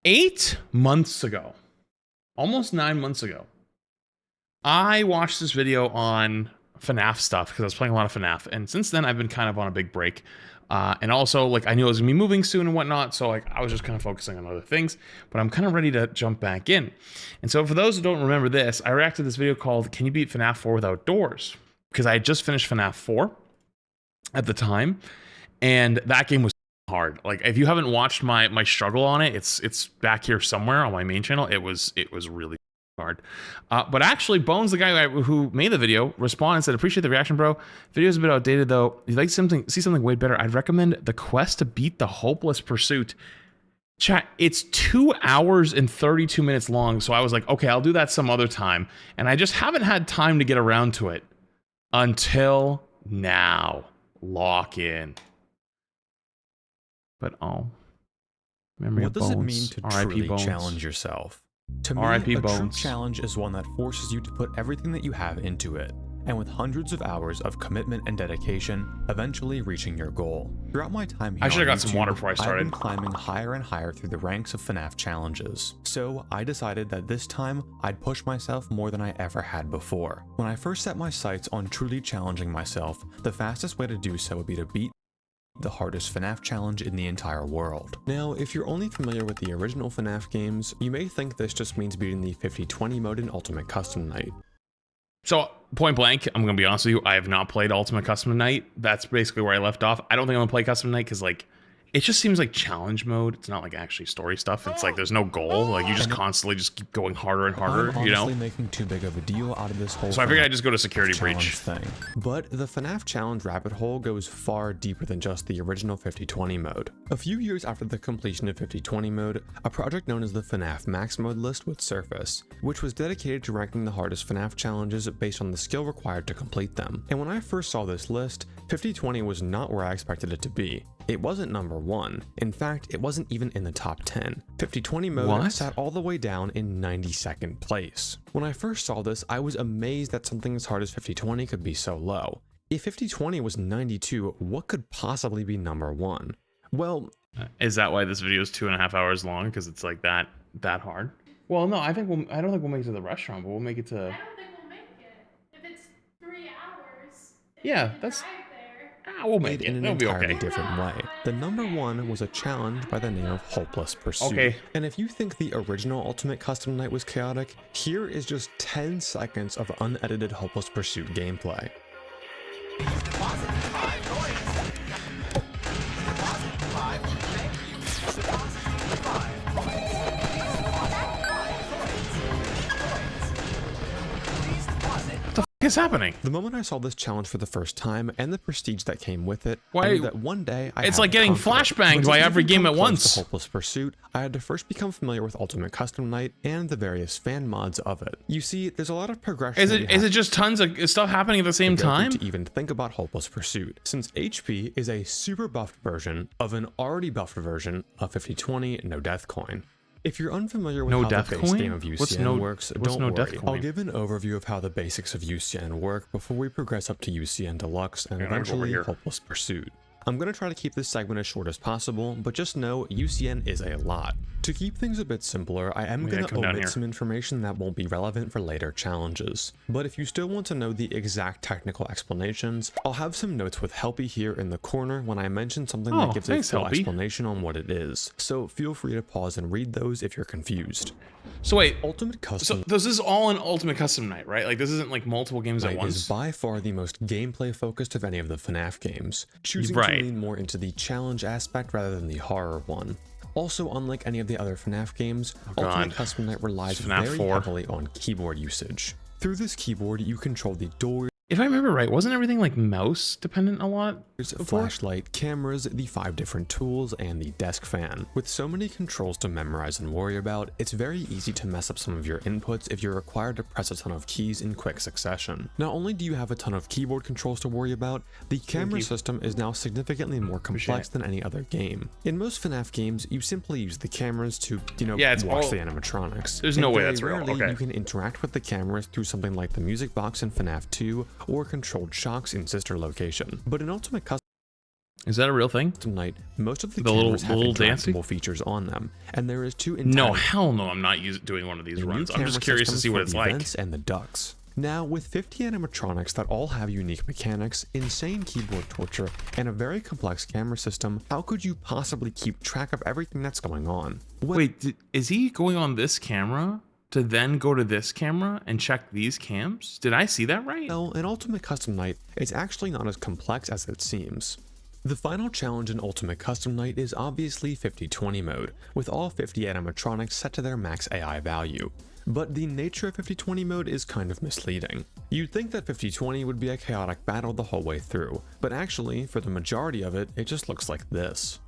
8 months ago, almost 9 months ago, I watched this video on FNAF stuff because I was playing a lot of FNAF, and since then I've been kind of on a big break. And also, like, I knew I was gonna be moving soon and whatnot, so like I was just kind of focusing on other things. But I'm kind of ready to jump back in. And so for those who don't remember this, I reacted to this video called "Can You Beat FNAF 4 Without Doors?" Because I had just finished FNAF 4 at the time, and that game was hard. Like, if you haven't watched my struggle on it, it's back here somewhere on my main channel. It was really hard. But actually, Bones, the guy who made the video, responded and said, "Appreciate the reaction, bro. Video's a bit outdated though. If you'd like see something way better, I'd recommend the quest to beat the Hopeless Pursuit." Chat, it's 2 hours and 32 minutes long, so I was like, okay, I'll do that some other time. And I just haven't had time to get around to it until now. Lock in. But memory what of does Bones. it mean to truly challenge yourself? To me, a true challenge is one that forces you to put everything that you have into it, and with hundreds of hours of commitment and dedication, eventually reaching your goal. Throughout my time here, I should have got some water YouTube, before I started. I've been climbing higher and higher through the ranks of FNAF challenges. So I decided that this time, I'd push myself more than I ever had before. When I first set my sights on truly challenging myself, the fastest way to do so would be to beat the hardest FNAF challenge in the entire world. Now, if you're only familiar with the original FNAF games, you may think this just means beating the 50-20 mode in Ultimate Custom Night. So, point blank, I'm gonna be honest with you, I have not played Ultimate Custom Night. That's basically where I left off. I don't think I'm gonna play Custom Night because, like, it just seems like challenge mode. It's not like actually story stuff. It's like there's no goal. Like, you just constantly just keep going harder and harder, I'm you know? honestly making too big of a deal out of this whole So I figured I'd just go to security breach thing. But the FNAF challenge rabbit hole goes far deeper than just the original 50-20 mode. A few years after the completion of 50-20 mode, a project known as the FNAF Max Mode list would surface, which was dedicated to ranking the hardest FNAF challenges based on the skill required to complete them. And when I first saw this list, 50-20 was not where I expected it to be. It wasn't number 1. In fact, it wasn't even in the top 10. 50-20 mode sat all the way down in 92nd place. When I first saw this, I was amazed that something as hard as 50-20 could be so low. If 50-20 was 92, what could possibly be number 1? Well, is that why this video is 2.5 hours long? Because it's like that hard? Well, no, I don't think we'll make it to the restaurant, but we'll make it to. I don't think we'll make it. If it's 3 hours. Yeah, that's. We'll make it. In an entirely different way. The number 1 was a challenge by the name of Hopeless Pursuit. Okay. And if you think the original Ultimate Custom Night was chaotic, here is just 10 seconds of unedited Hopeless Pursuit gameplay. Is happening? The moment I saw this challenge for the first time and the prestige that came with it, I knew that one day it's like getting flashbanged by every game at once. Hopeless Pursuit, I had to first become familiar with Ultimate Custom Night and the various fan mods of it. You see, there's a lot of progression. Is it just tons of stuff happening at the same time? To even think about Hopeless Pursuit, since HP is a super buffed version of an already buffed version of 50-20 No Death Coin. If you're unfamiliar with how the base game of UCN works, don't worry. I'll give an overview of how the basics of UCN work before we progress up to UCN Deluxe and eventually Hopeless Pursuit. I'm going to try to keep this segment as short as possible, but just know UCN is a lot. To keep things a bit simpler, I am going to omit some information that won't be relevant for later challenges. But if you still want to know the exact technical explanations, I'll have some notes with Helpy here in the corner when I mention something that gives a full explanation on what it is. So feel free to pause and read those if you're confused. So wait, Ultimate Custom. So this is all in Ultimate Custom Night, right? Like, this isn't like multiple games at once. Is by far the most gameplay focused of any of the FNAF games, choosing to lean more into the challenge aspect rather than the horror one. Also, unlike any of the other FNAF games, Ultimate Custom Night relies very heavily on keyboard usage. Through this keyboard, you control the doors. If I remember right, wasn't everything like mouse dependent a lot? Flashlight, cameras, the 5 different tools, and the desk fan. With so many controls to memorize and worry about, it's very easy to mess up some of your inputs if you're required to press a ton of keys in quick succession. Not only do you have a ton of keyboard controls to worry about, the camera system is now significantly more complex than any other game. In most FNAF games, you simply use the cameras to, watch the animatronics. There's no way that's real. You can interact with the cameras through something like the music box in FNAF 2 or controlled shocks in Sister Location. But in Ultimate Custom Is that a real thing? Tonight, most of the little cameras have dancing interactable features on them, and there is two No, hell no, I'm not doing one of these runs. I'm just curious to see what it's like. Vents and the ducts. Now, with 50 animatronics that all have unique mechanics, insane keyboard torture, and a very complex camera system, how could you possibly keep track of everything that's going on? Wait, is he going on this camera to then go to this camera and check these cams? Did I see that right? Well, in Ultimate Custom Night, it's actually not as complex as it seems. The final challenge in Ultimate Custom Night is obviously 50/20 mode, with all 50 animatronics set to their max AI value. But the nature of 50/20 mode is kind of misleading. You'd think that 50/20 would be a chaotic battle the whole way through, but actually, for the majority of it, it just looks like this.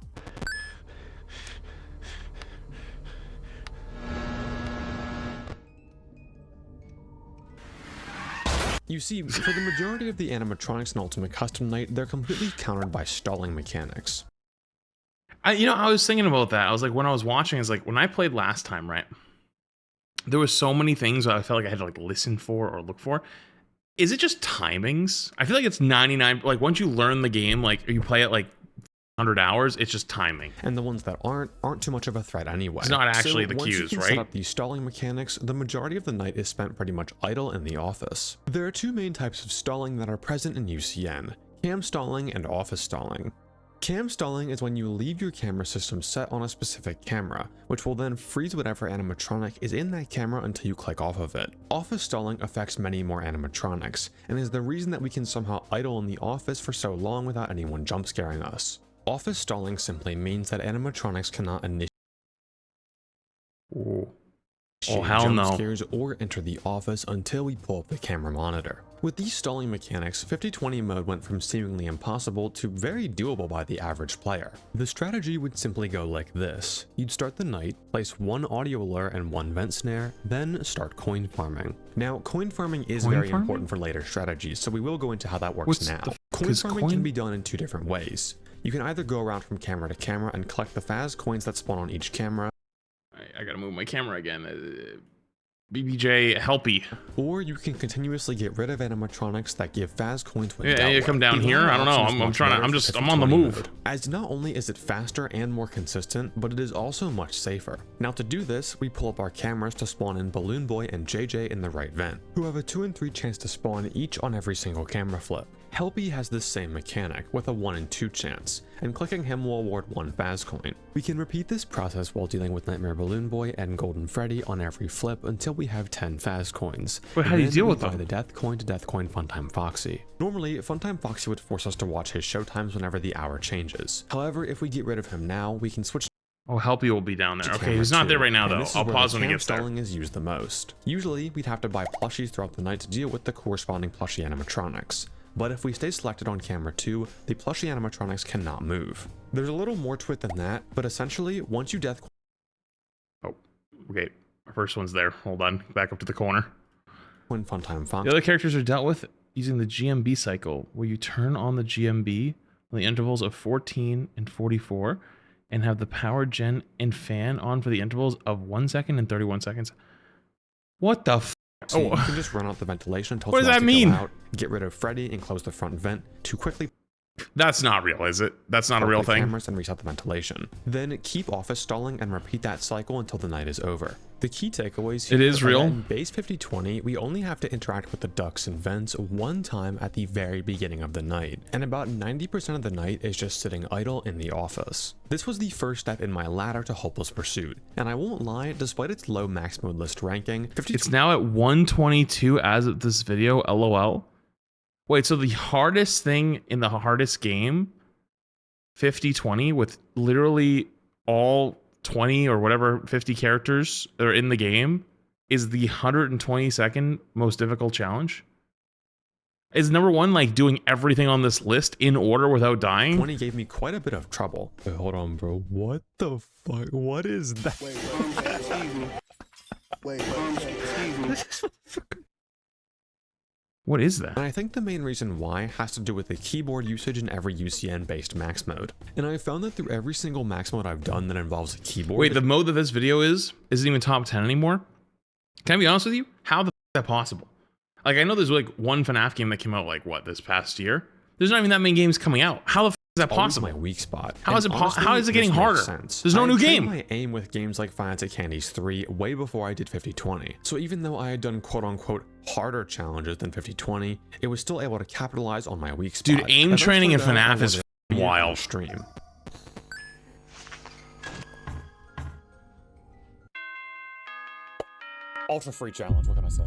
You see, for the majority of the animatronics in Ultimate Custom Night, they're completely countered by stalling mechanics. I was thinking about that. I was like, when I was watching, it's like, when I played last time, right? There was so many things that I felt like I had to like listen for or look for. Is it just timings? I feel like it's 99, like once you learn the game, like, or you play it like 100 hours, it's just timing. And the ones that aren't too much of a threat anyway. It's not actually the cues, right? Once you can set up these stalling mechanics, the majority of the night is spent pretty much idle in the office. There are two main types of stalling that are present in UCN, cam stalling and office stalling. Cam stalling is when you leave your camera system set on a specific camera, which will then freeze whatever animatronic is in that camera until you click off of it. Office stalling affects many more animatronics, and is the reason that we can somehow idle in the office for so long without anyone jump scaring us. Office stalling simply means that animatronics cannot initiate jump scares or enter the office until we pull up the camera monitor. With these stalling mechanics, 50/20 mode went from seemingly impossible to very doable by the average player. The strategy would simply go like this. You'd start the night, place one audio lure and one vent snare, then start coin farming. Now, coin farming is very important for later strategies, so we will go into how that works now. Coin farming can be done in two different ways. You can either go around from camera to camera and collect the Faz coins that spawn on each camera. I gotta move my camera again. BBJ, helpy. Or you can continuously get rid of animatronics that give Faz coins when you come down here. I don't know. I'm on the move. As not only is it faster and more consistent, but it is also much safer. Now to do this, we pull up our cameras to spawn in Balloon Boy and JJ in the right vent, who have a 2 in 3 chance to spawn each on every single camera flip. Helpy has this same mechanic with a 1 in 2 chance, and clicking him will award 1 Faz coin. We can repeat this process while dealing with Nightmare Balloon Boy and Golden Freddy on every flip until we have 10 Faz coins. But how do you deal with them? The Death Coin to Death Coin Funtime Foxy. Normally, Funtime Foxy would force us to watch his show times whenever the hour changes. However, if we get rid of him now, we can switch. Oh, Helpy will be down there. Okay, he's not there right now though. I'll pause when he gets there. Stalling is used the most. Usually, we'd have to buy plushies throughout the night to deal with the corresponding plushie animatronics. But if we stay selected on camera 2, the plushie animatronics cannot move. There's a little more to it than that, but essentially, once you death... Oh, okay. Our first one's there. Hold on. Back up to the corner. When Funtime Fox... The other characters are dealt with using the GMB cycle, where you turn on the GMB on the intervals of 14 and 44, and have the power gen and fan on for the intervals of 1 second and 31 seconds. What the f? So you can just run out the ventilation until what does that mean? Out, get rid of Freddy and close the front vent to quickly... That's not real, is it? That's not a real thing? Cameras and reset the ventilation. Then keep office stalling and repeat that cycle until the night is over. The key takeaways here it is real. In base 50/20, we only have to interact with the ducts and vents one time at the very beginning of the night, and about 90% of the night is just sitting idle in the office. This was the first step in my ladder to Hopeless Pursuit, and I won't lie, despite its low max mode list ranking, it's now at 122 as of this video, LOL. Wait, so the hardest thing in the hardest game, 50/20, with literally all 20 or whatever 50 characters that are in the game, is the 122nd most difficult challenge? Is number 1 like doing everything on this list in order without dying? 20 gave me quite a bit of trouble. Wait, hold on, bro. What the fuck? What is that? What is that? And I think the main reason why has to do with the keyboard usage in every UCN based max mode. And I found that through every single max mode I've done that involves a keyboard. Wait, the mode that this video isn't even top 10 anymore? Can I be honest with you? How the f is that possible? Like, I know there's like one FNAF game that came out like, what, this past year? There's not even that many games coming out. How the f is that possible? My weak spot. How is it? How is it getting harder? There's no new game. I aim with games like Final Fantasy Candies 3 way before I did 5020. So even though I had done quote-unquote harder challenges than 5020, it was still able to capitalize on my weak spot. Dude, aim training in FNAF is wild. Stream. Ultra free challenge, what can I say?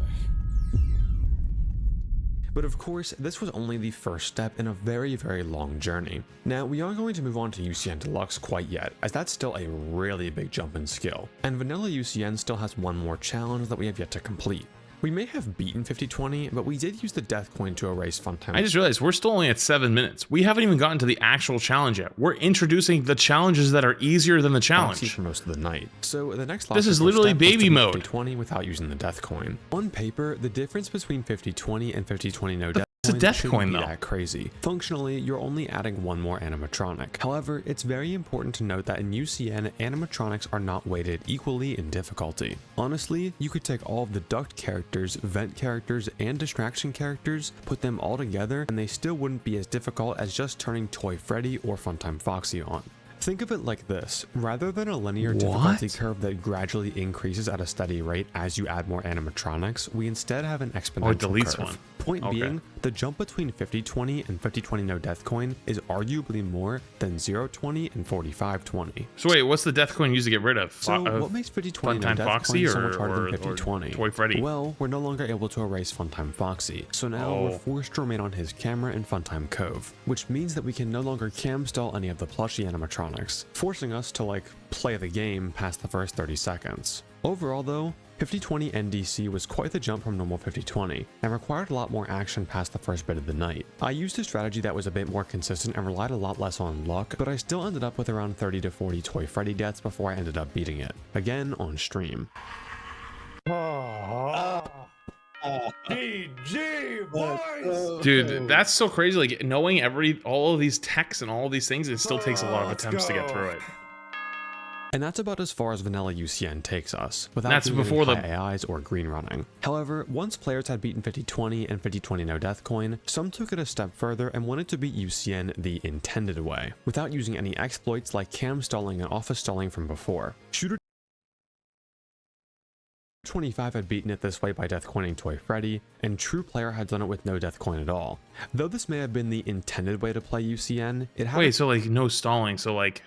But of course, this was only the first step in a very, very long journey. Now, we aren't going to move on to UCN Deluxe quite yet, as that's still a really big jump in skill. And vanilla UCN still has one more challenge that we have yet to complete. We may have beaten 5020, but we did use the death coin to erase funtime. I just realized we're still only at 7 minutes. We haven't even gotten to the actual challenge yet. We're introducing the challenges that are easier than the challenge. For most of the night. So the next this is literally baby mode. 5020 without using the death coin. On paper, the difference between 5020 and 5020 no death. It's a death coin though. That crazy. Functionally, you're only adding one more animatronic. However, it's very important to note that in UCN, animatronics are not weighted equally in difficulty. Honestly, you could take all of the duct characters, vent characters, and distraction characters, put them all together, and they still wouldn't be as difficult as just turning Toy Freddy or Funtime Foxy on. Think of it like this, rather than a linear difficulty curve that gradually increases at a steady rate as you add more animatronics, we instead have an exponential curve. Point being, the jump between 5020 and 5020 no death coin is arguably more than 020 and 4520. So wait, what's the death coin used to get rid of? So what makes 5020 no death coin so much harder than 5020? Toy Freddy? Well, we're no longer able to erase Funtime Foxy, so now we're forced to remain on his camera in Funtime Cove, which means that we can no longer cam stall any of the plushie animatronics, forcing us to like play the game past the first 30 seconds. Overall though, 5020 NDC was quite the jump from normal 5020 and required a lot more action past the first bit of the night. I used a strategy that was a bit more consistent and relied a lot less on luck, but I still ended up with around 30 to 40 Toy Freddy deaths before I ended up beating it, again on stream. GG, boys! Dude, that's so crazy. Like knowing all of these texts and all of these things, it still takes a lot of attempts to get through it. And that's about as far as vanilla UCN takes us, without that's before the AIs or green running. However, once players had beaten 5020 and 5020 no death coin, some took it a step further and wanted to beat UCN the intended way, without using any exploits like cam stalling and office stalling from before. Shooter 25 had beaten it this way by death coining Toy Freddy, and True Player had done it with no death coin at all. Though this may have been the intended way to play UCN, it had— Wait, so like no stalling, so like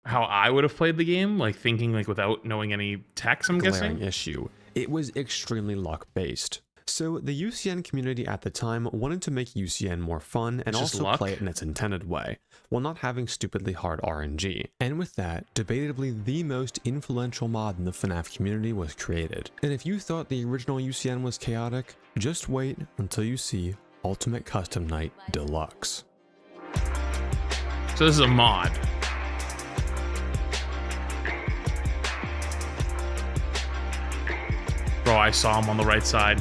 how I would have played the game, like thinking like without knowing any text, I'm guessing? Issue. It was extremely luck-based. So the UCN community at the time wanted to make UCN more fun and also play it in its intended way, while not having stupidly hard RNG. And with that, debatably the most influential mod in the FNAF community was created. And if you thought the original UCN was chaotic, just wait until you see Ultimate Custom Night Deluxe. So this is a mod. Bro, I saw him on the right side.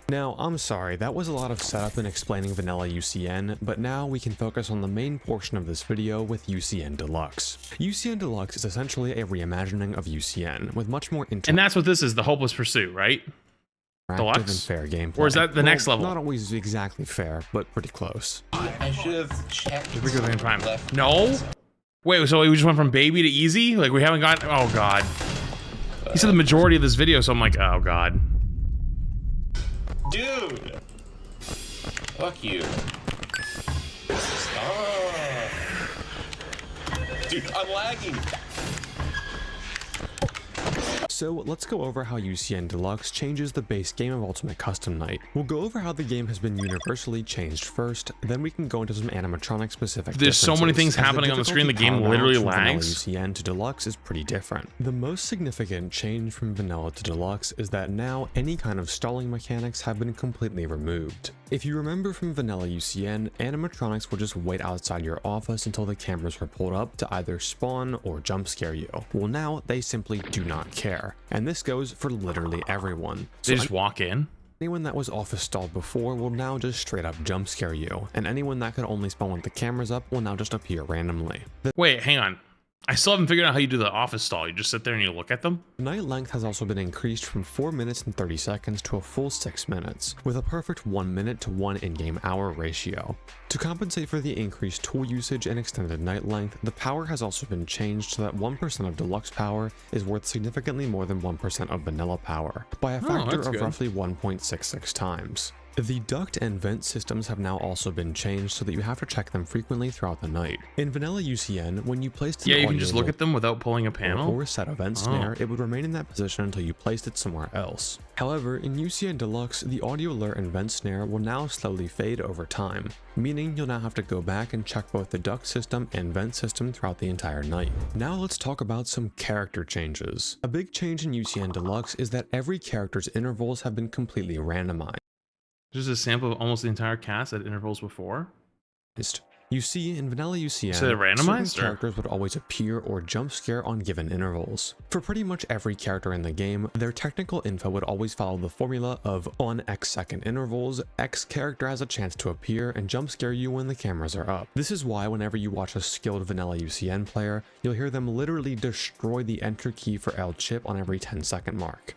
Now, I'm sorry, that was a lot of setup and explaining vanilla UCN, but now we can focus on the main portion of this video with UCN Deluxe. UCN Deluxe is essentially a reimagining of UCN, with much more interactive— And that's what this is, the Hopeless Pursuit, right? Deluxe? And fair gameplay. Or is that the next level? Not always exactly fair, but pretty close. I should have checked. Did we go the same time? No? Wait, so we just went from baby to easy? Like we haven't got— oh god. He said the majority of this video, so I'm like, oh god. Dude! Fuck you. Stop. Dude, I'm lagging. So let's go over how UCN Deluxe changes the base game of Ultimate Custom Night. We'll go over how the game has been universally changed first, then we can go into some animatronic specific There's so many things happening on the screen, the game literally lags. UCN to Deluxe is pretty different. The most significant change from Vanilla to Deluxe is that now any kind of stalling mechanics have been completely removed. If you remember from Vanilla UCN, animatronics would just wait outside your office until the cameras were pulled up to either spawn or jump scare you. Well, now they simply do not care. And this goes for literally everyone. They just walk in? Anyone that was office stalled before will now just straight up jump scare you, and anyone that could only spawn with the cameras up will now just appear randomly. Wait, hang on. I still haven't figured out how you do the office stall. You just sit there and you look at them. Night length has also been increased from 4 minutes and 30 seconds to a full 6 minutes, with a perfect 1 minute to 1 in-game hour ratio. To compensate for the increased tool usage and extended night length, the power has also been changed so that 1% of deluxe power is worth significantly more than 1% of vanilla power, by a factor of roughly 1.66 times. The duct and vent systems have now also been changed so that you have to check them frequently throughout the night. In vanilla UCN, when you placed an you can just look at them without pulling a panel or set a vent snare, it would remain in that position until you placed it somewhere else. However, in UCN Deluxe, the audio alert and vent snare will now slowly fade over time, meaning you'll now have to go back and check both the duct system and vent system throughout the entire night. Now let's talk about some character changes. A big change in UCN Deluxe is that every character's intervals have been completely randomized. Just a sample of almost the entire cast at intervals before. You see, in vanilla UCN, so randomized, certain characters would always appear or jump scare on given intervals. For pretty much every character in the game, their technical info would always follow the formula of on X second intervals, X character has a chance to appear and jump scare you when the cameras are up. This is why whenever you watch a skilled vanilla UCN player, you'll hear them literally destroy the enter key for L chip on every 10-second mark,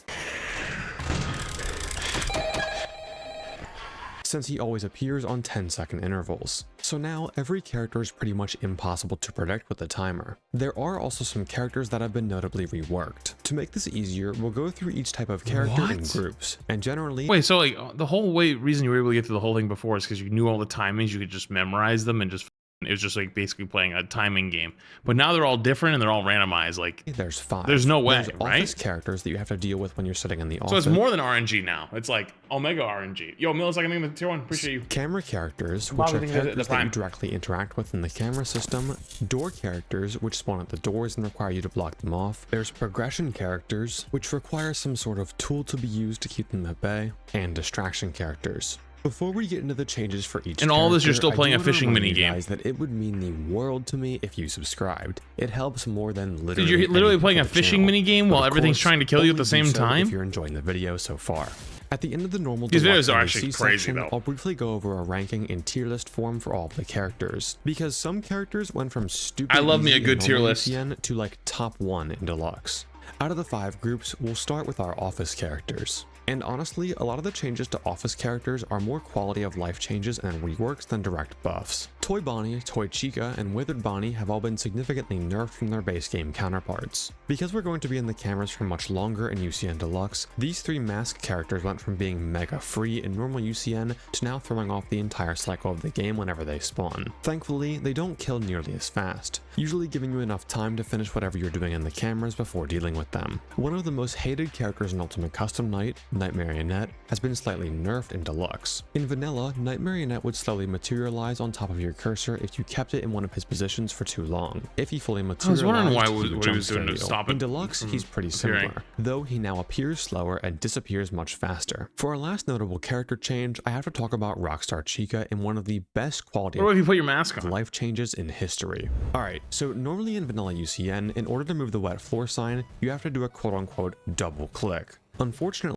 since he always appears on 10-second intervals. So now, every character is pretty much impossible to predict with the timer. There are also some characters that have been notably reworked. To make this easier, we'll go through each type of character in groups, and generally— Wait, so like, the whole reason you were able to get through the whole thing before is because you knew all the timings, you could just memorize them and just— it was just like basically playing a timing game. But now they're all different and they're all randomized. Like there's 5. There's no way, there's right? Office characters that you have to deal with when you're sitting in the office. So it's more than RNG now. It's like Omega RNG. Yo, Millisecond thing, tier 1. Appreciate you. Camera characters, which are characters that you directly interact with in the camera system. Door characters, which spawn at the doors and require you to block them off. There's progression characters, which require some sort of tool to be used to keep them at bay. And distraction characters. Before we get into the changes for each and all this, you're still playing a fishing minigame. That it would mean the world to me if you subscribed. It helps more than literally. You're literally playing a fishing minigame while everything's trying to kill you at the same time. If you're enjoying the video so far. At the end of the normal these videos are actually crazy though. I'll briefly go over a ranking in tier list form for all of the characters, because some characters went from stupid. I love me a good tier list to like top 1 in deluxe. Out of the 5 groups, we'll start with our office characters. And honestly, a lot of the changes to office characters are more quality of life changes and reworks than direct buffs. Toy Bonnie, Toy Chica, and Withered Bonnie have all been significantly nerfed from their base game counterparts. Because we're going to be in the cameras for much longer in UCN Deluxe, these 3 masked characters went from being mega free in normal UCN to now throwing off the entire cycle of the game whenever they spawn. Thankfully, they don't kill nearly as fast, usually giving you enough time to finish whatever you're doing in the cameras before dealing with them. One of the most hated characters in Ultimate Custom Night, Night Marionette, has been slightly nerfed in Deluxe. In Vanilla, Night Marionette would slowly materialize on top of your cursor if you kept it in one of his positions for too long. If he fully materialized, I was wondering what he was doing to stop it. In Deluxe, he's pretty similar, though he now appears slower and disappears much faster. For our last notable character change, I have to talk about Rockstar Chica in one of the best quality what if you put your mask on? Life changes in history. Alright, so normally in Vanilla UCN, in order to move the wet floor sign, you have to do a quote-unquote double click. Unfortunately,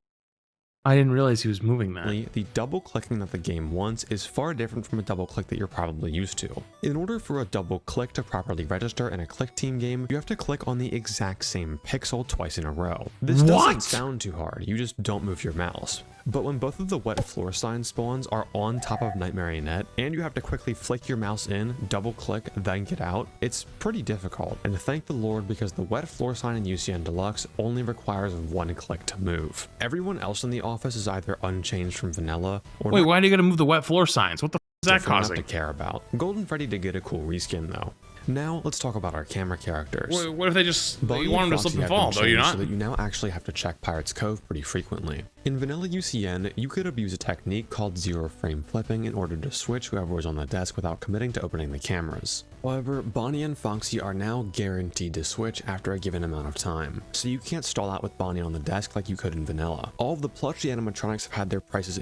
I didn't realize he was moving that. The double clicking that the game wants is far different from a double click that you're probably used to. In order for a double click to properly register in a click team game, you have to click on the exact same pixel twice in a row. This doesn't sound too hard, you just don't move your mouse. But when both of the wet floor sign spawns are on top of Night Marionette, and you have to quickly flick your mouse in, double click, then get out, it's pretty difficult. And thank the Lord, because the wet floor sign in UCN Deluxe only requires 1 click to move. Everyone else in the office is either unchanged from vanilla or— Wait, why do you gotta move the wet floor signs? What the f is that causing? To care about. Golden Freddy did get a cool reskin though. Now let's talk about our camera characters. What if they just— you want them to slip and fall, though, you're not? So that you now actually have to check Pirate's Cove pretty frequently. In vanilla UCN, you could abuse a technique called 0-frame flipping in order to switch whoever was on the desk without committing to opening the cameras. However, Bonnie and Foxy are now guaranteed to switch after a given amount of time, so you can't stall out with Bonnie on the desk like you could in vanilla. All of the plushie animatronics have had their prices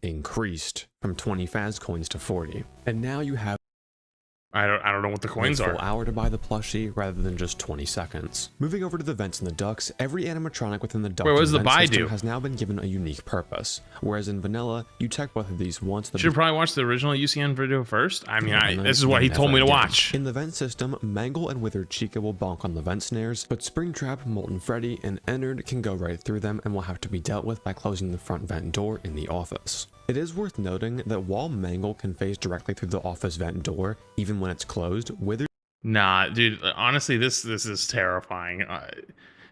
increased from 20 Faz coins to 40. And now you have— I don't know what the coins a are. full hour to buy the plushie rather than just 20 seconds. Moving over to the vents and the ducts, every animatronic within the duct what does the vent buy system do? has now been given a unique purpose. Whereas in vanilla, you check both of these once. Should probably watch the original UCN video first. I mean, this is you what he told me to never watch. did. In the vent system, Mangle and Withered Chica will bonk on the vent snares, but Springtrap, Molten Freddy, and Ennard can go right through them and will have to be dealt with by closing the front vent door in the office. It is worth noting that while Mangle can phase directly through the office vent door, even when it's closed, Withered... Nah, dude, honestly, this is terrifying.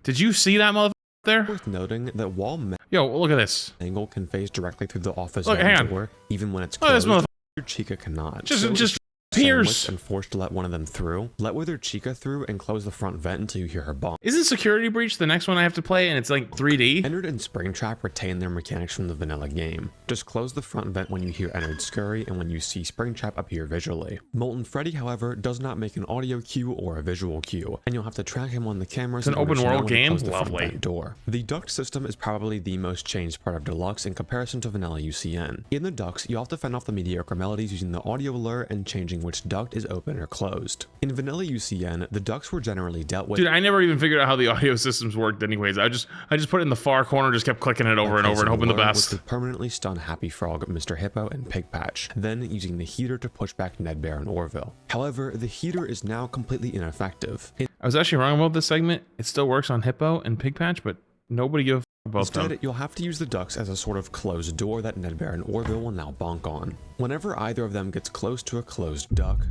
Did you see that motherfucker there? Worth noting that while Yo, look at this. Mangle can phase directly through the office Look, hang vent on. door, even when it's Look at this closed, motherfucker. Withered Chica cannot. Just Sandwiched Pierce. and forced to let one of them through. Let Withered Chica through and close the front vent until you hear her bonk. Isn't Security Breach the next one I have to play and it's like 3D? Ennard and Springtrap retain their mechanics from the vanilla game. Just close the front vent when you hear Ennard scurry and when you see Springtrap appear visually. Molten Freddy, however, does not make an audio cue or a visual cue, and you'll have to track him on the cameras. It's an open world game? Lovely. Door. The duct system is probably the most changed part of Deluxe in comparison to vanilla UCN. In the ducts, you have to fend off the mediocre melodies using the audio lure and changing which duct is open or closed. In vanilla UCN, the ducts were generally dealt with. Dude, I never even figured out how the audio systems worked anyways. I just put it in the far corner, just kept clicking it over and over and hoping the best. Which would permanently stun Happy Frog, Mr. Hippo, and Pig Patch, then using the heater to push back Ned Bear and Orville. However, the heater is now completely ineffective. I was actually wrong about this segment. It still works on Hippo and Pig Patch, but nobody gives a fuck about them. Instead, you'll have to use the ducts as a sort of closed door that Ned Bear and Orville will now bonk on. Whenever either of them gets close to a closed duct,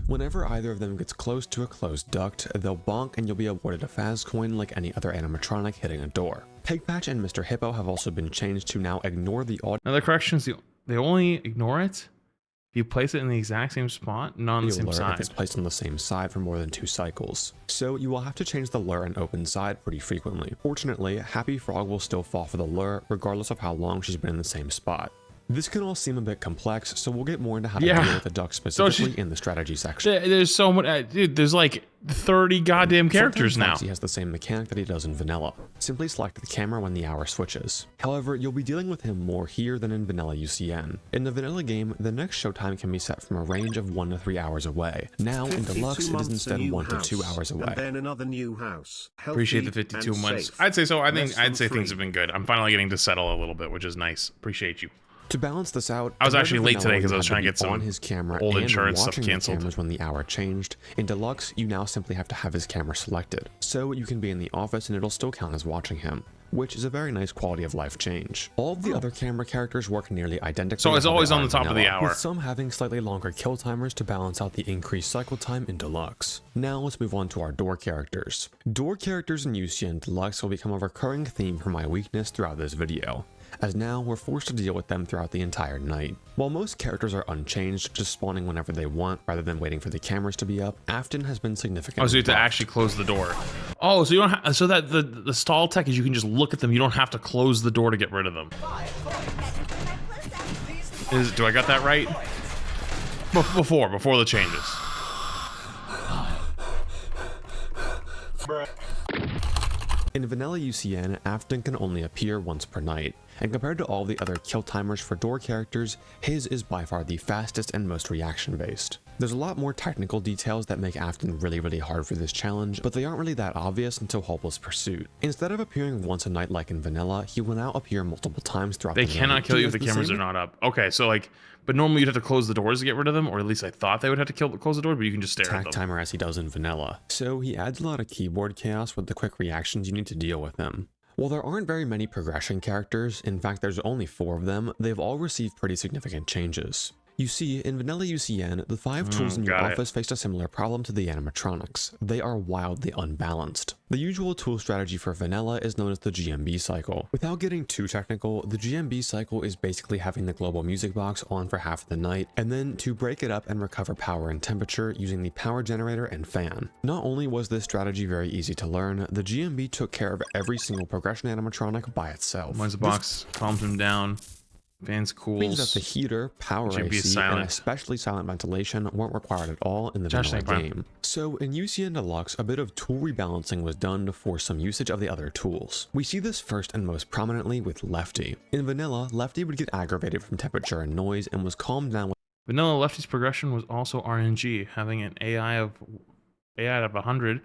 Whenever either of them gets close to a closed duct, they'll bonk and you'll be awarded a Faz coin like any other animatronic hitting a door. Pigpatch and Mr. Hippo have also been changed to now ignore the audio. Now the corrections, they only ignore it if you place it in the exact same spot, not on the same side. If it's placed on the same side for more than 2 cycles. So you will have to change the lure and open side pretty frequently. Fortunately, Happy Frog will still fall for the lure regardless of how long she's been in the same spot. This can all seem a bit complex, so we'll get more into how to deal with the duck specifically in the strategy section. There's so much, dude, there's like 30 goddamn characters now. He has the same mechanic that he does in vanilla. Simply select the camera when the hour switches. However, you'll be dealing with him more here than in vanilla UCN. In the vanilla game, the next showtime can be set from a range of 1 to 3 hours away. Now, in Deluxe, it is instead 1 to 2 hours away. And then another new house. Appreciate the 52 months. I'd say so. I'd say things have been good. I'm finally getting to settle a little bit, which is nice. Appreciate you. To balance this out, I was actually late today because I was trying to get some on his camera old and insurance stuff watching the canceled. cameras when the hour changed. In Deluxe, you now simply have to have his camera selected, so you can be in the office and it'll still count as watching him, which is a very nice quality of life change. All of the other camera characters work nearly identically. So it's always on the top of the hour, with some having slightly longer kill timers to balance out the increased cycle time in Deluxe. Now let's move on to our door characters. Door characters in UCN Deluxe will become a recurring theme for my weakness throughout this video, as now we're forced to deal with them throughout the entire night. While most characters are unchanged, just spawning whenever they want rather than waiting for the cameras to be up, Afton has been significant. Oh, so you have to actually close the door. Oh, so you don't so that the stall tech is you can just look at them. You don't have to close the door to get rid of them. Do I got that right? Before the changes. In vanilla UCN, Afton can only appear once per night, and compared to all the other kill timers for door characters, his is by far the fastest and most reaction based. There's a lot more technical details that make Afton really hard for this challenge, but they aren't really that obvious until Hopeless Pursuit. Instead of appearing once a night like in vanilla, he will now appear multiple times throughout the night. They cannot kill you if the cameras are not up. Okay, so like, but normally you'd have to close the doors to get rid of them, or at least I thought they would have to close the door, but you can just stare at them. Timer as he does in vanilla. So he adds a lot of keyboard chaos with the quick reactions you need to deal with him. While there aren't very many progression characters, in fact there's only 4 of them, they've all received pretty significant changes. You see, in vanilla UCN, the 5 tools in your office faced a similar problem to the animatronics. They are wildly unbalanced. The usual tool strategy for vanilla is known as the GMB cycle. Without getting too technical, the GMB cycle is basically having the global music box on for half the night, and then to break it up and recover power and temperature using the power generator and fan. Not only was this strategy very easy to learn, the GMB took care of every single progression animatronic by itself. Music box calms him down. Fans cools. Means that the heater, power AC, and especially silent ventilation weren't required at all in the vanilla game. So in UCN Deluxe, a bit of tool rebalancing was done to force some usage of the other tools. We see this first and most prominently with Lefty. In vanilla, Lefty would get aggravated from temperature and noise and was calmed down with Vanilla Lefty's progression was also RNG, having an AI out of 100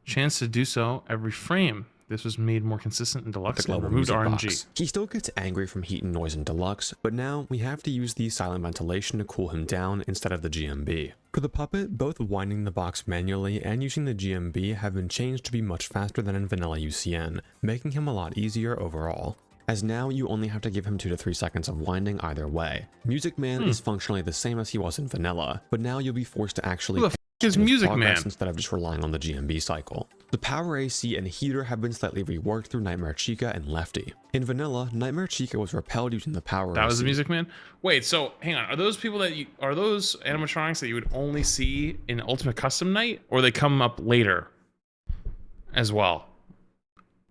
chance to do so every frame. This was made more consistent in Deluxe and removed RNG. Box. He still gets angry from heat and noise in Deluxe, but now we have to use the silent ventilation to cool him down instead of the GMB. For the puppet, both winding the box manually and using the GMB have been changed to be much faster than in vanilla UCN, making him a lot easier overall, as now you only have to give him 2 to 3 seconds of winding either way. Music Man is functionally the same as he was in vanilla, but now you'll be forced to actually is Music Man instead of just relying on the GMB cycle. The power AC and heater have been slightly reworked through Nightmare Chica and Lefty. In vanilla, Nightmare Chica was repelled using the power AC. That was the Music Man? Wait, so hang on, are those people that are those animatronics that you would only see in Ultimate Custom Night, or they come up later as well?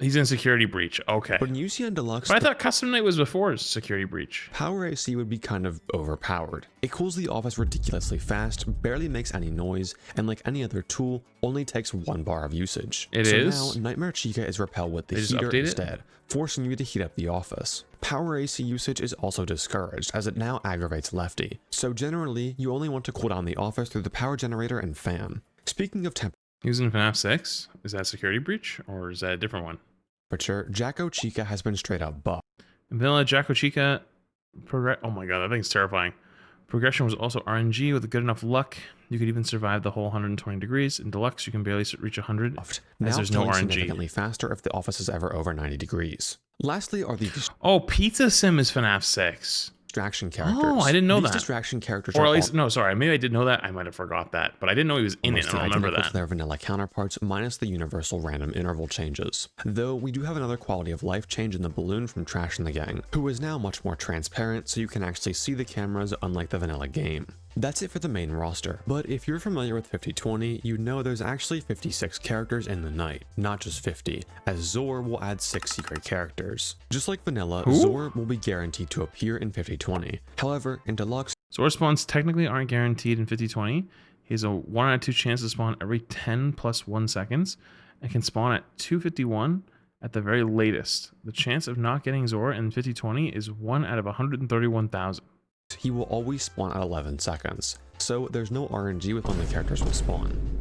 He's in Security Breach. Okay. But in UCN Deluxe, but I thought Custom Night was before Security Breach. Power AC would be kind of overpowered. It cools the office ridiculously fast, barely makes any noise, and like any other tool, only takes 1 bar of usage. So now, Nightmare Chica is repelled with the heater instead, forcing you to heat up the office. Power AC usage is also discouraged, as it now aggravates Lefty. So generally, you only want to cool down the office through the power generator and fan. Speaking of temperature, using FNAF 6, is that Security Breach, or is that a different one? Jacko Chica has been straight up buffed. In vanilla, Jacko Chica oh my god, that thing's terrifying. Progression was also RNG with good enough luck. You could even survive the whole 120 degrees. In Deluxe, you can barely reach 100, as there's no RNG. Significantly faster if the office is ever over 90 degrees. Lastly are the Pizza Sim is FNAF 6. Distraction characters. Oh, I didn't know that. Distraction characters, or at least no, sorry, maybe I did know that. I might have forgot that, but I didn't know he was in it. I don't remember that. To their vanilla counterparts, minus the universal random interval changes. Though we do have another quality of life change in the balloon from Trash and the Gang, who is now much more transparent, so you can actually see the cameras, unlike the vanilla game. That's it for the main roster, but if you're familiar with 5020, you know there's actually 56 characters in the night, not just 50, as Zor will add 6 secret characters. Just like vanilla, Zor will be guaranteed to appear in 5020. However, in Deluxe, Zor spawns technically aren't guaranteed in 5020. He has a 1 out of 2 chance to spawn every 10 plus 1 seconds, and can spawn at 251 at the very latest. The chance of not getting Zor in 5020 is 1 out of 131,000. he will always spawn at 11 seconds, so there's no RNG with when the characters will spawn.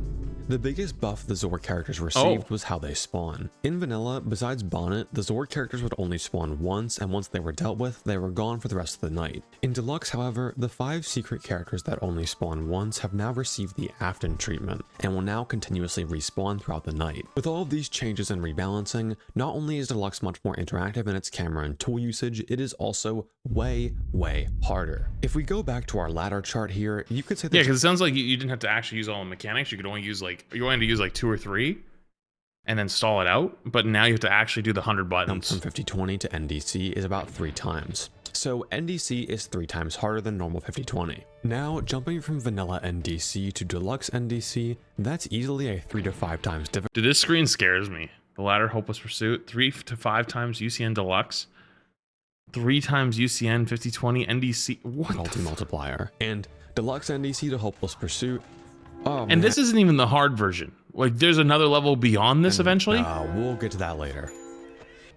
The biggest buff the Zor characters received was how they spawn. In vanilla, besides Bonnet, the Zor characters would only spawn once, and once they were dealt with, they were gone for the rest of the night. In Deluxe, however, the 5 secret characters that only spawn once have now received the Afton treatment, and will now continuously respawn throughout the night. With all of these changes and rebalancing, not only is Deluxe much more interactive in its camera and tool usage, it is also way harder. If we go back to our ladder chart here, you could say that— yeah, because it sounds like you didn't have to actually use all the mechanics. You could only use you wanted to use like 2 or 3 and then stall it out, but now you have to actually do the 100 buttons. From 5020 to NDC is about 3 times. So NDC is 3 times harder than normal 5020. Now, jumping from vanilla NDC to deluxe NDC, that's easily a 3 to 5 times difficult. Dude, this screen scares me. The Ladder Hopeless Pursuit, 3 to 5 times UCN Deluxe, 3 times UCN 5020 NDC. What? Multiplier. And deluxe NDC to Hopeless Pursuit. Oh, and this isn't even the hard version. Like, there's another level beyond this eventually. We'll get to that later.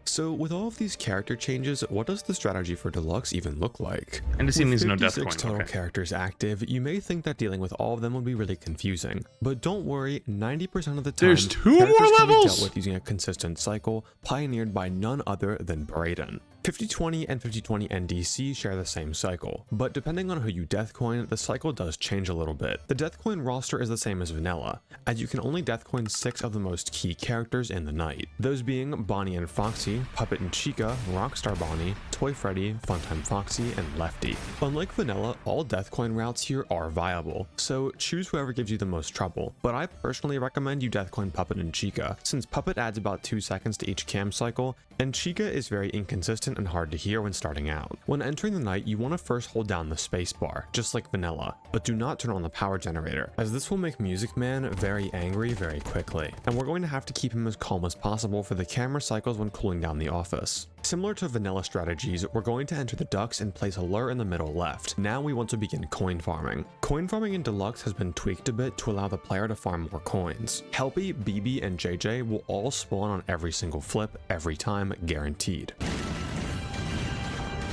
So with all of these character changes, what does the strategy for Deluxe even look like? And it seems no death coin. With 56 total characters active, you may think that dealing with all of them would be really confusing. But don't worry, 90% of the time, there's 2 more levels can be dealt with using a consistent cycle pioneered by none other than Brayden. 5020 and 5020 NDC share the same cycle, but depending on who you deathcoin, the cycle does change a little bit. The deathcoin roster is the same as vanilla, as you can only deathcoin 6 of the most key characters in the night, those being Bonnie and Foxy, Puppet and Chica, Rockstar Bonnie, Toy Freddy, Funtime Foxy, and Lefty. Unlike vanilla, all deathcoin routes here are viable, so choose whoever gives you the most trouble, but I personally recommend you deathcoin Puppet and Chica, since Puppet adds about 2 seconds to each cam cycle, and Chica is very inconsistent and hard to hear when starting out. When entering the night, you want to first hold down the spacebar, just like vanilla, but do not turn on the power generator, as this will make Music Man very angry very quickly, and we're going to have to keep him as calm as possible for the camera cycles when cooling down the office. Similar to vanilla strategies, we're going to enter the ducts and place a lure in the middle left. Now we want to begin coin farming. Coin farming in Deluxe has been tweaked a bit to allow the player to farm more coins. Helpy, BB, and JJ will all spawn on every single flip, every time, guaranteed.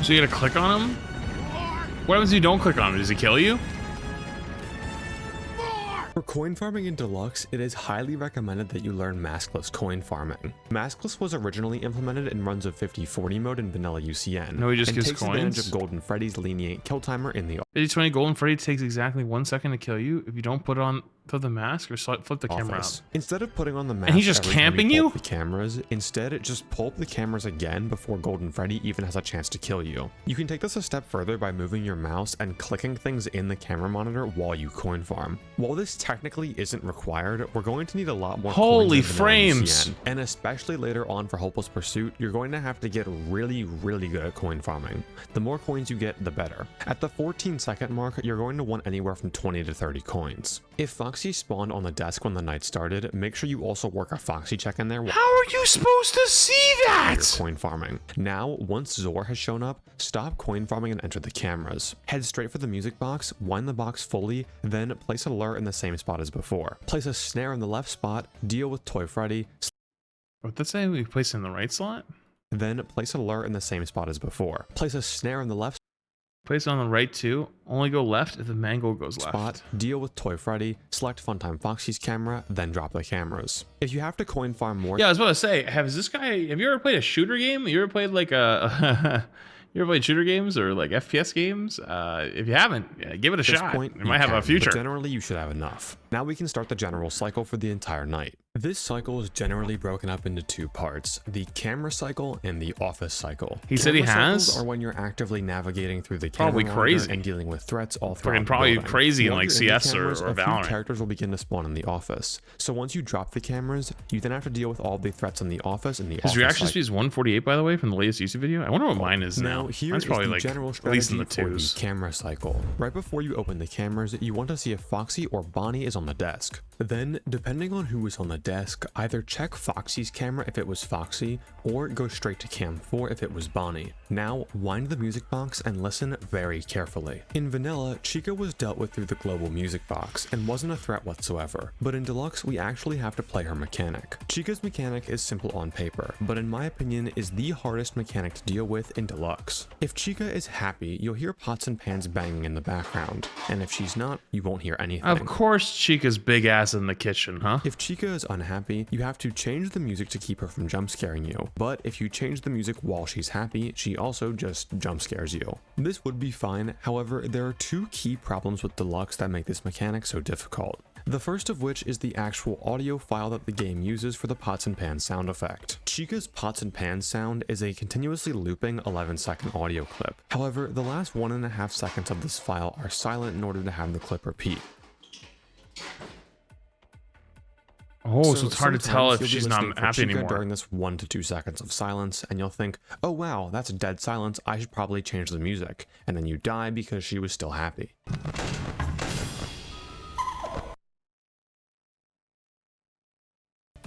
So you gotta click on them? What happens if you don't click on him? Does he kill you? For coin farming in Deluxe, it is highly recommended that you learn maskless coin farming. Maskless was originally implemented in runs of 50-40 mode in vanilla UCN. No, he just and gives takes advantage coins? of Golden Freddy's lenient kill timer in the 50-20 Golden Freddy takes exactly 1 second to kill you if you don't put on the mask or flip the camera office. out. Instead of putting on the mask And he's just every time camping you? you? Pull up the cameras, instead just pull up the cameras again before Golden Freddy even has a chance to kill you. You can take this a step further by moving your mouse and clicking things in the camera monitor while you coin farm. While this technically isn't required, we're going to need a lot more Holy coins in vanilla frames! UCN, and especially later on for Hopeless Pursuit, you're going to have to get really good at coin farming. The more coins you get, the better. At the 14-second mark, you're going to want anywhere from 20 to 30 coins. If Foxy spawned on the desk when the night started, make sure you also work a Foxy check in there. How are you supposed to see that? You're coin farming. Now, once Zor has shown up, stop coin farming and enter the cameras. Head straight for the music box, wind the box fully, then place a lure in the same spot as before. Place a snare in the left spot, deal with Toy Freddy. What did that say? We place it in the right slot? Then place a lure in the same spot as before. Place a snare in the left Place it on the right too. Only go left if the mango goes left. spot, deal with Toy Freddy, select Funtime Foxy's camera, then drop the cameras. If you have to coin farm more, Yeah, I was about to say, have you ever played a shooter game? You ever played like a you ever played shooter games or like FPS games? If you haven't, yeah, give it a at this shot. point, It might have a future. But generally, you should have enough. Now we can start the general cycle for the entire night. This cycle is generally broken up into two parts, the camera cycle and the office cycle. He said he Camera has? cycles are when you're actively navigating through the camera Probably monitor crazy. and dealing with threats all throughout Fucking the probably building. crazy in While like you're in the CS cameras, or a few Valorant. characters will begin to spawn in the office. So once you drop the cameras, you then have to deal with all the threats in the office and the His office reaction cycle. speed is 148, by the way, from the latest YouTube video. I wonder what mine is now. Here Mine's is probably the like general at least in the strategy for twos. the camera cycle. Right before you open the cameras, you want to see if Foxy or Bonnie is on the desk. Then, depending on who is on the desk, either check Foxy's camera if it was Foxy, or go straight to Cam 4 if it was Bonnie. Now, wind the music box and listen very carefully. In Vanilla, Chica was dealt with through the global music box and wasn't a threat whatsoever, but in Deluxe, we actually have to play her mechanic. Chica's mechanic is simple on paper, but in my opinion is the hardest mechanic to deal with in Deluxe. If Chica is happy, you'll hear pots and pans banging in the background, and if she's not, you won't hear anything. Of course, Chica's big ass in the kitchen, huh? If Chica is unhappy, you have to change the music to keep her from jump scaring you, but if you change the music while she's happy, she also just jump scares you. This would be fine, however, there are two key problems with Deluxe that make this mechanic so difficult. The first of which is the actual audio file that the game uses for the pots and pans sound effect. Chica's pots and pans sound is a continuously looping 11-second audio clip. However, the last 1.5 seconds of this file are silent in order to have the clip repeat. Oh, so it's hard to tell if sometimes you'll she's be not listening for happy Chica anymore. during this 1 to 2 seconds of silence, and you'll think, oh wow, that's dead silence, I should probably change the music. And then you die because she was still happy.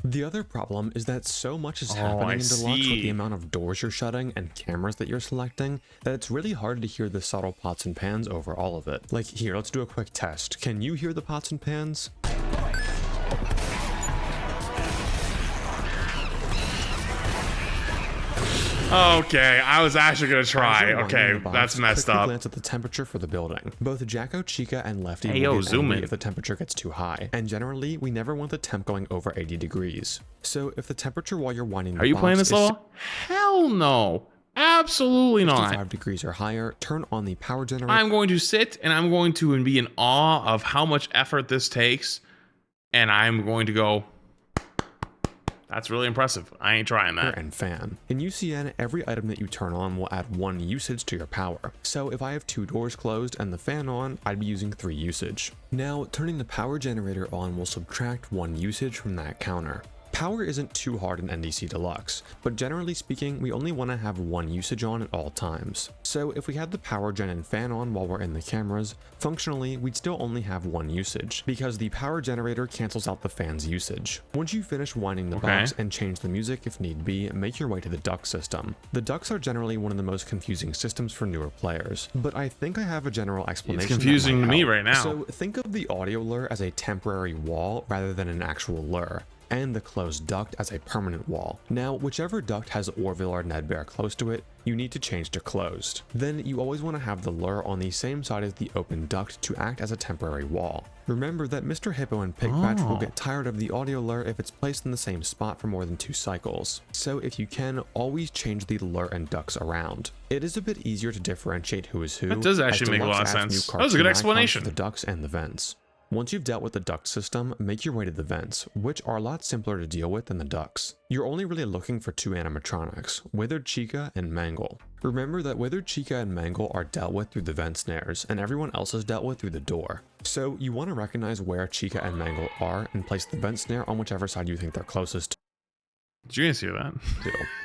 The other problem is that so much is happening in Deluxe with the amount of doors you're shutting and cameras that you're selecting that it's really hard to hear the subtle pots and pans over all of it. Like here, let's do a quick test. Can you hear the pots and pans? Okay, I was actually gonna try. As you're winding Okay, the box, that's messed quickly up. glance at the temperature for the building. Both Jacko, Chica, and Lefty Hey, yo, will get zoom angry in. if the temperature gets too high, and generally, we never want the temp going over 80 degrees. So if the temperature while you're winding the Are you box playing this is level? Hell no. Absolutely not. 65 degrees or higher, turn on the power generator. I'm going to sit and I'm going to be in awe of how much effort this takes. And I'm going to go, that's really impressive. I ain't trying that. And fan. In UCN, every item that you turn on will add 1 usage to your power. So if I have 2 doors closed and the fan on, I'd be using 3 usage. Now, turning the power generator on will subtract 1 usage from that counter. Power isn't too hard in NDC Deluxe, but generally speaking, we only want to have 1 usage on at all times. So if we had the power gen and fan on while we're in the cameras, functionally, we'd still only have 1 usage, because the power generator cancels out the fan's usage. Once you finish winding the box and change the music if need be, make your way to the duct system. The ducts are generally one of the most confusing systems for newer players, but I think I have a general explanation. It's confusing that to might me help. right now. So think of the audio lure as a temporary wall rather than an actual lure. and the closed duct as a permanent wall. Now, whichever duct has Orville or Nedbear close to it, you need to change to closed. Then you always want to have the lure on the same side as the open duct to act as a temporary wall. Remember that Mr. Hippo and Pigpatch will get tired of the audio lure if it's placed in the same spot for more than 2 cycles. So if you can, always change the lure and ducts around. It is a bit easier to differentiate who is who. That does actually make a lot of sense. That was a good explanation. The ducts and the vents. Once you've dealt with the duct system, make your way to the vents, which are a lot simpler to deal with than the ducts. You're only really looking for 2 animatronics, Withered Chica and Mangle. Remember that Withered Chica and Mangle are dealt with through the vent snares, and everyone else is dealt with through the door. So you want to recognize where Chica and Mangle are and place the vent snare on whichever side you think they're closest to. Did you guys hear that?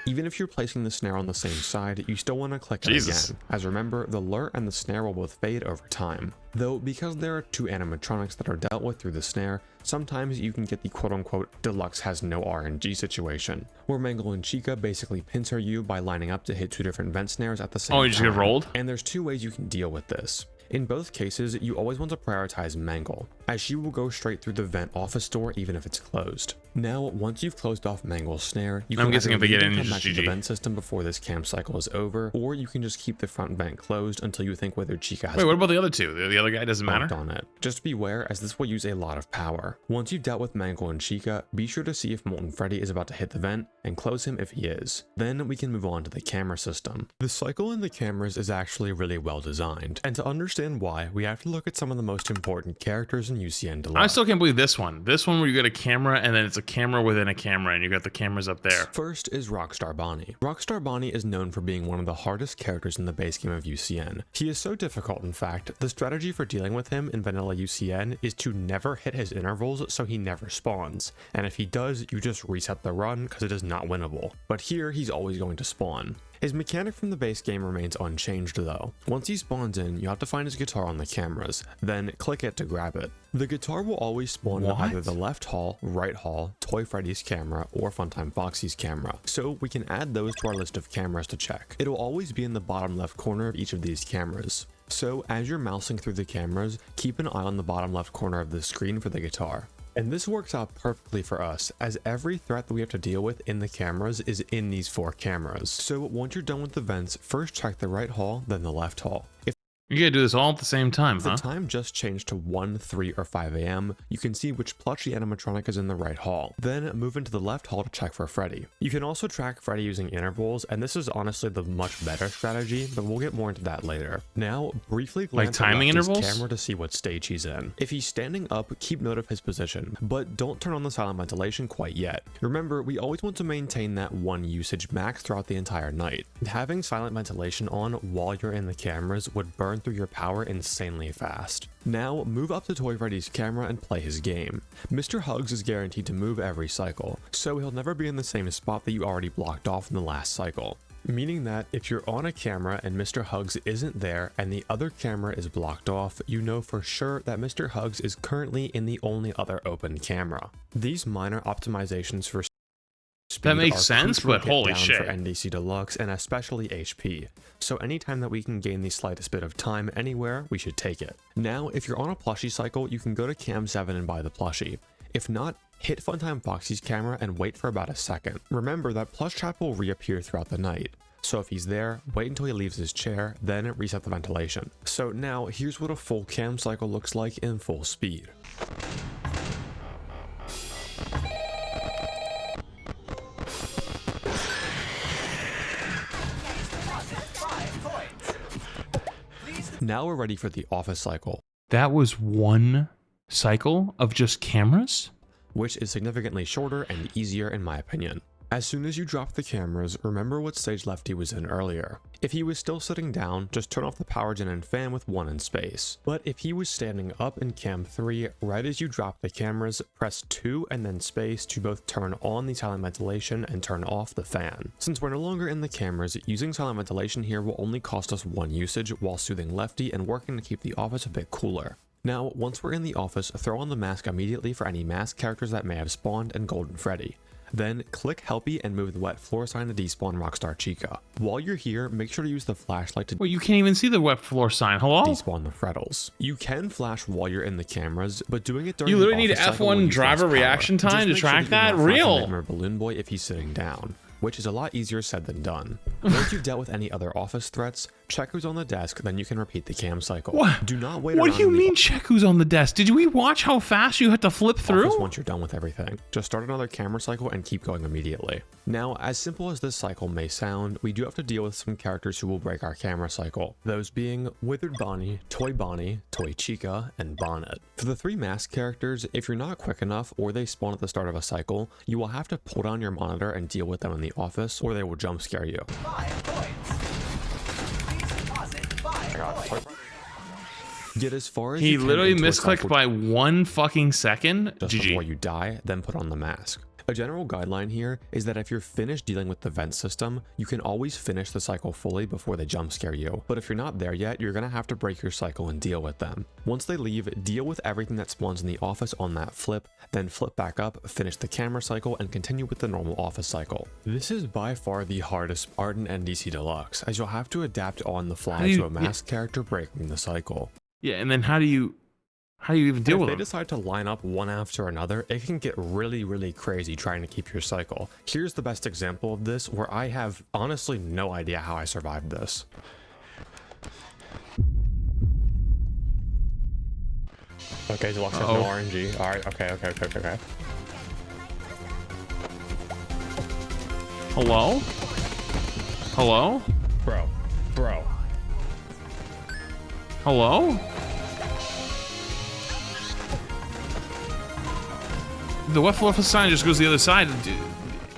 Even if you're placing the snare on the same side, you still want to click it again, as remember, the lure and the snare will both fade over time. Though, because there are 2 animatronics that are dealt with through the snare, sometimes you can get the quote-unquote deluxe has no RNG situation, where Mangle and Chica basically pincer you by lining up to hit 2 different vent snares at the same time. Oh, you just get rolled? And there's 2 ways you can deal with this. In both cases, you always want to prioritize Mangle, as she will go straight through the vent office door even if it's closed. Now, once you've closed off Mangle's snare, you can either come back to the vent system before this camp cycle is over, or you can just keep the front vent closed until you think Withered Chica has— Wait, what about the other 2? The other guy doesn't matter? On it. Just beware, as this will use a lot of power. Once you've dealt with Mangle and Chica, be sure to see if Molten Freddy is about to hit the vent, and close him if he is. Then we can move on to the camera system. The cycle in the cameras is actually really well designed, and to understand why, we have to look at some of the most important characters in UCN Deluxe. I still can't believe this one. This one where you get a camera and then it's a camera within a camera and you got the cameras up there. First is Rockstar Bonnie. Rockstar Bonnie is known for being one of the hardest characters in the base game of UCN. He is so difficult, in fact, the strategy for dealing with him in vanilla UCN is to never hit his intervals so he never spawns. And if he does, you just reset the run because it is not winnable. But here, he's always going to spawn. His mechanic from the base game remains unchanged though. Once he spawns in, you have to find his guitar on the cameras, then click it to grab it. The guitar will always spawn in either the left hall, right hall, Toy Freddy's camera, or Funtime Foxy's camera, so we can add those to our list of cameras to check. It will always be in the bottom left corner of each of these cameras. So as you're mousing through the cameras, keep an eye on the bottom left corner of the screen for the guitar. And this works out perfectly for us, as every threat that we have to deal with in the cameras is in these 4 cameras. So once you're done with the vents, first check the right hall, then the left hall. You gotta do this all at the same time, huh? If the time just changed to 1, 3, or 5 a.m., you can see which plushie animatronic is in the right hall. Then move into the left hall to check for Freddy. You can also track Freddy using intervals, and this is honestly the much better strategy, but we'll get more into that later. Now, briefly glance at his camera to see what stage he's in. If he's standing up, keep note of his position, but don't turn on the silent ventilation quite yet. Remember, we always want to maintain that 1 usage max throughout the entire night. Having silent ventilation on while you're in the cameras would burn through your power insanely fast. Now move up to Toy Freddy's camera and play his game. Mr. Hugs is guaranteed to move every cycle, so he'll never be in the same spot that you already blocked off in the last cycle. Meaning that if you're on a camera and Mr. Hugs isn't there and the other camera is blocked off, you know for sure that Mr. Hugs is currently in the only other open camera. These minor optimizations for that makes sense, but holy shit. For NDC Deluxe and especially HP. So anytime that we can gain the slightest bit of time anywhere, we should take it. Now, if you're on a plushie cycle, you can go to Cam 7 and buy the plushie. If not, hit Funtime Foxy's camera and wait for about a second. Remember that Plush Trap will reappear throughout the night. So if he's there, wait until he leaves his chair, then reset the ventilation. So now, here's what a full cam cycle looks like in full speed. Now we're ready for the office cycle. That was 1 cycle of just cameras? Which is significantly shorter and easier in my opinion. As soon as you drop the cameras, remember what stage Lefty was in earlier. If he was still sitting down, just turn off the power gen and fan with 1 in space. But if he was standing up in cam 3, right as you drop the cameras, press 2 and then space to both turn on the silent ventilation and turn off the fan. Since we're no longer in the cameras, using silent ventilation here will only cost us 1 usage while soothing Lefty and working to keep the office a bit cooler. Now, once we're in the office, throw on the mask immediately for any mask characters that may have spawned and Golden Freddy. Then click Helpy and move the wet floor sign to despawn Rockstar Chica. While you're here, make sure to use the flashlight to Well, you can't even see the wet floor sign. Hello? despawn the Freddles. You can flash while you're in the cameras, but doing it during You literally the need office cycle when F1 you driver flash power. reaction time Just to make sure track you're that? not flashing Real. Nightmare Balloon Boy if he's sitting down, which is a lot easier said than done. Once you've dealt with any other office threats, check who's on the desk, then you can repeat the cam cycle. What? Do not wait What around do you in the mean check who's on the desk? Did we watch how fast you had to flip through? office once you're done with everything. Just start another camera cycle and keep going immediately. Now, as simple as this cycle may sound, we do have to deal with some characters who will break our camera cycle. Those being Withered Bonnie, Toy Chica, and Bonnet. For the 3 masked characters, if you're not quick enough or they spawn at the start of a cycle, you will have to pull down your monitor and deal with them in the office, or they will jump scare you. Get as far as He you can literally into a misclicked cycle by 1 fucking second. just before GG. you die, then put on the mask. A general guideline here is that if you're finished dealing with the vent system, you can always finish the cycle fully before they jump scare you. But if you're not there yet, you're gonna have to break your cycle and deal with them. Once they leave, deal with everything that spawns in the office on that flip, then flip back up, finish the camera cycle, and continue with the normal office cycle. This is by far the hardest part in NDC Deluxe, as you'll have to adapt on the fly to a masked character breaking the cycle. Yeah, and then how do you even deal If with they them? decide to line up one after another, it can get really crazy trying to keep your cycle. Here's the best example of this where I have honestly no idea how I survived this. Okay, Deluxe has no RNG. Alright, okay. Hello? Hello? Bro. Hello? The wet floor sign just goes the other side.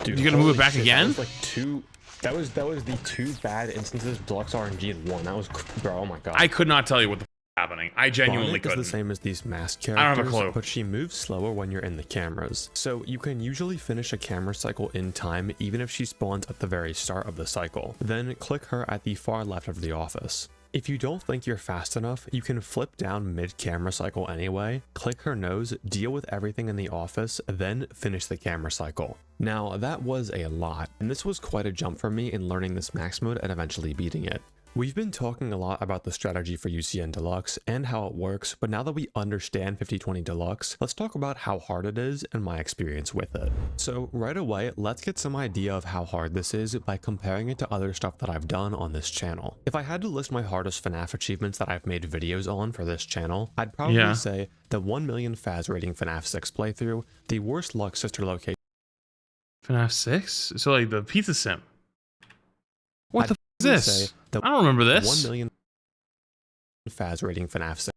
Dude, You gonna move it holy back shit, again? That was like two. That was the 2 bad instances Deluxe RNG in 1. That was bro. Oh my god. I could not tell you what the happening. I genuinely Bonnet is couldn't. the same as these masked I don't have a characters, clue. but she moves slower when you're in the cameras. So you can usually finish a camera cycle in time even if she spawns at the very start of the cycle. Then click her at the far left of the office. If you don't think you're fast enough, you can flip down mid-camera cycle anyway, click her nose, deal with everything in the office, then finish the camera cycle. Now, that was a lot, and this was quite a jump for me in learning this max mode and eventually beating it. We've been talking a lot about the strategy for UCN Deluxe and how it works, but now that we understand 5020 Deluxe, let's talk about how hard it is and my experience with it. So right away, let's get some idea of how hard this is by comparing it to other stuff that I've done on this channel. If I had to list my hardest FNAF achievements that I've made videos on for this channel, I'd probably say the 1 million Faz rating FNAF 6 playthrough, the worst luck sister location FNAF 6? So like the pizza sim. What I'd the f is probably this? say the I don't remember this. 1 million Faz rating FNAF 6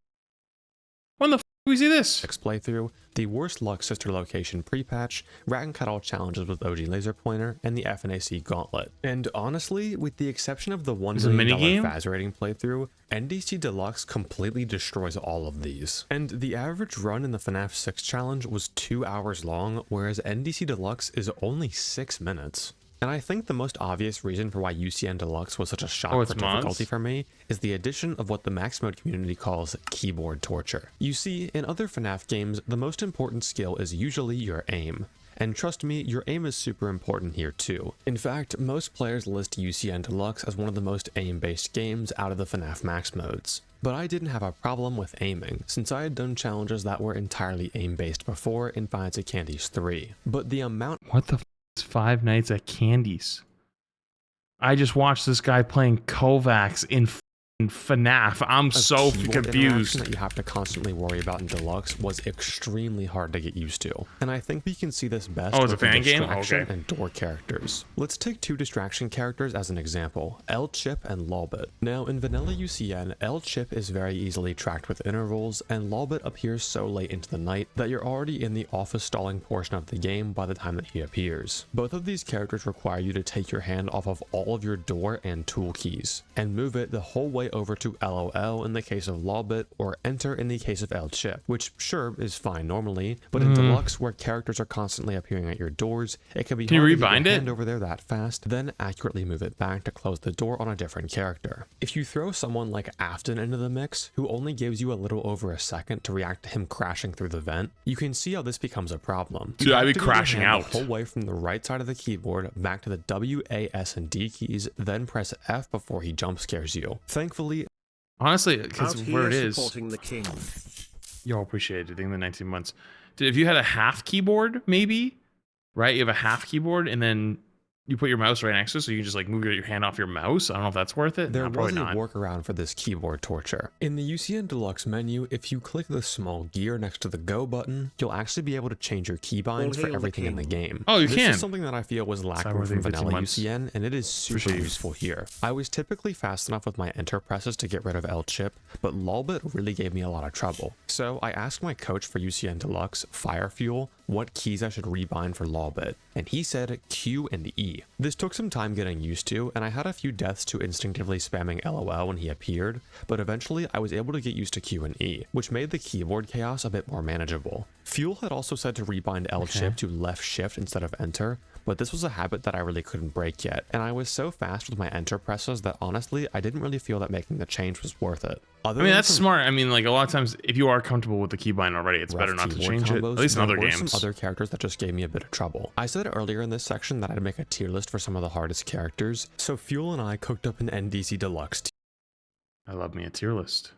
When the f do we see this? playthrough, the worst luck sister location pre-patch, rat and cut all challenges with OG laser pointer, and the FNAC gauntlet. And honestly, with the exception of the $1 Is it a million minigame? Faz rating playthrough, NDC Deluxe completely destroys all of these. And the average run in the FNAF 6 challenge was 2 hours long, whereas NDC Deluxe is only 6 minutes. And I think the most obvious reason for why UCN Deluxe was such a shock Oh, for it's mods? difficulty for me is the addition of what the max mode community calls keyboard torture. You see, in other FNAF games, the most important skill is usually your aim. And trust me, your aim is super important here too. In fact, most players list UCN Deluxe as one of the most aim-based games out of the FNAF max modes. But I didn't have a problem with aiming, since I had done challenges that were entirely aim-based before in Five Nights at Candy's 3. But the amount What the f is 5 Nights at Candy's? I just watched this guy playing Kovacs in FNAF. I'm so keyboard confused. interaction that you have to constantly worry about in Deluxe was extremely hard to get used to. And I think we can see this best Oh, it's a with the fan game? distraction Okay. and door characters. Let's take 2 distraction characters as an example, L-Chip and Lolbit. Now in vanilla UCN, L-Chip is very easily tracked with intervals, and Lolbit appears so late into the night that you're already in the office stalling portion of the game by the time that he appears. Both of these characters require you to take your hand off of all of your door and tool keys, and move it the whole way over to LOL in the case of Lolbit, or enter in the case of El Chip, which sure is fine normally, but in Deluxe, where characters are constantly appearing at your doors, it can be hard to get your hand over there that fast, then accurately move it back to close the door on a different character. If you throw someone like Afton into the mix, who only gives you a little over a second to react to him crashing through the vent, you can see how this becomes a problem. Dude, I'd be crashing out the whole way from the right side of the keyboard back to the W, A, S, and D keys, then press F before he jump scares you. Thankfully, honestly, because where it is, the king. Y'all appreciate it in the 19 months. Dude, if you had a half keyboard, maybe, right? You have a half keyboard, and then you put your mouse right next to it, so you can just like move your hand off your mouse. I don't know if that's worth it. There was a workaround for this keyboard torture. In the UCN Deluxe menu, if you click the small gear next to the Go button, you'll actually be able to change your keybinds for everything in the game. Oh, you can. This is something that I feel was lacking from vanilla UCN, and it is super useful here. I was typically fast enough with my enter presses to get rid of El Chip, but Lolbit really gave me a lot of trouble. So I asked my coach for UCN Deluxe, Firefuel, what keys I should rebind for Lolbit, and he said Q and E. This took some time getting used to, and I had a few deaths to instinctively spamming LOL when he appeared, but eventually I was able to get used to Q and E, which made the keyboard chaos a bit more manageable. Fuel had also said to rebind L Chip to left shift instead of enter, but this was a habit that I really couldn't break yet, and I was so fast with my enter presses that honestly, I didn't really feel that making the change was worth it. I mean, that's smart. I mean, like a lot of times, if you are comfortable with the keybind already, it's better not to change it, at least in other games. There were some other characters that just gave me a bit of trouble. I said earlier in this section that I'd make a tier list for some of the hardest characters, so Fuel and I cooked up an NDC Deluxe I love me a tier list.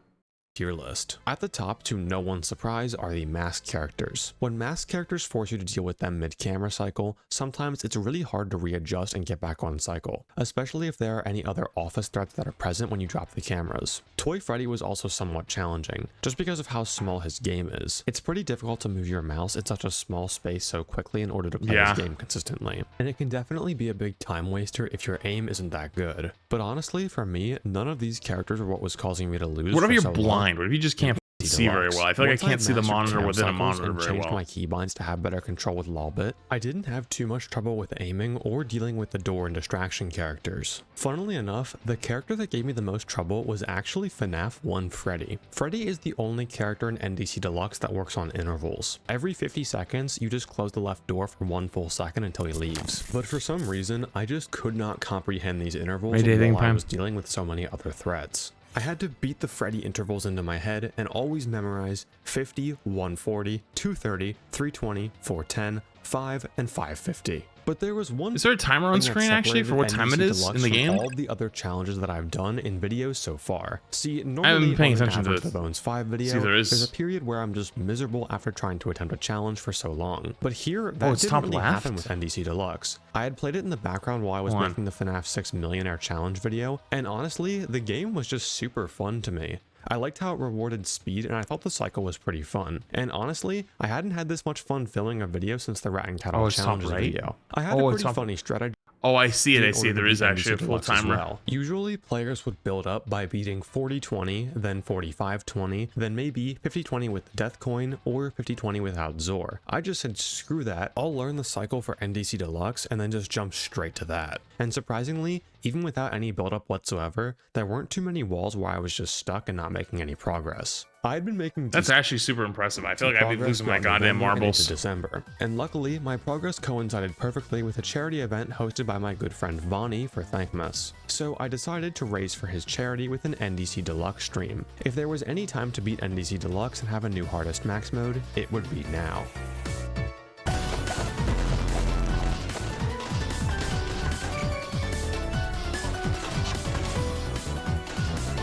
At the top, to no one's surprise, are the masked characters. When masked characters force you to deal with them mid-camera cycle, sometimes it's really hard to readjust and get back on cycle, especially if there are any other office threats that are present when you drop the cameras. Toy Freddy was also somewhat challenging, just because of how small his game is. It's pretty difficult to move your mouse in such a small space so quickly in order to play this game consistently, and it can definitely be a big time waster if your aim isn't that good. But honestly, for me, none of these characters are what was causing me to lose. What if you're blind? What if you just can't see very well? I feel like I can't see the monitor within a monitor very well. My keybinds to have better control with Lolbit. I didn't have too much trouble with aiming or dealing with the door and distraction characters. Funnily enough, the character that gave me the most trouble was actually FNAF 1 Freddy. Freddy is the only character in NDC Deluxe that works on intervals. Every 50 seconds, you just close the left door for 1 full second until he leaves. But for some reason, I just could not comprehend these intervals while I was dealing with so many other threats. I had to beat the Freddy intervals into my head and always memorize 50, 140, 230, 320, 410, 5, and 550. But there was one. Is there a timer on screen actually for what time it is in the game? All the other challenges that I've done in videos so far. See, normally I haven't been paying attention to the Bones 5 video, there's a period where I'm just miserable after trying to attempt a challenge for so long. But here, that didn't really happen with NDC Deluxe. I had played it in the background while I was making the FNAF 6 Millionaire Challenge video, and honestly, the game was just super fun to me. I liked how it rewarded speed, and I thought the cycle was pretty fun. And honestly, I hadn't had this much fun filming a video since the Rat and Cattle Challenges video. I had a pretty funny strategy. Oh, I see it. I see it. There is actually a full timer. Well. Usually, players would build up by beating 40-20, then 45-20, then maybe 50-20 with Death Coin, or 50-20 without Zor. I just said, screw that. I'll learn the cycle for NDC Deluxe, and then just jump straight to that. And surprisingly, even without any build-up whatsoever, there weren't too many walls where I was just stuck and not making any progress. I'd been making That's actually super impressive. I feel like I'd be losing my goddamn marbles. Into December, and luckily my progress coincided perfectly with a charity event hosted by my good friend Vonnie for Thankmas. So I decided to raise for his charity with an NDC Deluxe stream. If there was any time to beat NDC Deluxe and have a new hardest max mode, it would be now.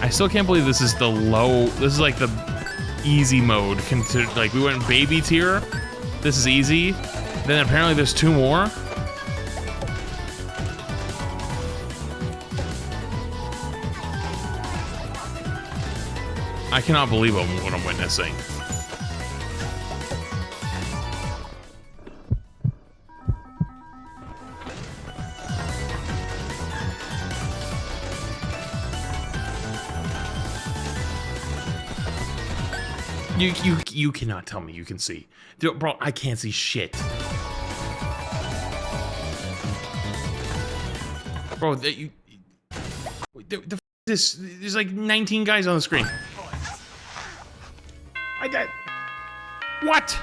I still can't believe this is the low. This is like the easy mode. Like we went baby tier. This is easy. Then apparently there's 2 more. I cannot believe what I'm witnessing. You cannot tell me you can see. Dude, bro, I can't see shit. Bro, the There's like 19 guys on the screen. I got... What?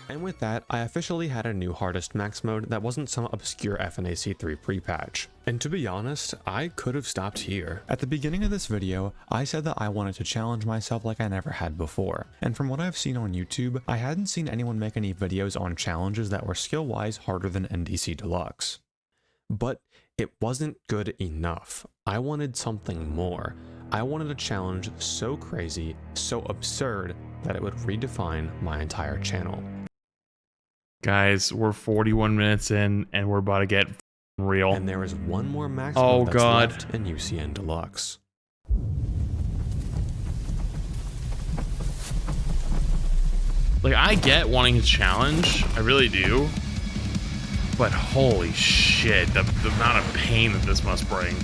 And with that, I officially had a new hardest max mode that wasn't some obscure FNAF 3 pre-patch. And to be honest, I could have stopped here. At the beginning of this video, I said that I wanted to challenge myself like I never had before. And from what I've seen on YouTube, I hadn't seen anyone make any videos on challenges that were skill-wise harder than NDC Deluxe. But it wasn't good enough. I wanted something more. I wanted a challenge so crazy, so absurd, that it would redefine my entire channel. Guys, we're 41 minutes in, and we're about to get real. And there is one more max Oh mode that's god left in UCN Deluxe. Like, I get wanting a challenge, I really do. But holy shit, the amount of pain that this must bring.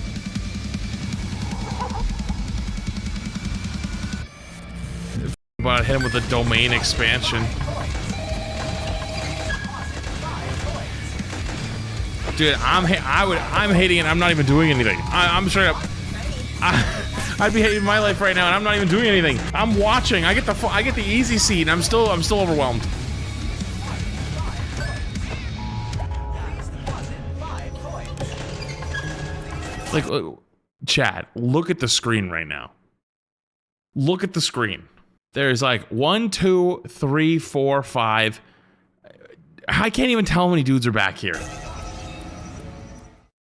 About to hit him with a domain expansion. Dude, I'm hating it. I'm not even doing anything. I'm straight up. I'd be hating my life right now, and I'm not even doing anything. I'm watching. I get the easy seat, and I'm still overwhelmed. Like, Chad, look at the screen right now. Look at the screen. There's like 1, 2, 3, 4, 5. I can't even tell how many dudes are back here.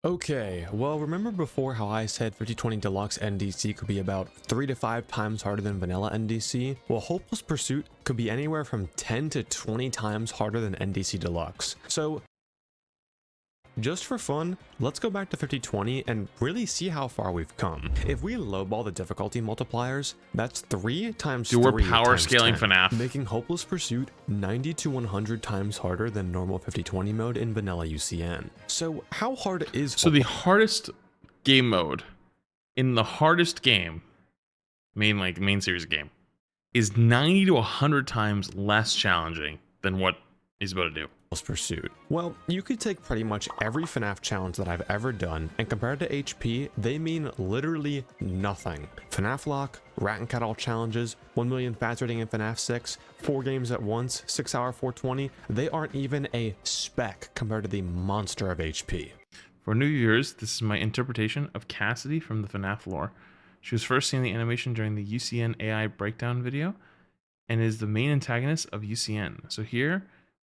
Okay, well, remember before how I said 5020 Deluxe NDC could be about 3 to 5 times harder than vanilla NDC? Well, Hopeless Pursuit could be anywhere from 10 to 20 times harder than NDC Deluxe. So, just for fun, let's go back to 5020 and really see how far we've come. If we lowball the difficulty multipliers, that's 3 times 3 Dude, we're power scaling 10, FNAF. making Hopeless Pursuit 90 to 100 times harder than normal 5020 mode in vanilla UCN. So how hard is So the hardest game mode in the hardest game, main series game, is 90 to 100 times less challenging than what he's about to do. Pursuit? Well, you could take pretty much every FNAF challenge that I've ever done, and compared to HP, they mean literally nothing. FNAF Lock, Rat and Cat All challenges, 1 million fast rating in FNAF 6, 4 games at once, 6 hour 420, they aren't even a speck compared to the monster of HP. For new viewers, this is my interpretation of Cassidy from the FNAF lore. She was first seen in the animation during the UCN AI breakdown video, and is the main antagonist of UCN. So here,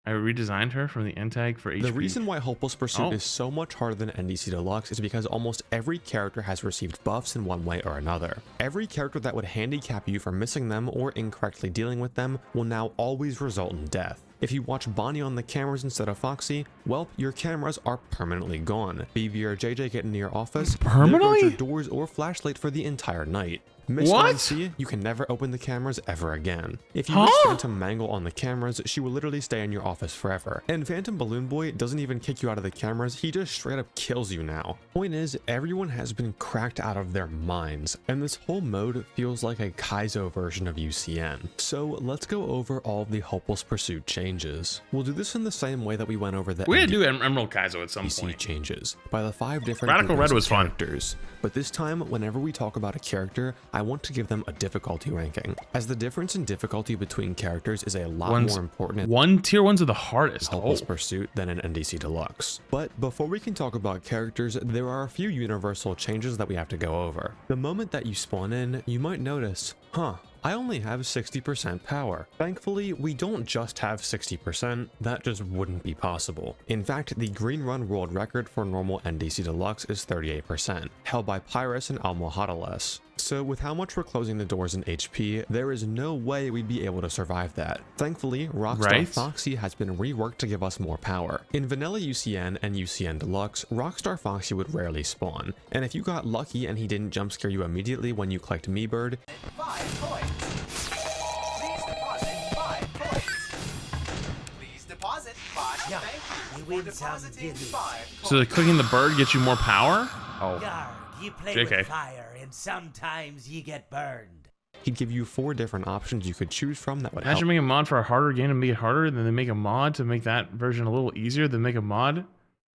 I redesigned her from the end tag for HP. The reason why Hopeless Pursuit is so much harder than NDC Deluxe is because almost every character has received buffs in one way or another. Every character that would handicap you for missing them or incorrectly dealing with them will now always result in death. If you watch Bonnie on the cameras instead of Foxy, well, your cameras are permanently gone. BB or JJ get into your office, permanently? your doors or flashlight for the entire night. Miss YC, you can never open the cameras ever again. If you miss Phantom Mangle on the cameras, she will literally stay in your office forever. And Phantom Balloon Boy doesn't even kick you out of the cameras, he just straight up kills you now. Point is, everyone has been cracked out of their minds, and this whole mode feels like a Kaizo version of UCN. So let's go over all of the Hopeless Pursuit changes. We'll do this in the same way that we went over the we had to do Emerald Kaizo at some point. Changes by the 5 different Radical Red was characters. But this time, whenever we talk about a character, I want to give them a difficulty ranking, as the difference in difficulty between characters is a lot more important. Tier 1s are the hardest. Hopeless Pursuit than an NDC Deluxe. But before we can talk about characters, there are a few universal changes that we have to go over. The moment that you spawn in, you might notice, I only have 60% power. Thankfully, we don't just have 60%, that just wouldn't be possible. In fact, the Green Run world record for normal NDC Deluxe is 38%, held by Pyrus and Almohadales. So with how much we're closing the doors in HP, there is no way we'd be able to survive that. Thankfully, Rockstar Foxy has been reworked to give us more power. In vanilla UCN and UCN Deluxe, Rockstar Foxy would rarely spawn, and if you got lucky and he didn't jump scare you immediately when you clicked Me Bird, 5 points. Please deposit 5 points. Please deposit 5. Yeah, Thank you you for win some, depositing didn't you? 5 So points. clicking the bird gets you more power? Oh. Yarg, you play JK. with fire, and sometimes you get burned. he'd give you 4 different options you could choose from that would Imagine help. making a mod for a harder game to make it harder, then they make a mod to make that version a little easier, then make a mod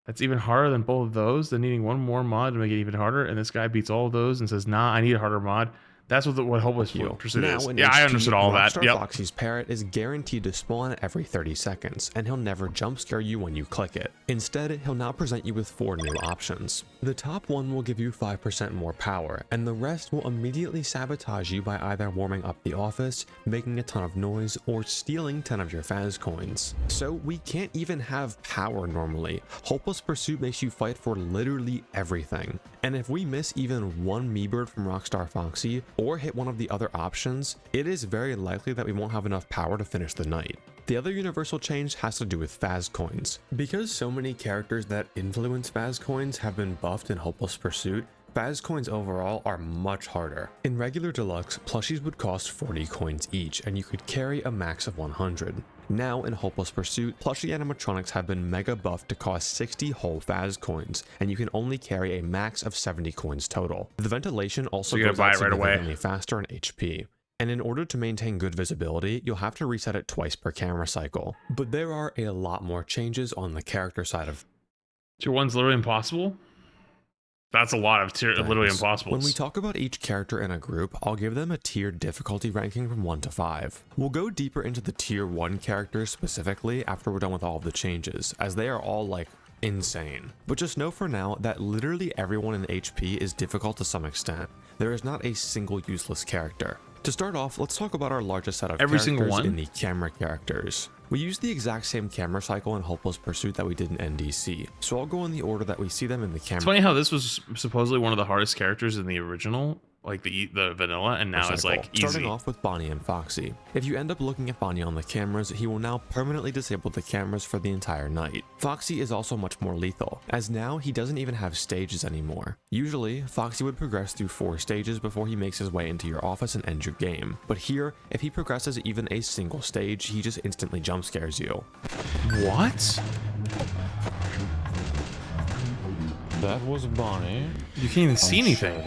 That's even harder than both of those. They're needing one more mod to make it even harder, and this guy beats all of those and says, "Nah, I need a harder mod." That's what Hopeless Pursuit is. Yeah, I understood all that. Rockstar Foxy's parrot is guaranteed to spawn every 30 seconds, and he'll never jump scare you when you click it. Instead, he'll now present you with 4 new options. The top one will give you 5% more power, and the rest will immediately sabotage you by either warming up the office, making a ton of noise, or stealing 10 of your Faz coins. So we can't even have power normally. Hopeless Pursuit makes you fight for literally everything. And if we miss even one Meebird from Rockstar Foxy, or hit one of the other options, it is very likely that we won't have enough power to finish the night. The other universal change has to do with Faz coins. Because so many characters that influence Faz coins have been buffed in Hopeless Pursuit, Faz coins overall are much harder. In regular deluxe, plushies would cost 40 coins each, and you could carry a max of 100. Now in Hopeless Pursuit, plushie animatronics have been mega buffed to cost 60 whole Faz coins, and you can only carry a max of 70 coins total. The ventilation also goes out significantly faster in HP. And in order to maintain good visibility, you'll have to reset it twice per camera cycle. But there are a lot more changes on the character side of Tier 1's literally impossible? That's a lot of literally impossible. When we talk about each character in a group, I'll give them a tiered difficulty ranking from 1 to 5. We'll go deeper into the tier 1 characters specifically after we're done with all of the changes, as they are all like insane. But just know for now that literally everyone in HP is difficult to some extent. There is not a single useless character. To start off, let's talk about our largest set of characters in the camera characters. We use the exact same camera cycle in Hopeless Pursuit that we did in NDC, so I'll go in the order that we see them in the camera. It's funny how this was supposedly one of the hardest characters in the original, like the vanilla, and now it's like easy. Starting off with Bonnie and Foxy. If you end up looking at Bonnie on the cameras, he will now permanently disable the cameras for the entire night. Foxy is also much more lethal, as now he doesn't even have stages anymore. Usually, Foxy would progress through 4 stages before he makes his way into your office and ends your game. But here, if he progresses even a single stage, he just instantly jump scares you. What? That was Bonnie. You can't even see anything.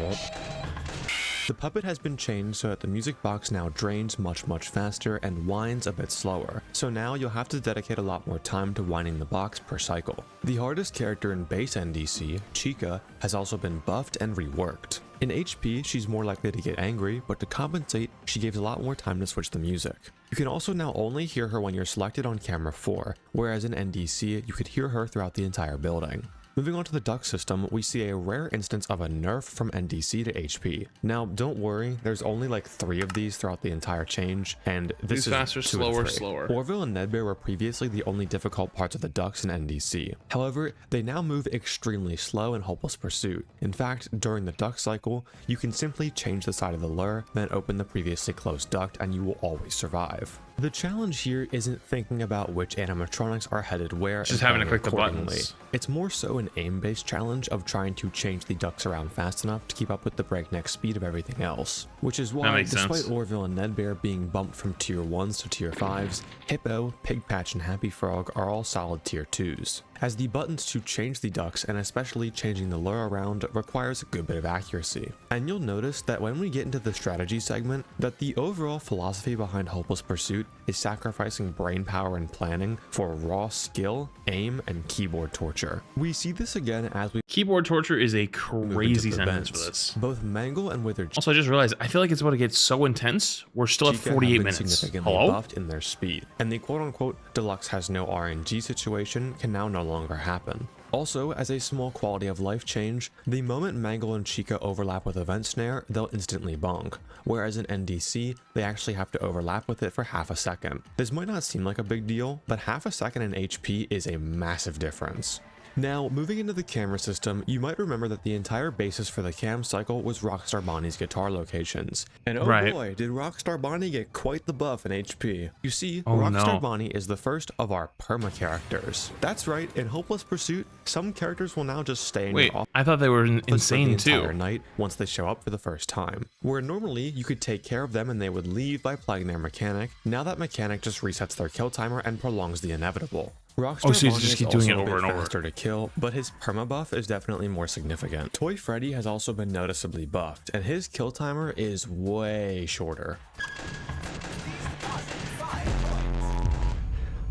The puppet has been changed so that the music box now drains much faster and winds a bit slower, so now you'll have to dedicate a lot more time to winding the box per cycle. The hardest character in base NDC, Chica, has also been buffed and reworked. In HP, she's more likely to get angry, but to compensate, she gives a lot more time to switch the music. You can also now only hear her when you're selected on camera 4, whereas in NDC, you could hear her throughout the entire building. Moving on to the duck system, we see a rare instance of a nerf from NDC to HP. Now, don't worry, there's only like 3 of these throughout the entire change, and this is faster, slower. Orville and Nedbear were previously the only difficult parts of the ducks in NDC. However, they now move extremely slow in Hopeless Pursuit. In fact, during the duck cycle, you can simply change the side of the lure, then open the previously closed duct, and you will always survive. The challenge here isn't thinking about which animatronics are headed where, just having to click the buttons. It's more so an aim-based challenge of trying to change the ducks around fast enough to keep up with the breakneck speed of everything else. Which is why, despite Orville and Nedbear being bumped from tier 1s to tier 5s, Hippo, Pigpatch, and Happy Frog are all solid tier 2s. As the buttons to change the ducks, and especially changing the lure around, requires a good bit of accuracy. And you'll notice that when we get into the strategy segment, that the overall philosophy behind Hopeless Pursuit is sacrificing brain power and planning for raw skill, aim, and keyboard torture. We see this again as we keyboard torture is a crazy sentence for this. Both Mangle and Wither. Also, I just realized I feel like it's about to get so intense. We're still at 48 minutes. Significantly buffed in their speed, and the quote-unquote deluxe has no RNG situation can now no longer happen. Also, as a small quality of life change, the moment Mangle and Chica overlap with Event Snare, they'll instantly bonk, whereas in NDC, they actually have to overlap with it for half a second. This might not seem like a big deal, but half a second in HP is a massive difference. Now, moving into the camera system, you might remember that the entire basis for the cam cycle was Rockstar Bonnie's guitar locations. And oh boy, did Rockstar Bonnie get quite the buff in HP. You see, Rockstar Bonnie is the first of our perma characters. That's right, in Hopeless Pursuit, some characters will now just stay in your office. I thought they were insane for the entire night once they show up for the first time. Where normally you could take care of them and they would leave by playing their mechanic, now that mechanic just resets their kill timer and prolongs the inevitable. Rockstar so you just keep doing it over and over. Faster to kill, but his perma buff is definitely more significant. Toy Freddy has also been noticeably buffed, and his kill timer is way shorter.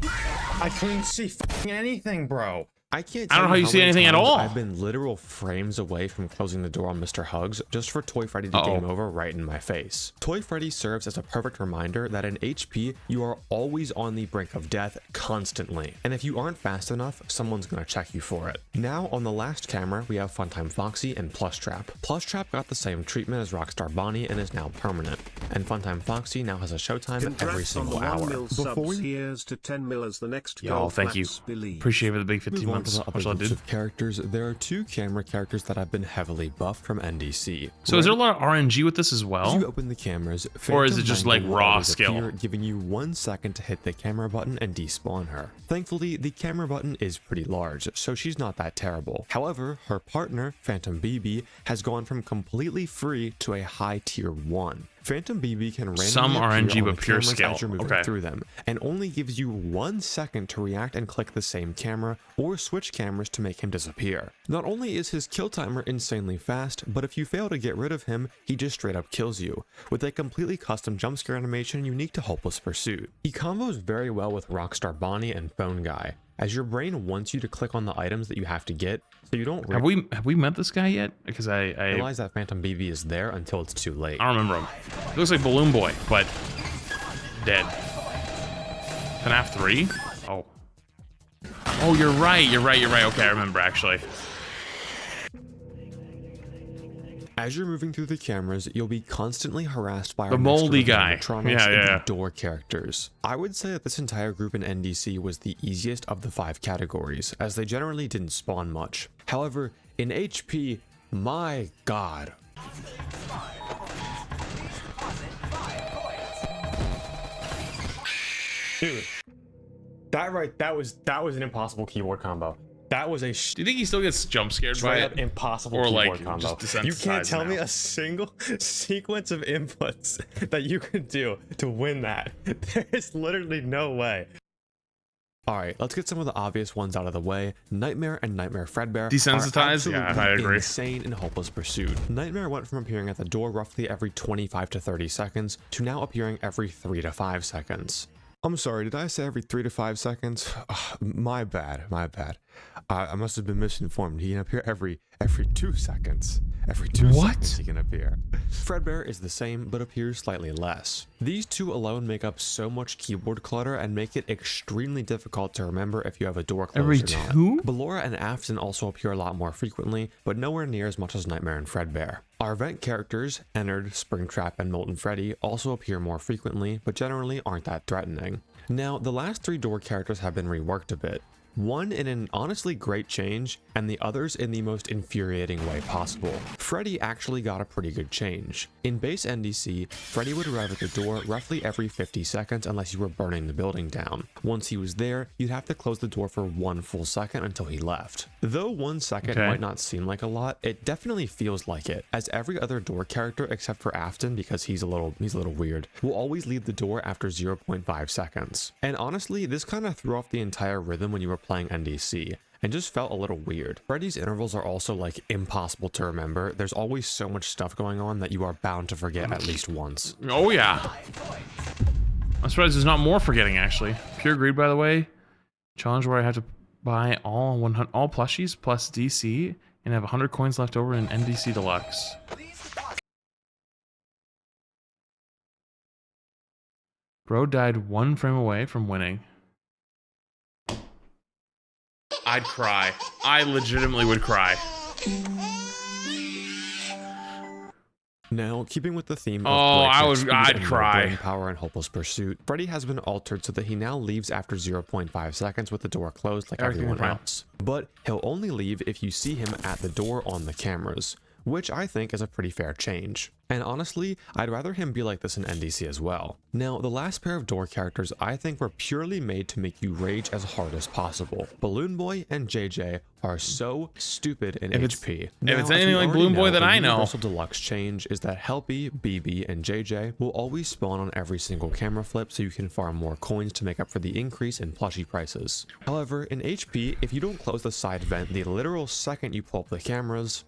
I couldn't see anything, bro. I can't I don't know how you see anything at all. I've been literal frames away from closing the door on Mr. Hugs just for Toy Freddy to game over right in my face. Toy Freddy serves as a perfect reminder that in HP, you are always on the brink of death constantly. And if you aren't fast enough, someone's gonna check you for it. Now on the last camera, we have Funtime Foxy and Plushtrap. Plushtrap got the same treatment as Rockstar Bonnie and is now permanent. And Funtime Foxy now has a showtime every single hour. Before we here's to 10 mil as the next Yo, thank you. Appreciate it for the big 15 months. Much love, dude. Of characters, there are 2 camera characters that have been heavily buffed from NDC. So is there a lot of RNG with this as well? As you open the cameras, or is it just like raw skill? Giving you 1 second to hit the camera button and despawn her. Thankfully, the camera button is pretty large, so she's not that terrible. However, her partner, Phantom BB, has gone from completely free to a high tier 1. Phantom BB can randomly some RNG but pure skill as you're moving through them, and only gives you 1 second to react and click the same camera or switch cameras to make him disappear. Not only is his kill timer insanely fast, but if you fail to get rid of him, he just straight up kills you, with a completely custom jumpscare animation unique to Hopeless Pursuit. He combos very well with Rockstar Bonnie and Phone Guy, as your brain wants you to click on the items that you have to get, so you don't... Have we met this guy yet? Because I realize that Phantom BB is there until it's too late. I don't remember him. He looks like Balloon Boy, but dead. FNAF 3? Oh. Oh, you're right. Okay, I remember actually. As you're moving through the cameras, you'll be constantly harassed by the moldy guy. Yeah. Door characters. I would say that this entire group in NDC was the easiest of the 5 categories, as they generally didn't spawn much. However, in HP, my god. Dude, that was an impossible keyboard combo. That was a. Do you think he still gets jump scared by it? Impossible or keyboard like combo. Just you can't tell me a single sequence of inputs that you could do to win that. There is literally no way. Alright, let's get some of the obvious ones out of the way. Nightmare and Nightmare Fredbear desensitized? Yeah, I agree. Insane in Hopeless Pursuit. Nightmare went from appearing at the door roughly every 25 to 30 seconds to now appearing every 3 to 5 seconds. I'm sorry, did I say every 3 to 5 seconds? My bad. I must have been misinformed. He can appear every 2 seconds. Every 2 seconds he can appear. Fredbear is the same, but appears slightly less. These 2 alone make up so much keyboard clutter and make it extremely difficult to remember if you have a door closed every or not. 2? Ballora and Afton also appear a lot more frequently, but nowhere near as much as Nightmare and Fredbear. Our vent characters, Ennard, Springtrap, and Molten Freddy, also appear more frequently, but generally aren't that threatening. Now, the last 3 door characters have been reworked a bit. One in an honestly great change, and the others in the most infuriating way possible. Freddy actually got a pretty good change. In base NDC, Freddy would arrive at the door roughly every 50 seconds unless you were burning the building down. Once he was there, you'd have to close the door for 1 full second until he left. Though 1 second might not seem like a lot, it definitely feels like it, as every other door character except for Afton, because he's a little weird, will always leave the door after 0.5 seconds. And honestly, this kind of threw off the entire rhythm when you were playing NDC, and just felt a little weird. Freddy's intervals are also like impossible to remember. There's always so much stuff going on that you are bound to forget at least once. Oh yeah. I'm surprised there's not more forgetting actually. Pure greed, by the way. Challenge where I have to buy all plushies plus DC and have 100 coins left over in NDC Deluxe. Bro died 1 frame away from winning. I'd cry. I legitimately would cry. Now, keeping with the theme of I'd cry. brain power and Hopeless Pursuit, Freddy has been altered so that he now leaves after 0.5 seconds with the door closed like everyone else. But he'll only leave if you see him at the door on the cameras, which I think is a pretty fair change. And honestly, I'd rather him be like this in NDC as well. Now, the last pair of door characters I think were purely made to make you rage as hard as possible. Balloon Boy and JJ are so stupid in HP. If it's anything like Balloon Boy that I know. The Universal Deluxe change is that Helpy, BB, and JJ will always spawn on every single camera flip so you can farm more coins to make up for the increase in plushie prices. However, in HP, if you don't close the side vent the literal second you pull up the cameras,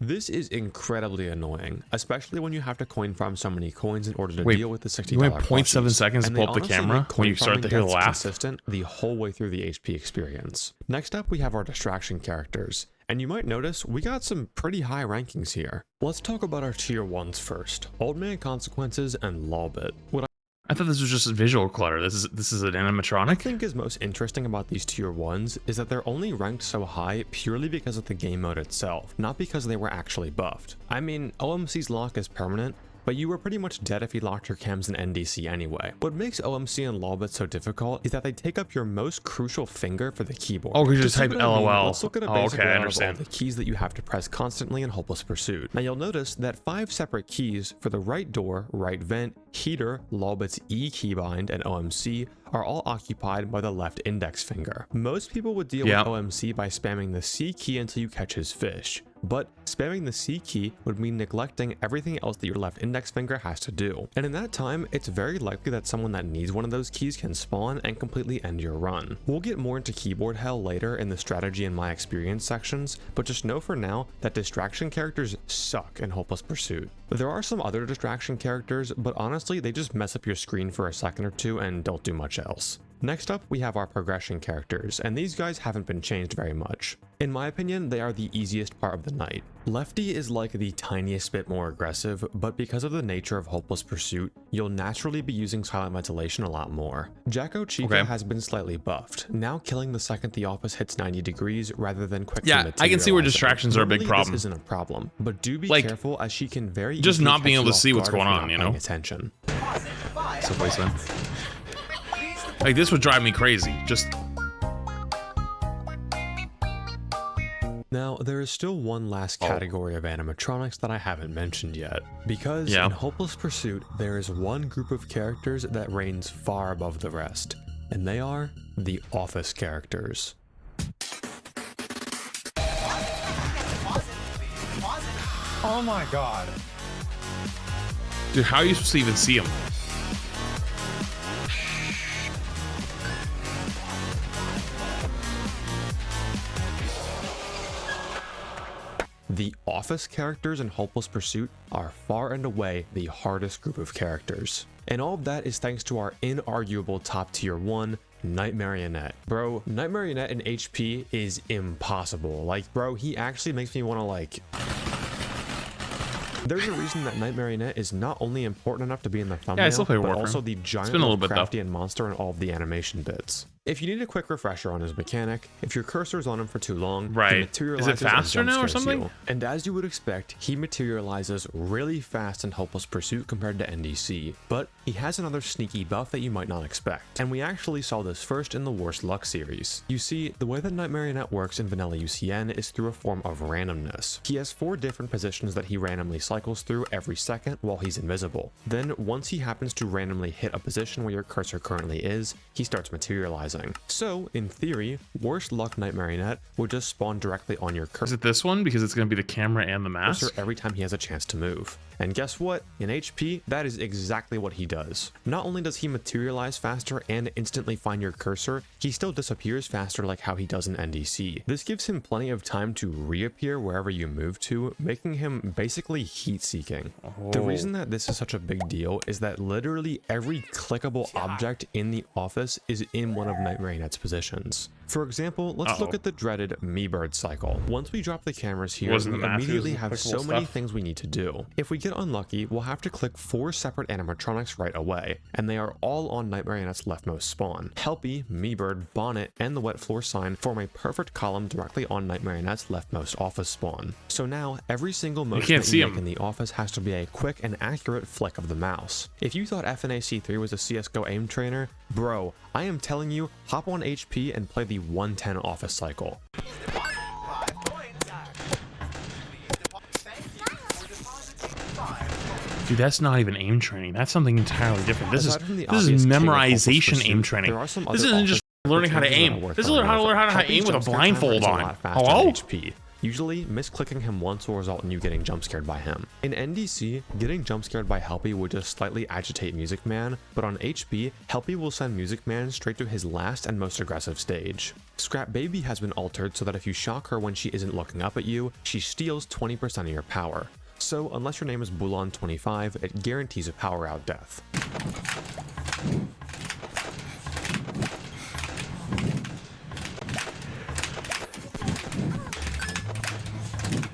This is incredibly annoying, especially when you have to coin farm so many coins in order to deal with the $60 you went 0.7 seconds to pull up the camera when you start to hear the laugh. Consistent the whole way through the HP experience. Next up, we have our distraction characters. And you might notice we got some pretty high rankings here. Let's talk about our tier 1s first. Old Man Consequences and Lawbit. I thought this was just visual clutter. This is an animatronic? What I think is most interesting about these tier 1s is that they're only ranked so high purely because of the game mode itself, not because they were actually buffed. I mean, OMC's lock is permanent, but you were pretty much dead if you locked your cams in NDC anyway. What makes OMC and Lawbit so difficult is that they take up your most crucial finger for the keyboard. Oh, because you just type LOL. Let's look at a basic layout of all the keys that you have to press constantly in Hopeless Pursuit. Now you'll notice that 5 separate keys for the right door, right vent, heater, Lawbit's E keybind, and OMC are all occupied by the left index finger. Most people would deal with OMC by spamming the C key until you catch his fish. But spamming the C key would mean neglecting everything else that your left index finger has to do. And in that time, it's very likely that someone that needs one of those keys can spawn and completely end your run. We'll get more into keyboard hell later in the strategy and my experience sections, but just know for now that distraction characters suck in Hopeless Pursuit. There are some other distraction characters, but honestly, they just mess up your screen for a second or two and don't do much else. Next up, we have our progression characters, and these guys haven't been changed very much. In my opinion, they are the easiest part of the night. Lefty is like the tiniest bit more aggressive, but because of the nature of Hopeless Pursuit, you'll naturally be using silent ventilation a lot more. Jacko Chica has been slightly buffed, now killing the second the office hits 90 degrees rather than quickly I can see where distractions are a big problem. This isn't a problem, but do be careful as she can very just easily not being able to see what's going on, you know? Attention. So placement. Like, this would drive me crazy. Just... Now, there is still one last category of animatronics that I haven't mentioned yet. Because in Hopeless Pursuit, there is one group of characters that reigns far above the rest. And they are the office characters. Oh my god. Dude, how are you supposed to even see them? The office characters in Hopeless Pursuit are far and away the hardest group of characters. And all of that is thanks to our inarguable top tier 1, Night Marionette. Bro, Night Marionette in HP is impossible. Like, bro, he actually makes me want to, like... There's a reason that Night Marionette is not only important enough to be in the thumbnail, but also the giant crafty and monster in all of the animation bits. If you need a quick refresher on his mechanic, if your cursor's on him for too long, he materializes. Is it faster now or something? And as you would expect, he materializes really fast in Hopeless Pursuit compared to NDC, but he has another sneaky buff that you might not expect. And we actually saw this first in the Worst Luck series. You see, the way that Night Marionette works in vanilla UCN is through a form of randomness. He has 4 different positions that he randomly cycles through every second while he's invisible. Then, once he happens to randomly hit a position where your cursor currently is, he starts materializing. So, in theory, Worst Luck Night Marionette would just spawn directly on your cursor. Is it this one? Because it's going to be the camera and the mask? Every time he has a chance to move. And guess what? In HP, that is exactly what he does. Not only does he materialize faster and instantly find your cursor, he still disappears faster like how he does in NDC. This gives him plenty of time to reappear wherever you move to, making him basically heat-seeking. The reason that this is such a big deal is that literally every clickable object in the office is in one of Night Marionette's positions. For example, let's look at the dreaded Me-Bird cycle. Once we drop the cameras here, we immediately have so many things we need to do. If we get unlucky, we'll have to click 4 separate animatronics right away, and they are all on Night Marionette's leftmost spawn. Helpy, Me-Bird, Bonnet, and the wet floor sign form a perfect column directly on Night Marionette's leftmost office spawn. So now, every single motion that you make in the office has to be a quick and accurate flick of the mouse. If you thought FNAF 3 was a CSGO aim trainer, bro, I am telling you, hop on HP and play the 110 office cycle. Dude, that's not even aim training. That's something entirely different. This is memorization aim training. This isn't just learning how to aim. This is how to learn how to aim with a blindfold on. Hello? Usually, misclicking him once will result in you getting jump scared by him. In NDC, getting jump scared by Helpy would just slightly agitate Music Man, but on HP, Helpy will send Music Man straight to his last and most aggressive stage. Scrap Baby has been altered so that if you shock her when she isn't looking up at you, she steals 20% of your power. So unless your name is Bulan25, it guarantees a power out death.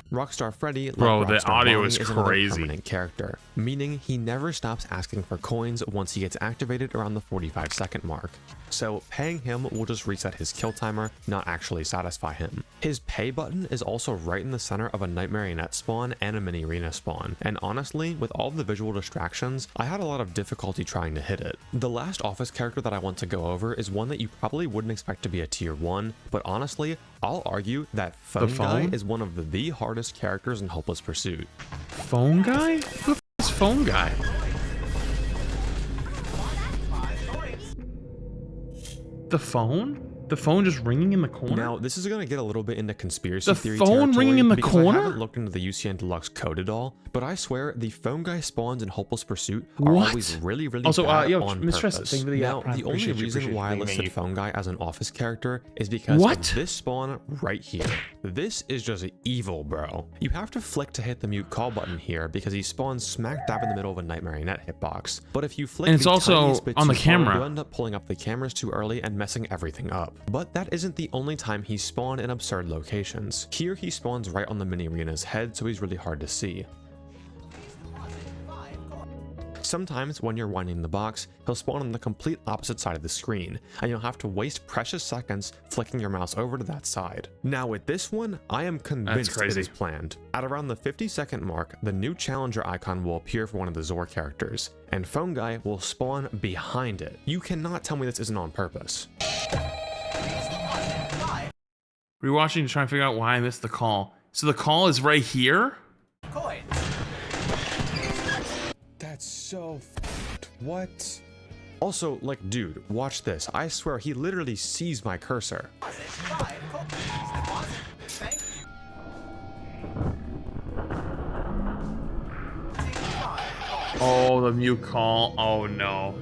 Rockstar Freddy, bro, like the Rockstar audio Bonnie, is another crazy. permanent character, meaning he never stops asking for coins once he gets activated around the 45-second mark. So paying him will just reset his kill timer, not actually satisfy him. His pay button is also right in the center of a Night Marionette spawn and a mini arena spawn, and honestly, with all the visual distractions, I had a lot of difficulty trying to hit it. The last office character that I want to go over is one that you probably wouldn't expect to be a tier 1, but honestly, I'll argue that Phone Guy is one of the hardest characters in Hopeless Pursuit. Phone Guy? Who the f is Phone Guy? The phone? The phone just ringing in the corner? Now, this is going to get a little bit into conspiracy theory phone territory ringing in the because corner? I haven't looked into the UCN Deluxe code at all, but I swear the Phone Guy spawns in Hopeless Pursuit are always really bad on purpose. Now, the only reason why I listed Phone Guy as an office character is because of this spawn right here. This is just evil, bro. You have to flick to hit the mute call button here because he spawns smack dab in the middle of a Night Marionette hitbox. But if you flick and it's the also tiniest bit on the too far, camera, you end up pulling up the cameras too early and messing everything up. But that isn't the only time he spawned in absurd locations. Here he spawns right on the mini arena's head, so he's really hard to see. Sometimes when you're winding the box, he'll spawn on the complete opposite side of the screen, and you'll have to waste precious seconds flicking your mouse over to that side. Now with this one, I am convinced it is planned. At around the 50-second mark, the new challenger icon will appear for one of the Zor characters, and Phone Guy will spawn behind it. You cannot tell me this isn't on purpose. Rewatching to try and figure out why I missed the call. So the call is right here? Coins. That's so what? Also, like, dude, watch this. I swear he literally sees my cursor. Thank you. Oh, the mute call. Oh no.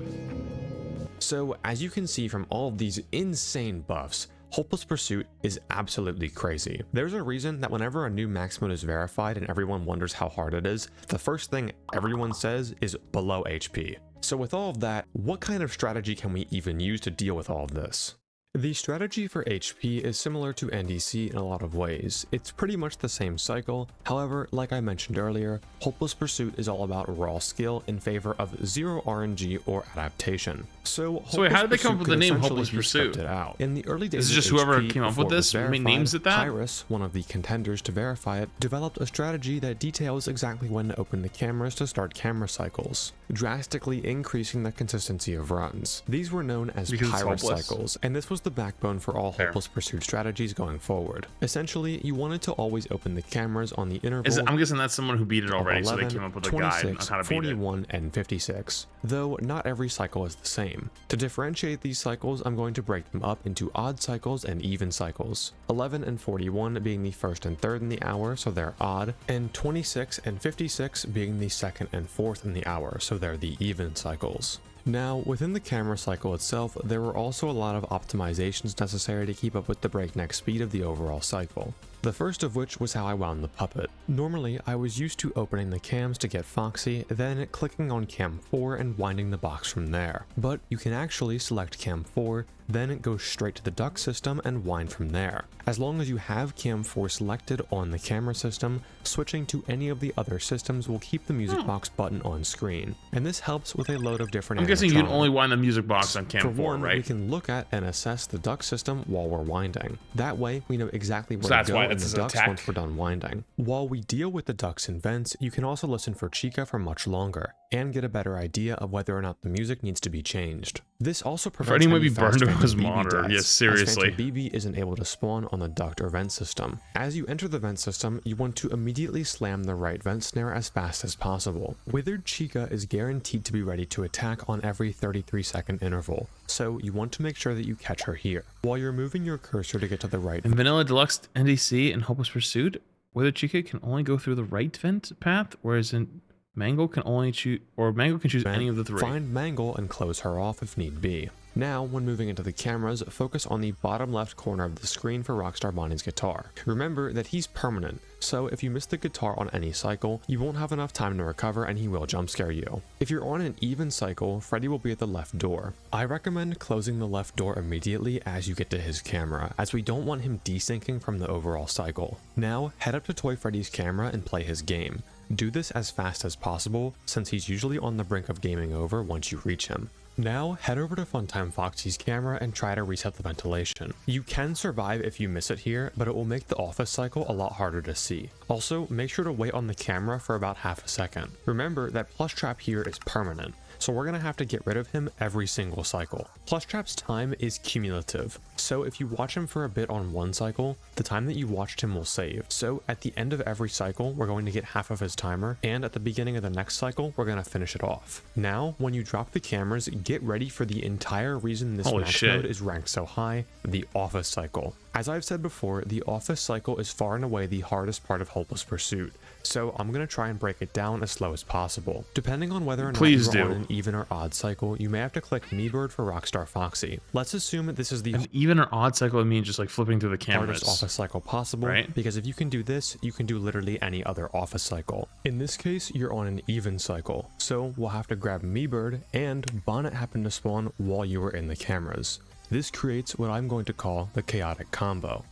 So, as you can see from all of these insane buffs, Hopeless Pursuit is absolutely crazy. There's a reason that whenever a new max mode is verified and everyone wonders how hard it is, the first thing everyone says is below HP. So with all of that, what kind of strategy can we even use to deal with all of this? The strategy for HP is similar to NDC in a lot of ways. It's pretty much the same cycle. However, like I mentioned earlier, Hopeless Pursuit is all about raw skill in favor of zero RNG or adaptation. So wait, how did they come up with the name Hopeless Pursuit? Out. In the early days is it just of whoever HP, came up with this names it that? Tyrus, one of the contenders to verify it, developed a strategy that details exactly when to open the cameras to start camera cycles, drastically increasing the consistency of runs. These were known as Pyrus cycles, and this was the backbone for all Hopeless Pursuit strategies going forward. Essentially, you wanted to always open the cameras on the interval. I'm guessing that's someone who beat it already, 11, so they came up with a guide on how to beat it. 41, and 56. Though not every cycle is the same. To differentiate these cycles, I'm going to break them up into odd cycles and even cycles. 11 and 41 being the first and third in the hour, so they're odd, and 26 and 56 being the second and fourth in the hour, so they're the even cycles. Now, within the camera cycle itself, there were also a lot of optimizations necessary to keep up with the breakneck speed of the overall cycle. The first of which was how I wound the puppet. Normally, I was used to opening the cams to get Foxy, then clicking on cam 4 and winding the box from there. But you can actually select cam 4, then go straight to the duck system and wind from there. As long as you have cam 4 selected on the camera system, switching to any of the other systems will keep the music box button on screen. And this helps with a load of different I'm guessing you can only wind the music box on cam 4, For one, right? we can look at and assess the duck system while we're winding. That way, we know exactly where that's to go why in it's the ducks attack. once we're done winding. While we deal with the ducks and vents, you can also listen for Chica for much longer, and get a better idea of whether or not the music needs to be changed. This also prevents Freddy might any be burned fast to his Phantom BB monitor. deaths, Yes, seriously. as Phantom BB isn't able to spawn on the duct or vent system. As you enter the vent system, you want to immediately slam the right vent snare as fast as possible. Withered Chica is guaranteed to be ready to attack on every 33-second interval, so you want to make sure that you catch her here. While you're moving your cursor to get to the right. In Vanilla Deluxe NDC and Hopeless Pursuit, Wither Chica can only go through the right vent path, whereas in Mangle can only choose, or Mangle can choose any of the three. Find Mangle and close her off if need be. Now, when moving into the cameras, focus on the bottom left corner of the screen for Rockstar Bonnie's guitar. Remember that he's permanent, so if you miss the guitar on any cycle, you won't have enough time to recover and he will jump scare you. If you're on an even cycle, Freddy will be at the left door. I recommend closing the left door immediately as you get to his camera, as we don't want him desyncing from the overall cycle. Now, head up to Toy Freddy's camera and play his game. Do this as fast as possible, since he's usually on the brink of gaming over once you reach him. Now, head over to Funtime Foxy's camera and try to reset the ventilation. You can survive if you miss it here, but it will make the office cycle a lot harder to see. Also, make sure to wait on the camera for about half a second. Remember that Plushtrap here is permanent, so we're going to have to get rid of him every single cycle. Plushtrap's time is cumulative, so if you watch him for a bit on one cycle, the time that you watched him will save. So at the end of every cycle, we're going to get half of his timer, and at the beginning of the next cycle, we're going to finish it off. Now, when you drop the cameras, get ready for the entire reason this match mode is ranked so high, the office cycle. As I've said before, the office cycle is far and away the hardest part of Hopeless Pursuit, so I'm going to try and break it down as slow as possible. Depending on whether or not you're on an even or odd cycle, you may have to click Me Bird for Rockstar Foxy. Let's assume that this is the an even or odd cycle would mean just like flipping through the cameras. Hardest office cycle possible, right? Because if you can do this, you can do literally any other office cycle. In this case, you're on an even cycle, so we'll have to grab Me Bird, and Bonnet happened to spawn while you were in the cameras. This creates what I'm going to call the chaotic combo.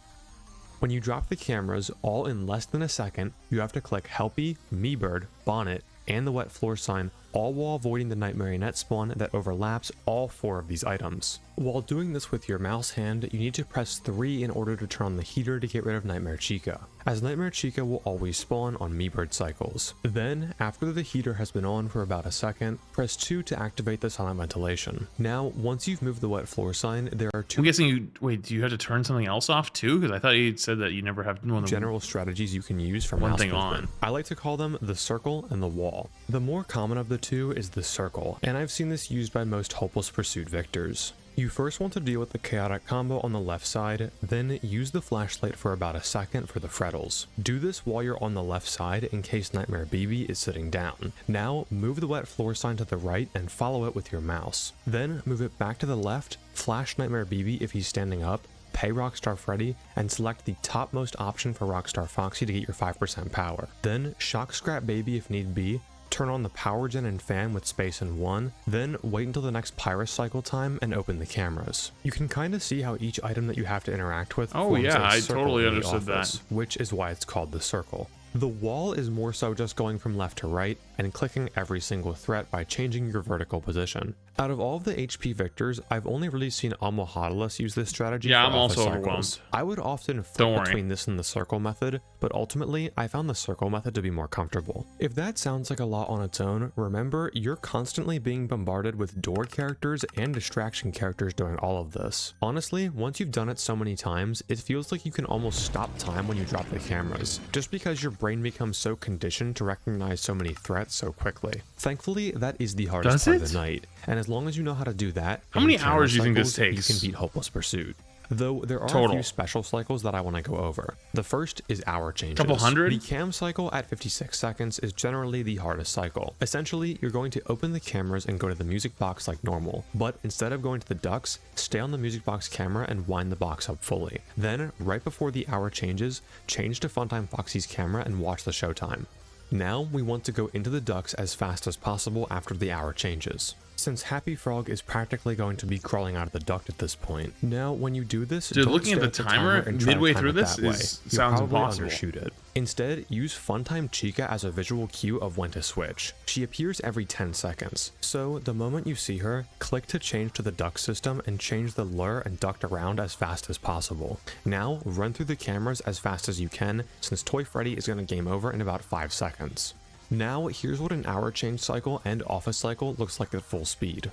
When you drop the cameras all in less than a second, you have to click Helpy, Me Bird, Bonnet, and the wet floor sign, all while avoiding the Night Marionette spawn that overlaps all 4 of these items. While doing this with your mouse hand, you need to press 3 in order to turn on the heater to get rid of Nightmare Chica, as Nightmare Chica will always spawn on Me Bird cycles. Then, after the heater has been on for about a second, press 2 to activate the silent ventilation. Now, once you've moved the wet floor sign, there are 2 I'm guessing you, wait, do you have to turn something else off too? Because I thought you said that you never have general strategies you can use for mouse movement. I like to call them the circle and the wall. The more common of the two is the circle, and I've seen this used by most Hopeless Pursuit victors. You first want to deal with the chaotic combo on the left side, then use the flashlight for about a second for the frettles. Do this while you're on the left side in case Nightmare BB is sitting down. Now move the wet floor sign to the right and follow it with your mouse. Then move it back to the left, flash Nightmare BB if he's standing up, pay Rockstar Freddy, and select the topmost option for Rockstar Foxy to get your 5% power. Then shock Scrap Baby if need be, turn on the power gen and fan with space and 1, then wait until the next Pyrus cycle time and open the cameras. You can kind of see how each item that you have to interact with forms a circle in the office, which is why it's called the circle. The wall is more so just going from left to right and clicking every single threat by changing your vertical position. Out of all of the HP victors, I've only really seen Almohadalus use this strategy for I'm office also cycles. overwhelmed. I would often flip between this and the circle method, but ultimately I found the circle method to be more comfortable. If that sounds like a lot on its own, remember you're constantly being bombarded with door characters and distraction characters during all of this. Honestly, once you've done it so many times, it feels like you can almost stop time when you drop the cameras, just because your brain becomes so conditioned to recognize so many threats so quickly. Thankfully, that is the hardest part of the night, and as long as you know how to do that, how many hours do you think this takes? You can beat Hopeless Pursuit. Though there are a few special cycles that I want to go over. The first is hour changes. Couple hundred? The cam cycle at 56 seconds is generally the hardest cycle. Essentially, you're going to open the cameras and go to the music box like normal, but instead of going to the ducts, stay on the music box camera and wind the box up fully. Then, right before the hour changes, change to Funtime Foxy's camera and watch the showtime. Now, we want to go into the ducts as fast as possible after the hour changes, since Happy Frog is practically going to be crawling out of the duct at this point. Now, when you do this, dude, don't looking at the timer and midway through this probably sounds impossible. Undershoot it. Instead, use Funtime Chica as a visual cue of when to switch. She appears every 10 seconds, so the moment you see her, click to change to the duct system and change the lure and duct around as fast as possible. Now, run through the cameras as fast as you can, since Toy Freddy is going to game over in about 5 seconds. Now, here's what an hour change cycle and office cycle looks like at full speed.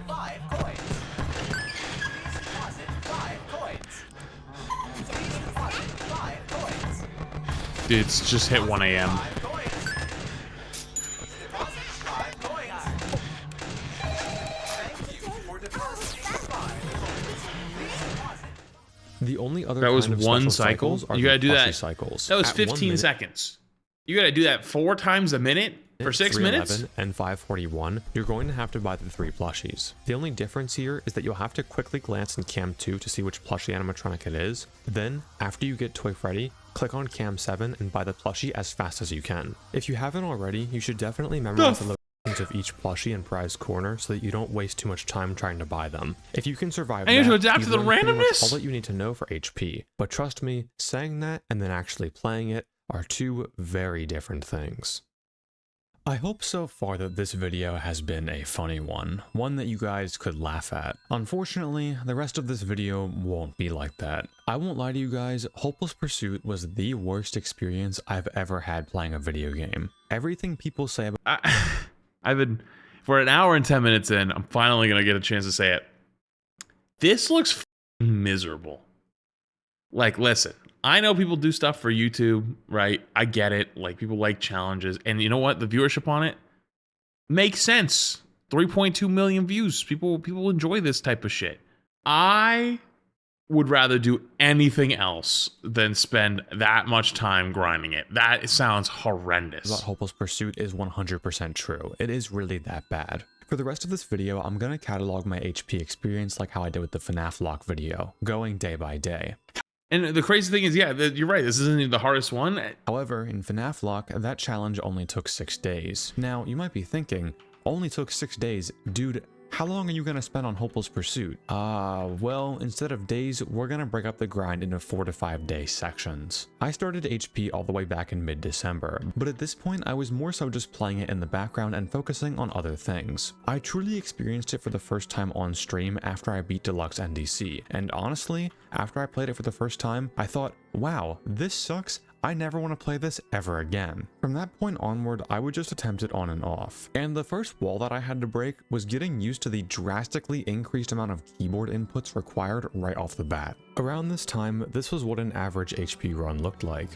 5 coins. Please deposit 5 coins. Please deposit 5 coins. Dude, it's just hit 1 a.m. 5 coins. Deposit 5 coins. Thank you for depositing 5 The only other that was kind of one cycle. You gotta do that. Cycles. That was At 1 15 minute, seconds. You gotta do that 4 times a minute for 6 minutes. 3:11 and 5:41, you're going to have to buy the 3 plushies. The only difference here is that you'll have to quickly glance in Cam 2 to see which plushie animatronic it is. Then, after you get Toy Freddy, click on Cam 7 and buy the plushie as fast as you can. If you haven't already, you should definitely memorize the locations of each plushie and prize corner so that you don't waste too much time trying to buy them. If you can survive I need that, to adapt to the you learn pretty much randomness? all that you need to know for HP. But trust me, saying that and then actually playing it are 2 very different things. I hope so far that this video has been a funny one that you guys could laugh at. Unfortunately, the rest of this video won't be like that. I won't lie to you guys, Hopeless Pursuit was the worst experience I've ever had playing a video game. Everything people say about We're an hour and 10 minutes in, I'm finally gonna get a chance to say it. This looks miserable. Like, listen, I know people do stuff for YouTube, right? I get it. Like, people like challenges. And you know what? The viewership on it makes sense. 3.2 million views. People enjoy this type of shit. I would rather do anything else than spend that much time grinding it. That sounds horrendous. About Hopeless Pursuit is 100% true. It is really that bad. For the rest of this video, I'm gonna catalog my HP experience like how I did with the FNAF lock video, going day by day. And the crazy thing is, yeah, you're right. This isn't even the hardest one. However, in FNAF Lock, that challenge only took 6 days. Now, you might be thinking, only took 6 days, dude, how long are you gonna spend on Hopeless Pursuit? Well, instead of days, we're gonna break up the grind into 4 to 5 day sections. I started HP all the way back in mid-December, but at this point I was more so just playing it in the background and focusing on other things. I truly experienced it for the first time on stream after I beat Deluxe NDC, and honestly, after I played it for the first time, I thought, wow, this sucks. I never want to play this ever again. From that point onward, I would just attempt it on and off. And the first wall that I had to break was getting used to the drastically increased amount of keyboard inputs required right off the bat. Around this time, this was what an average HP run looked like.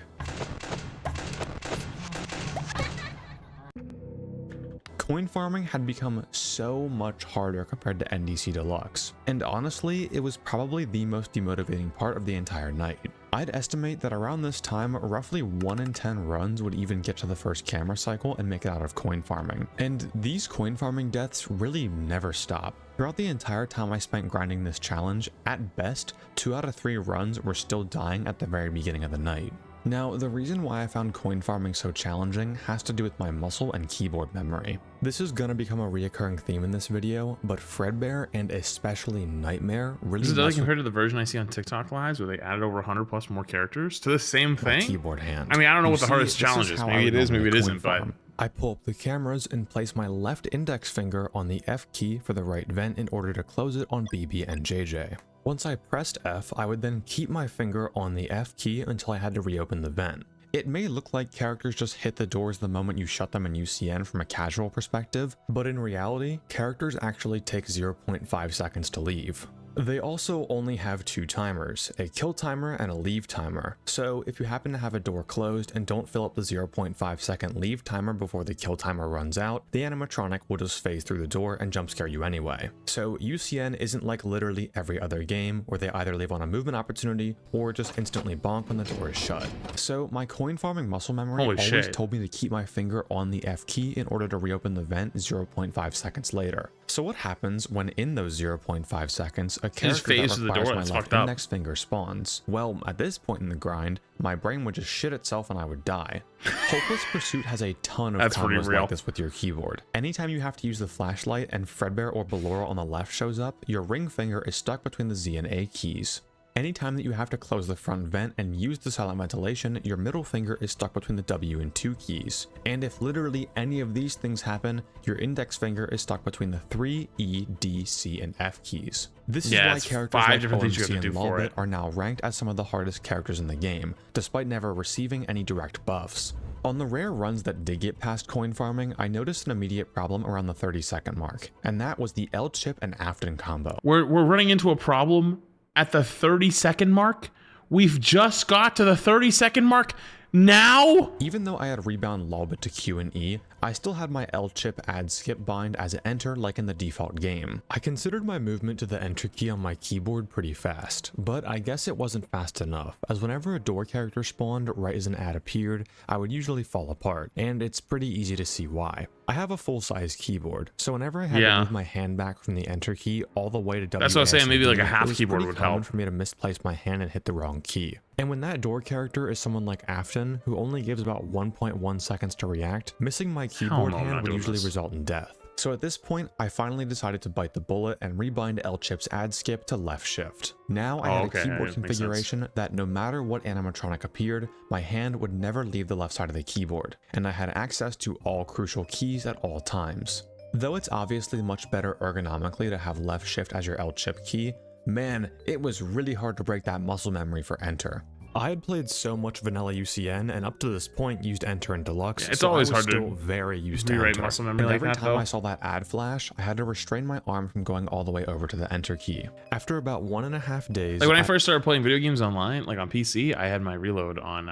Coin farming had become so much harder compared to NDC Deluxe, and honestly, it was probably the most demotivating part of the entire night. I'd estimate that around this time, roughly 1 in 10 runs would even get to the first camera cycle and make it out of coin farming. And these coin farming deaths really never stop. Throughout the entire time I spent grinding this challenge, at best, 2 out of 3 runs were still dying at the very beginning of the night. Now, the reason why I found coin farming so challenging has to do with my muscle and keyboard memory. This is gonna become a reoccurring theme in this video, but Fredbear and especially Nightmare really Is it compared to the version I see on TikTok Lives where they added over 100 plus more characters to the same thing? Keyboard hand. I mean, I don't know what the hardest challenge is. Maybe it is, maybe it isn't, but I pull up the cameras and place my left index finger on the F key for the right vent in order to close it on BB and JJ. Once I pressed F, I would then keep my finger on the F key until I had to reopen the vent. It may look like characters just hit the doors the moment you shut them in UCN from a casual perspective, but in reality, characters actually take 0.5 seconds to leave. They also only have 2 timers, a kill timer and a leave timer, so if you happen to have a door closed and don't fill up the 0.5 second leave timer before the kill timer runs out, the animatronic will just phase through the door and jump scare you anyway. So UCN isn't like literally every other game where they either leave on a movement opportunity or just instantly bonk when the door is shut. So my coin farming muscle memory always told me to keep my finger on the F key in order to reopen the vent 0.5 seconds later. So what happens when in those 0.5 seconds, a character that requires my left index finger spawns? Well, at this point in the grind, my brain would just shit itself and I would die. Hopeless Pursuit has a ton of combos like this with your keyboard. Anytime you have to use the flashlight and Fredbear or Ballora on the left shows up, your ring finger is stuck between the Z and A keys. Anytime that you have to close the front vent and use the silent ventilation, your middle finger is stuck between the W and 2 keys. And if literally any of these things happen, your index finger is stuck between the 3, E, D, C, and F keys. This is why characters like OMC and Lolbit are now ranked as some of the hardest characters in the game, despite never receiving any direct buffs. On the rare runs that did get past coin farming, I noticed an immediate problem around the 30-second mark, and that was the L-chip and Afton combo. We're running into a problem at the 30-second mark. We've just got to the 30-second mark. Now? Even though I had rebound lob to Q and E, I still had my L chip add skip bind as enter like in the default game. I considered my movement to the enter key on my keyboard pretty fast, but I guess it wasn't fast enough, as whenever a door character spawned right as an ad appeared, I would usually fall apart, and it's pretty easy to see why. I have a full-size keyboard, so whenever I had to move my hand back from the enter key all the way to W, that's what I was saying, maybe like a half keyboard would help. For me to misplace my hand and hit the wrong key. And when that door character is someone like Afton, who only gives about 1.1 seconds to react, missing my keyboard hand would usually result in death. So at this point, I finally decided to bite the bullet and rebind L-chip's add skip to left shift. Now I had a keyboard configuration that no matter what animatronic appeared, my hand would never leave the left side of the keyboard, and I had access to all crucial keys at all times. Though it's obviously much better ergonomically to have left shift as your L-chip key, man, it was really hard to break that muscle memory for enter. I had played so much vanilla UCN and up to this point used enter in deluxe, it's so always I was hard still to very used to rewrite enter. muscle memory And like every that, time though. I saw that ad flash, I had to restrain my arm from going all the way over to the enter key. After about 1.5 days, Like when I first started playing video games online, like on PC, I had my reload on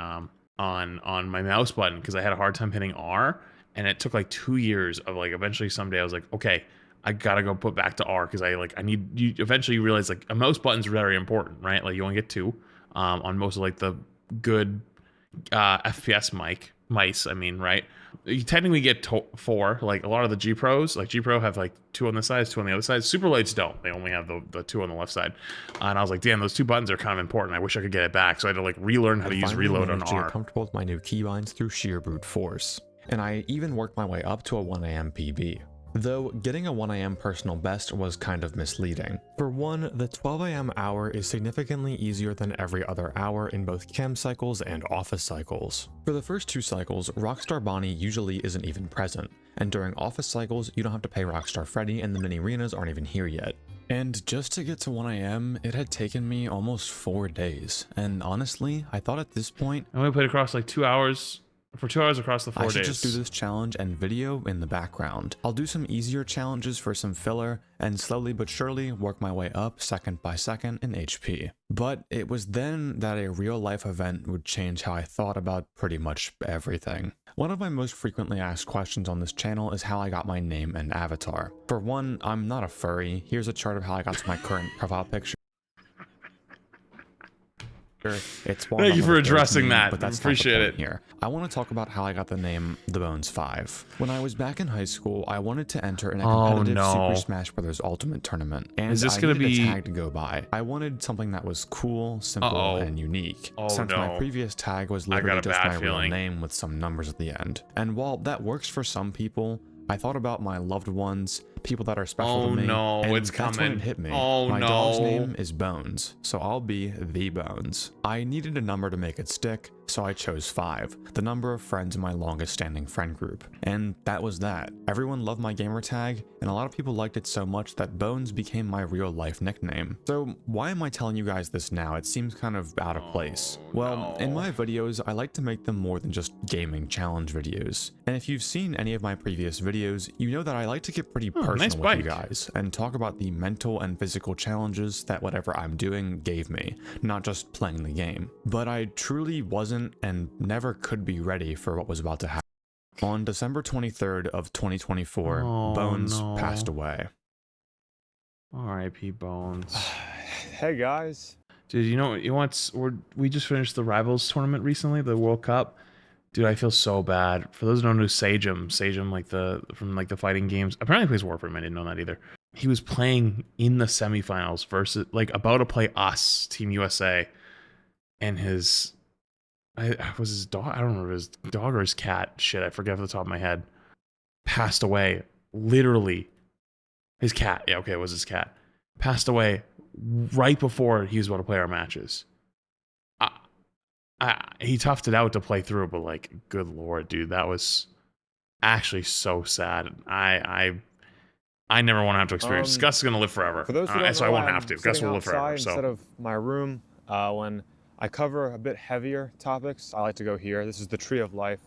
my mouse button because I had a hard time hitting R, and it took like 2 years of like eventually someday I was like, okay, I gotta go put back to R because I need you. Eventually you realize like a mouse button's very important, right? Like you only get 2 on most of like the good FPS mice. I mean, right? You technically get 4. Like a lot of the G Pros, like G Pro have like 2 on this side, 2 on the other side. Super Lights don't. They only have the 2 on the left side. And I was like, damn, those 2 buttons are kind of important. I wish I could get it back. So I had to like relearn how to use reload on to R. get comfortable with my new keybinds through sheer brute force. And I even worked my way up to a 1 AM PB. Though getting a 1 AM personal best was kind of misleading. For one, the 12 AM hour is significantly easier than every other hour in both chem cycles and office cycles. For the first 2 cycles, Rockstar Bonnie usually isn't even present, and during office cycles, you don't have to pay Rockstar Freddy and the mini arenas aren't even here yet. And just to get to 1 AM, it had taken me almost 4 days, and honestly, I thought at this point, I only played across like 2 hours. For 2 hours across the 4 days. I should just do this challenge and video in the background. I'll do some easier challenges for some filler, and slowly but surely work my way up second by second in HP. But it was then that a real life event would change how I thought about pretty much everything. One of my most frequently asked questions on this channel is how I got my name and avatar. For one, I'm not a furry. Here's a chart of how I got to my current profile picture. Thank you for addressing that. But that's appreciate it. Here, I want to talk about how I got the name The Bones 5. When I was back in high school, I wanted to enter in a competitive Super Smash Bros. Ultimate tournament, and is this I gonna needed be a tag to go by. I wanted something that was cool, simple, and unique. Since my previous tag was literally just my real name with some numbers at the end. And while that works for some people, I thought about my loved ones, people that are special to me, and it's that's when it hit me. My dog's name is Bones, so I'll be the Bones. I needed a number to make it stick, so I chose 5, the number of friends in my longest standing friend group. And that was that. Everyone loved my gamer tag, and a lot of people liked it so much that Bones became my real life nickname. So why am I telling you guys this now? It seems kind of out of place. Well, in my videos, I like to make them more than just gaming challenge videos. And if you've seen any of my previous videos, you know that I like to get pretty personal with you guys and talk about the mental and physical challenges that whatever I'm doing gave me, not just playing the game. But I truly wasn't and never could be ready for what was about to happen. On December 23rd of 2024, Bones passed away. R.I.P. Bones. Hey guys. Dude, you know we just finished the Rivals tournament recently, the World Cup. Dude, I feel so bad. For those who don't know Sajum, like from the fighting games, apparently he plays Warframe. I didn't know that either. He was playing in the semifinals versus about to play us, Team USA, and his dog. I don't remember his dog or his cat. Shit, I forget off the top of my head. Passed away. Literally, his cat. Yeah, okay, it was his cat. Passed away right before he was about to play our matches. He toughed it out to play through, but like, good lord, dude, that was actually so sad. I never want to have to experience. Gus is gonna live forever, For those who don't know, so I won't have to. I'm Gus sitting will live forever. outside instead of my room. When I cover a bit heavier topics, I like to go here. This is the Tree of Life.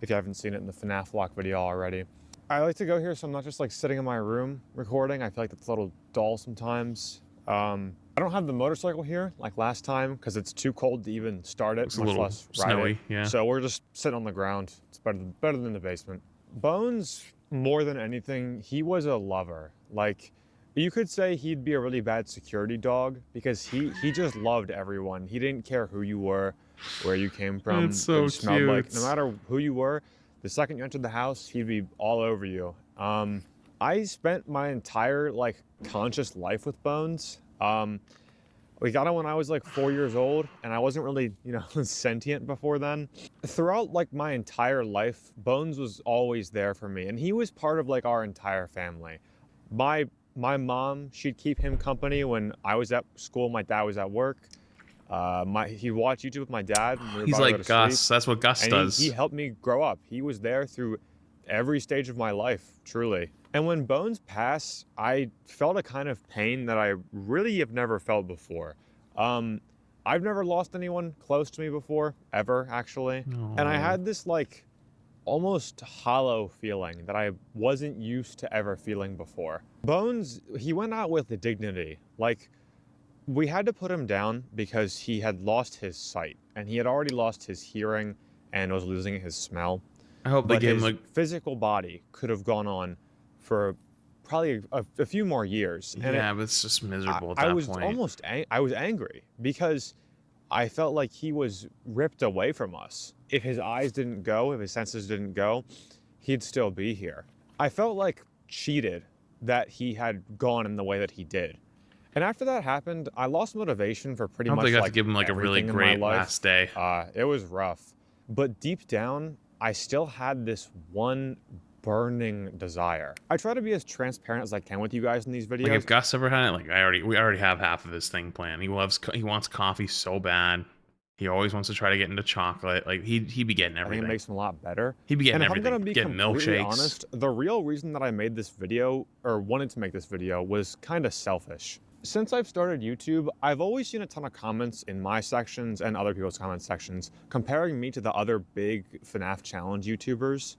If you haven't seen it in the FNAF block video already, I like to go here so I'm not just like sitting in my room recording. I feel like that's a little dull sometimes. I don't have the motorcycle here like last time because it's too cold to even start it, It's a much little less ride snowy, it. yeah. So we're just sitting on the ground. It's better than the basement. Bones, more than anything, he was a lover. Like, you could say he'd be a really bad security dog because he just loved everyone. He didn't care who you were, where you came from, That's so what you smelled like. cute. No matter who you were, the second you entered the house, he'd be all over you. I spent my entire like conscious life with Bones. We got him when I was like 4 years old, and I wasn't really, you know, sentient before then. Throughout like my entire life, Bones was always there for me, and he was part of like our entire family. My mom, she'd keep him company when I was at school, my dad was at work. He'd watch YouTube with my dad. When we were He's about to like go to Gus. sleep. That's what Gus And does. he helped me grow up. He was there through every stage of my life, truly. And when Bones passed, I felt a kind of pain that I really have never felt before. I've never lost anyone close to me before, ever, actually. Aww. And I had this like almost hollow feeling that I wasn't used to ever feeling before. Bones, he went out with dignity. Like, we had to put him down because he had lost his sight, and he had already lost his hearing and was losing his smell. I hope they But gave his him like physical body could have gone on for probably a few more years. And yeah, but it's just miserable at that I was point. almost I was angry because I felt like he was ripped away from us. If his eyes didn't go, if his senses didn't go, he'd still be here. I felt like cheated that he had gone in the way that he did. And after that happened, I lost motivation for pretty I hope much they got like to give him like a really everything in my great life. last day. It was rough. But deep down, I still had this one burning desire. I try to be as transparent as I can with you guys in these videos. Like if Gus ever had it, like we already have half of his thing planned. He wants coffee so bad. He always wants to try to get into chocolate. Like he'd be getting I think everything. it makes him a lot better. He'd be getting And if everything. I'm gonna be Getting completely milkshakes. honest, the real reason that I made this video, or wanted to make this video, was kind of selfish. Since I've started YouTube, I've always seen a ton of comments in my sections and other people's comment sections comparing me to the other big FNAF challenge YouTubers.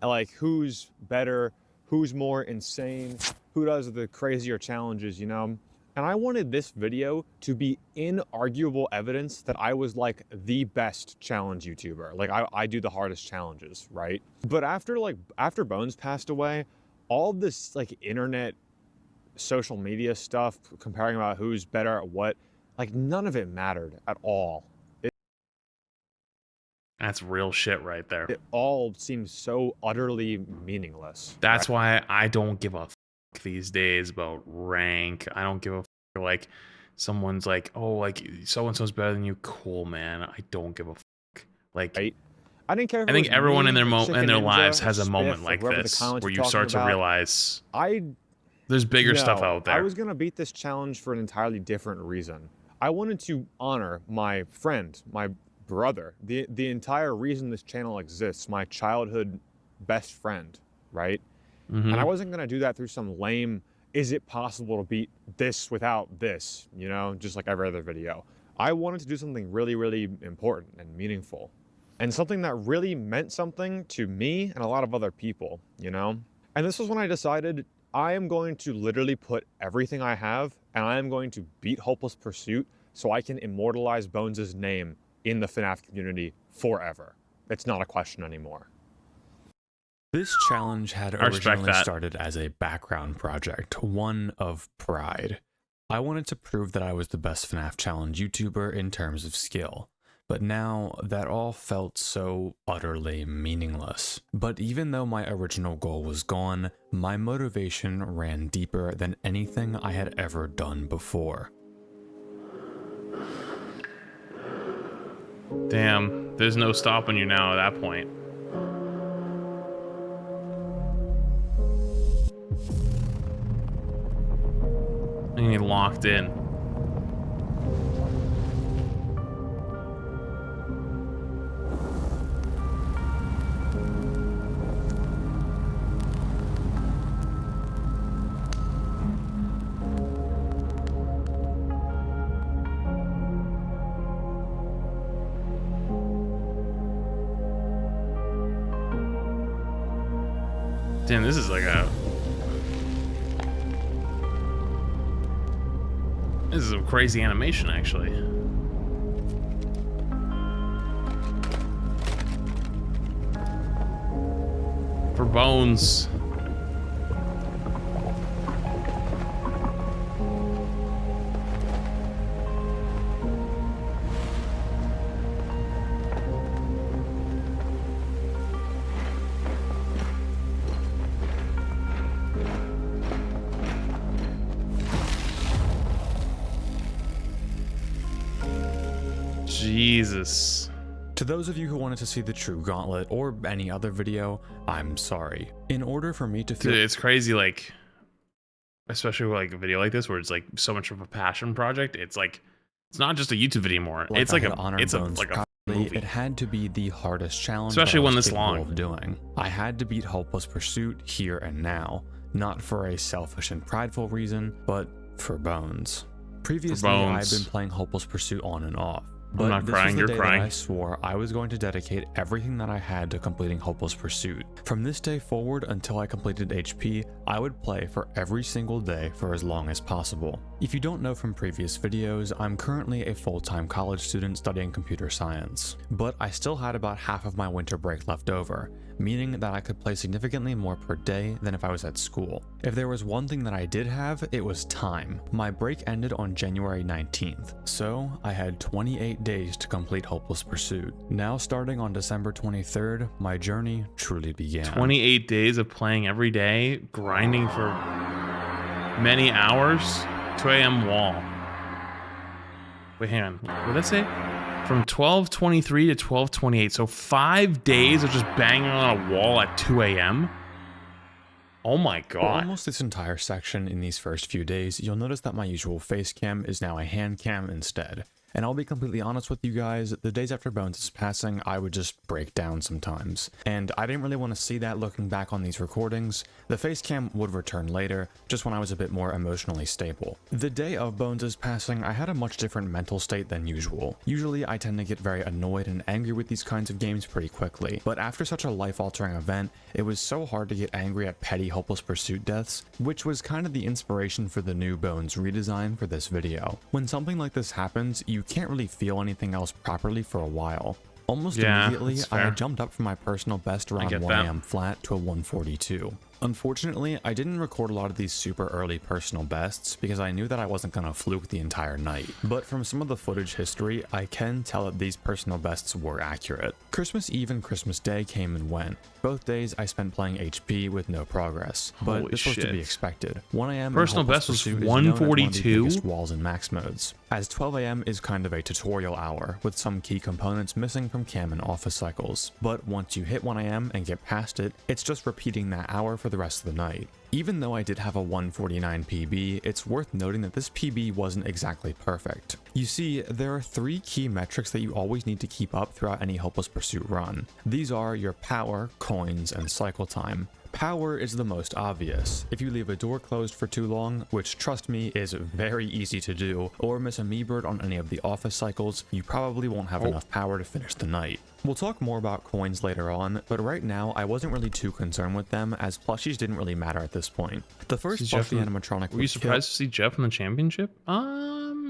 Like, who's better, who's more insane, who does the crazier challenges, you know? And I wanted this video to be inarguable evidence that I was like the best challenge YouTuber. Like I do the hardest challenges, right? But after Bones passed away, all this like internet, social media stuff, comparing about who's better at what, like none of it mattered at all. That's real shit right there. It all seems so utterly meaningless. That's why I don't give a fuck these days about rank. I don't give a fuck. Like someone's like, oh, like so and so's better than you. Cool, man. I don't give a fuck. Like Right? I didn't care. If I it think was everyone me, in their Chicken Ninja, lives has a Spiff, moment or like whoever the this comments where are you talking start to about. realize there's bigger stuff out there. I was gonna beat this challenge for an entirely different reason. I wanted to honor my friend, my brother, the entire reason this channel exists, my childhood best friend, right? Mhm. And I wasn't gonna do that through some lame, is it possible to beat this without this, you know, just like every other video. I wanted to do something really, really important and meaningful. And something that really meant something to me and a lot of other people, you know? And this was when I decided I am going to literally put everything I have and I am going to beat Hopeless Pursuit so I can immortalize Bones' name in the FNAF community forever. It's not a question anymore. This challenge had I respect originally that. started as a background project, one of pride. I wanted to prove that I was the best FNAF challenge YouTuber in terms of skill. But now that all felt so utterly meaningless. But even though my original goal was gone, my motivation ran deeper than anything I had ever done before. Damn, there's no stopping you now at that point. And you're locked in. Damn, this is like a... This is a crazy animation, actually. For bones. Jesus. To those of you who wanted to see the true gauntlet or any other video, I'm sorry. In order for me to feel— Dude, it's crazy, like, especially with like a video like this where it's like so much of a passion project. It's like, it's not just a YouTube video anymore. It's like a movie. It had to be the hardest challenge, especially one this long, of doing. I had to beat Hopeless Pursuit here and now, not for a selfish and prideful reason, but for Bones. Previously, I've been playing Hopeless Pursuit on and off. But I'm not crying, you're crying. I swore I was going to dedicate everything that I had to completing Hopeless Pursuit. From this day forward until I completed HP, I would play for every single day for as long as possible. If you don't know from previous videos, I'm currently a full-time college student studying computer science, but I still had about half of my winter break left over, meaning that I could play significantly more per day than if I was at school. If there was one thing that I did have, it was time. My break ended on January 19th, so I had 28 days to complete Hopeless Pursuit. Now starting on December 23rd, my journey truly began. 28 days of playing every day, grinding for many hours. 2 a.m. wall. Wait, hang on. What did I say? From 12:23 to 12:28. So 5 days of just banging on a wall at 2 a.m. Oh my god. For almost this entire section in these first few days, you'll notice that my usual face cam is now a hand cam instead. And I'll be completely honest with you guys, the days after Bones' passing, I would just break down sometimes. And I didn't really want to see that looking back on these recordings. The face cam would return later, just when I was a bit more emotionally stable. The day of Bones' passing, I had a much different mental state than usual. Usually, I tend to get very annoyed and angry with these kinds of games pretty quickly. But after such a life-altering event, it was so hard to get angry at petty Hopeless Pursuit deaths, which was kind of the inspiration for the new Bones redesign for this video. When something like this happens, you can't really feel anything else properly for a while. Almost immediately, I had jumped up from my personal best around 1 a.m. flat to a 142. Unfortunately, I didn't record a lot of these super early personal bests because I knew that I wasn't gonna fluke the entire night. But from some of the footage history, I can tell that these personal bests were accurate. Christmas Eve and Christmas Day came and went. Both days I spent playing HP with no progress, but this was to be expected. 1 a.m. personal best was 142 walls and max modes, as 12 a.m. is kind of a tutorial hour with some key components missing from cam and office cycles. But once you hit 1 a.m. and get past it, it's just repeating that hour for the rest of the night. Even though I did have a 149 PB, it's worth noting that this PB wasn't exactly perfect. You see, there are 3 key metrics that you always need to keep up throughout any Hopeless Pursuit run. These are your power, coins, and cycle time. Power is the most obvious. If you leave a door closed for too long, which trust me is very easy to do, or miss a Meebird on any of the office cycles, you probably won't have enough power to finish the night. We'll talk more about coins later on, but right now I wasn't really too concerned with them as plushies didn't really matter at this point. The first plushie animatronic— Were you surprised to see Jeff in the championship?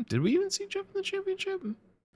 Did we even see Jeff in the championship?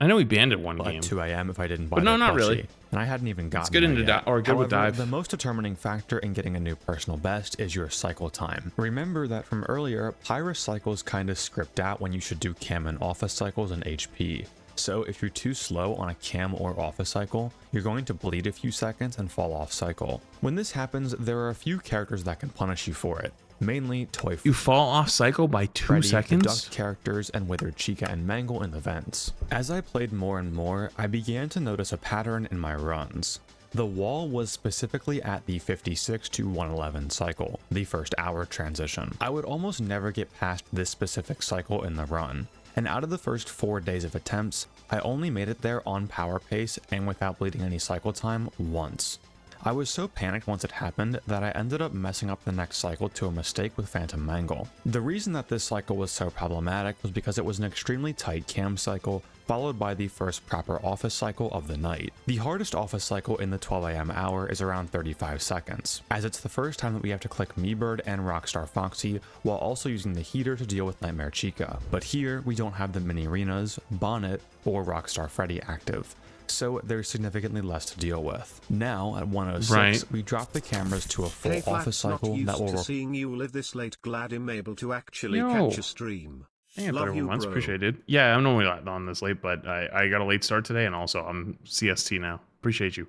I know he banned it one game. At 2 a.m. if I didn't buy but no, not plushie, really. And I hadn't even gotten Let's get into good with dive. The most determining factor in getting a new personal best is your cycle time. Remember that from earlier, Pyrus cycles kind of script out when you should do cam and office cycles in HP. So if you're too slow on a cam or office cycle, you're going to bleed a few seconds and fall off cycle. When this happens, there are a few characters that can punish you for it. Mainly Toy. You fall off cycle by 2 Freddy, seconds? The Duck characters, and Withered Chica and Mangle in the vents. As I played more and more, I began to notice a pattern in my runs. The wall was specifically at the 56 to 111 cycle, the first hour transition. I would almost never get past this specific cycle in the run. And out of the first 4 days of attempts, I only made it there on power pace and without bleeding any cycle time once. I was so panicked once it happened that I ended up messing up the next cycle to a mistake with Phantom Mangle. The reason that this cycle was so problematic was because it was an extremely tight cam cycle followed by the first proper office cycle of the night. The hardest office cycle in the 12 AM hour is around 35 seconds, as it's the first time that we have to click Meebird and Rockstar Foxy while also using the heater to deal with Nightmare Chica. But here, we don't have the mini arenas, Bonnet, or Rockstar Freddy active, so there's significantly less to deal with. Now, at 106, we drop the cameras to a full Hey, office cycle that will... seeing you live this late, glad I'm able to actually catch a stream. Dang it, Love 31 you, months, bro. appreciate it. Yeah, I'm normally not on this late, but I got a late start today, and also I'm CST now. Appreciate you.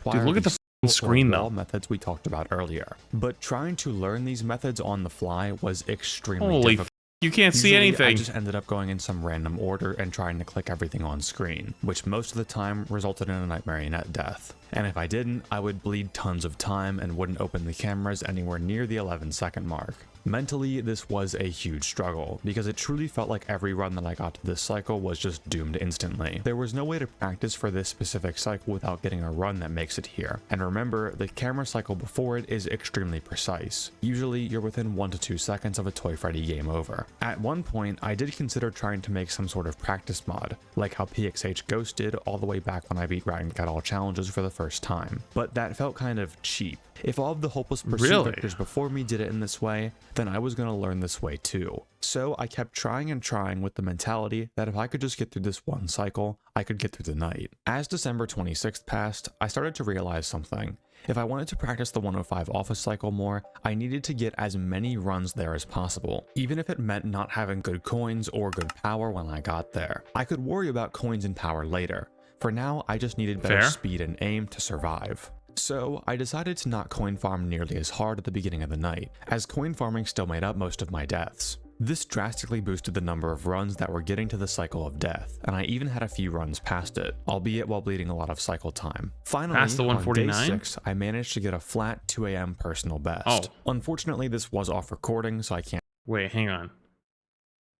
Dude, look at the screen though. Methods we talked about earlier, but trying to learn these methods on the fly was extremely difficult. You can't see Usually, anything. I just ended up going in some random order and trying to click everything on screen, which most of the time resulted in a Nightmarionette death. And if I didn't, I would bleed tons of time and wouldn't open the cameras anywhere near the 11-second mark. Mentally, this was a huge struggle, because it truly felt like every run that I got to this cycle was just doomed instantly. There was no way to practice for this specific cycle without getting a run that makes it here. And remember, the camera cycle before it is extremely precise. Usually, you're within 1 to 2 seconds of a Toy Freddy game over. At one point, I did consider trying to make some sort of practice mod, like how PXH Ghost did all the way back when I beat Ragnar Got All challenges for the first time, but that felt kind of cheap. If all of the Hopeless Pursuit victors before me did it in this way, then I was going to learn this way too. So I kept trying and trying with the mentality that if I could just get through this one cycle, I could get through the night. As December 26th passed, I started to realize something. If I wanted to practice the 105 office cycle more, I needed to get as many runs there as possible, even if it meant not having good coins or good power when I got there. I could worry about coins and power later. For now, I just needed better speed and aim to survive. So I decided to not coin farm nearly as hard at the beginning of the night, as coin farming still made up most of my deaths. This drastically boosted the number of runs that were getting to the cycle of death, and I even had a few runs past it, albeit while bleeding a lot of cycle time. Finally, past the 149? On day 6, I managed to get a flat 2 AM personal best. Unfortunately, this was off recording, so I can't... Wait, hang on.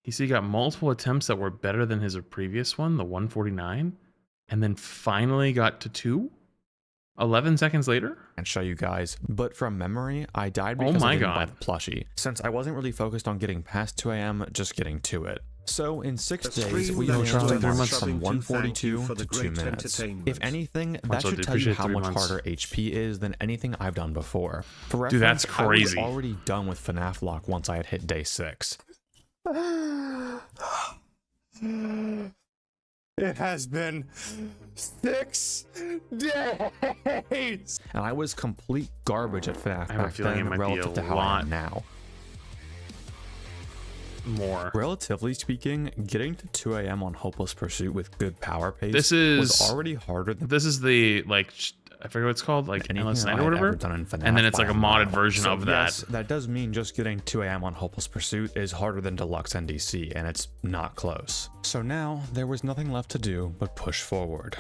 You see, he got multiple attempts that were better than his previous one, the 149, and then finally got to 2? 11 seconds later? And show you guys, but from memory, I died because I didn't buy the plushie, since I wasn't really focused on getting past 2 AM, just getting to it. So in 6 days, we managed to march from 142 to 2 minutes. If anything, that should tell you how much harder HP is than anything I've done before. For reference, dude, that's crazy. I was already done with FNAF Lock once I had hit day 6. It has been 6 days! And I was complete garbage at FNAF back then relative to how I am now. More. Relatively speaking, getting to 2 AM on Hopeless Pursuit with good power pace was already harder than... This is the, like, I forget what it's called, like Endless Night or whatever, and then it's like a modded version of that. Yes, that does mean just getting 2 AM on Hopeless Pursuit is harder than Deluxe NDC, and it's not close. So now, there was nothing left to do but push forward.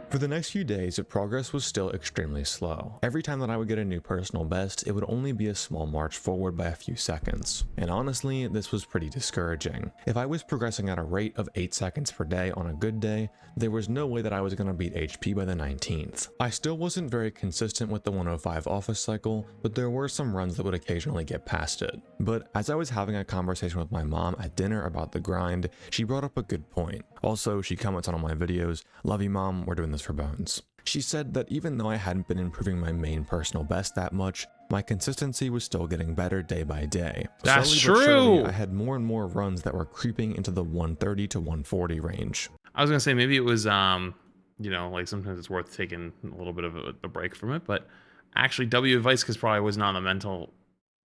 For the next few days, progress was still extremely slow. Every time that I would get a new personal best, it would only be a small march forward by a few seconds. And honestly, this was pretty discouraging. If I was progressing at a rate of 8 seconds per day on a good day, there was no way that I was going to beat HP by the 19th. I still wasn't very consistent with the 105 office cycle, but there were some runs that would occasionally get past it. But as I was having a conversation with my mom at dinner about the grind, she brought up a good point. Also, she comments on all my videos, "Love you, Mom, we're doing this for Bones." She said that even though I hadn't been improving my main personal best that much, my consistency was still getting better day by day. That's Slowly but surely, true! I had more and more runs that were creeping into the 130 to 140 range. I was gonna say maybe it was, you know, like sometimes it's worth taking a little bit of a break from it, but actually W advice, because probably was not in the mental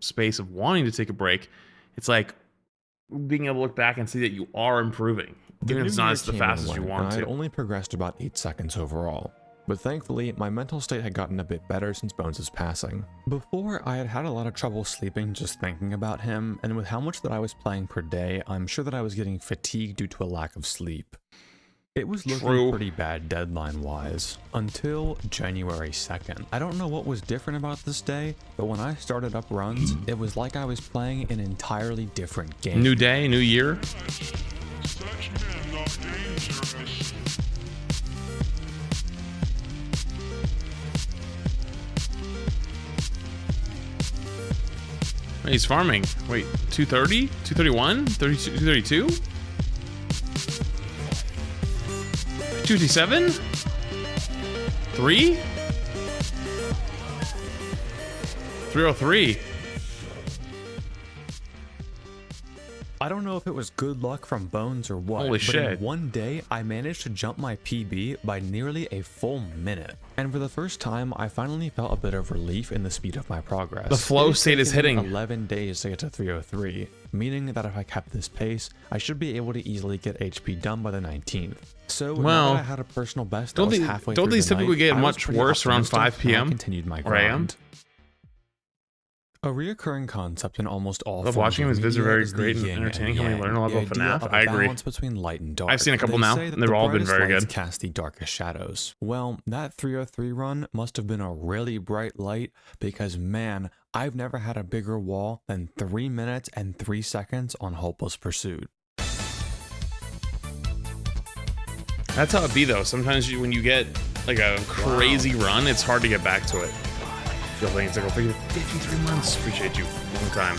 space of wanting to take a break. It's like being able to look back and see that you are improving, even if it's not as the fast as you want to. I had only progressed about 8 seconds overall. But thankfully, my mental state had gotten a bit better since Bones' passing. Before, I had had a lot of trouble sleeping just thinking about him, and with how much that I was playing per day, I'm sure that I was getting fatigued due to a lack of sleep. It was looking pretty bad deadline-wise, until January 2nd. I don't know what was different about this day, but when I started up runs, it was like I was playing an entirely different game. New day, new year? He's farming. Wait, 230? 231? 32, 232? 257? 3? 303. I don't know if it was good luck from Bones or what, Holy but shit. in one day, I managed to jump my PB by nearly a full minute. And for the first time, I finally felt a bit of relief in the speed of my progress. The flow state is taken me hitting. 11 days to get to 303, meaning that if I kept this pace, I should be able to easily get HP done by the 19th. So now Well, that I had a personal best that was halfway don't through these the typically night, get I was much pretty worse around optimistic 5 p.m. and I continued my or AM? grind. A reoccurring concept in almost all Love forms watching of his videos are media very is the great and yin entertaining. and Helping me learn a lot yang, about the idea FNAF. of a I agree. balance between light and dark. I've seen a couple They now, say that and they've the all been brightest very lights good. cast the darkest shadows. Well, that 303 run must have been a really bright light because, man, I've never had a bigger wall than 3 minutes and 3 seconds on Hopeless Pursuit. That's how it be though. Sometimes when you get like a crazy run, it's hard to get back to it. Feel things like 53 months. Appreciate you. Long time.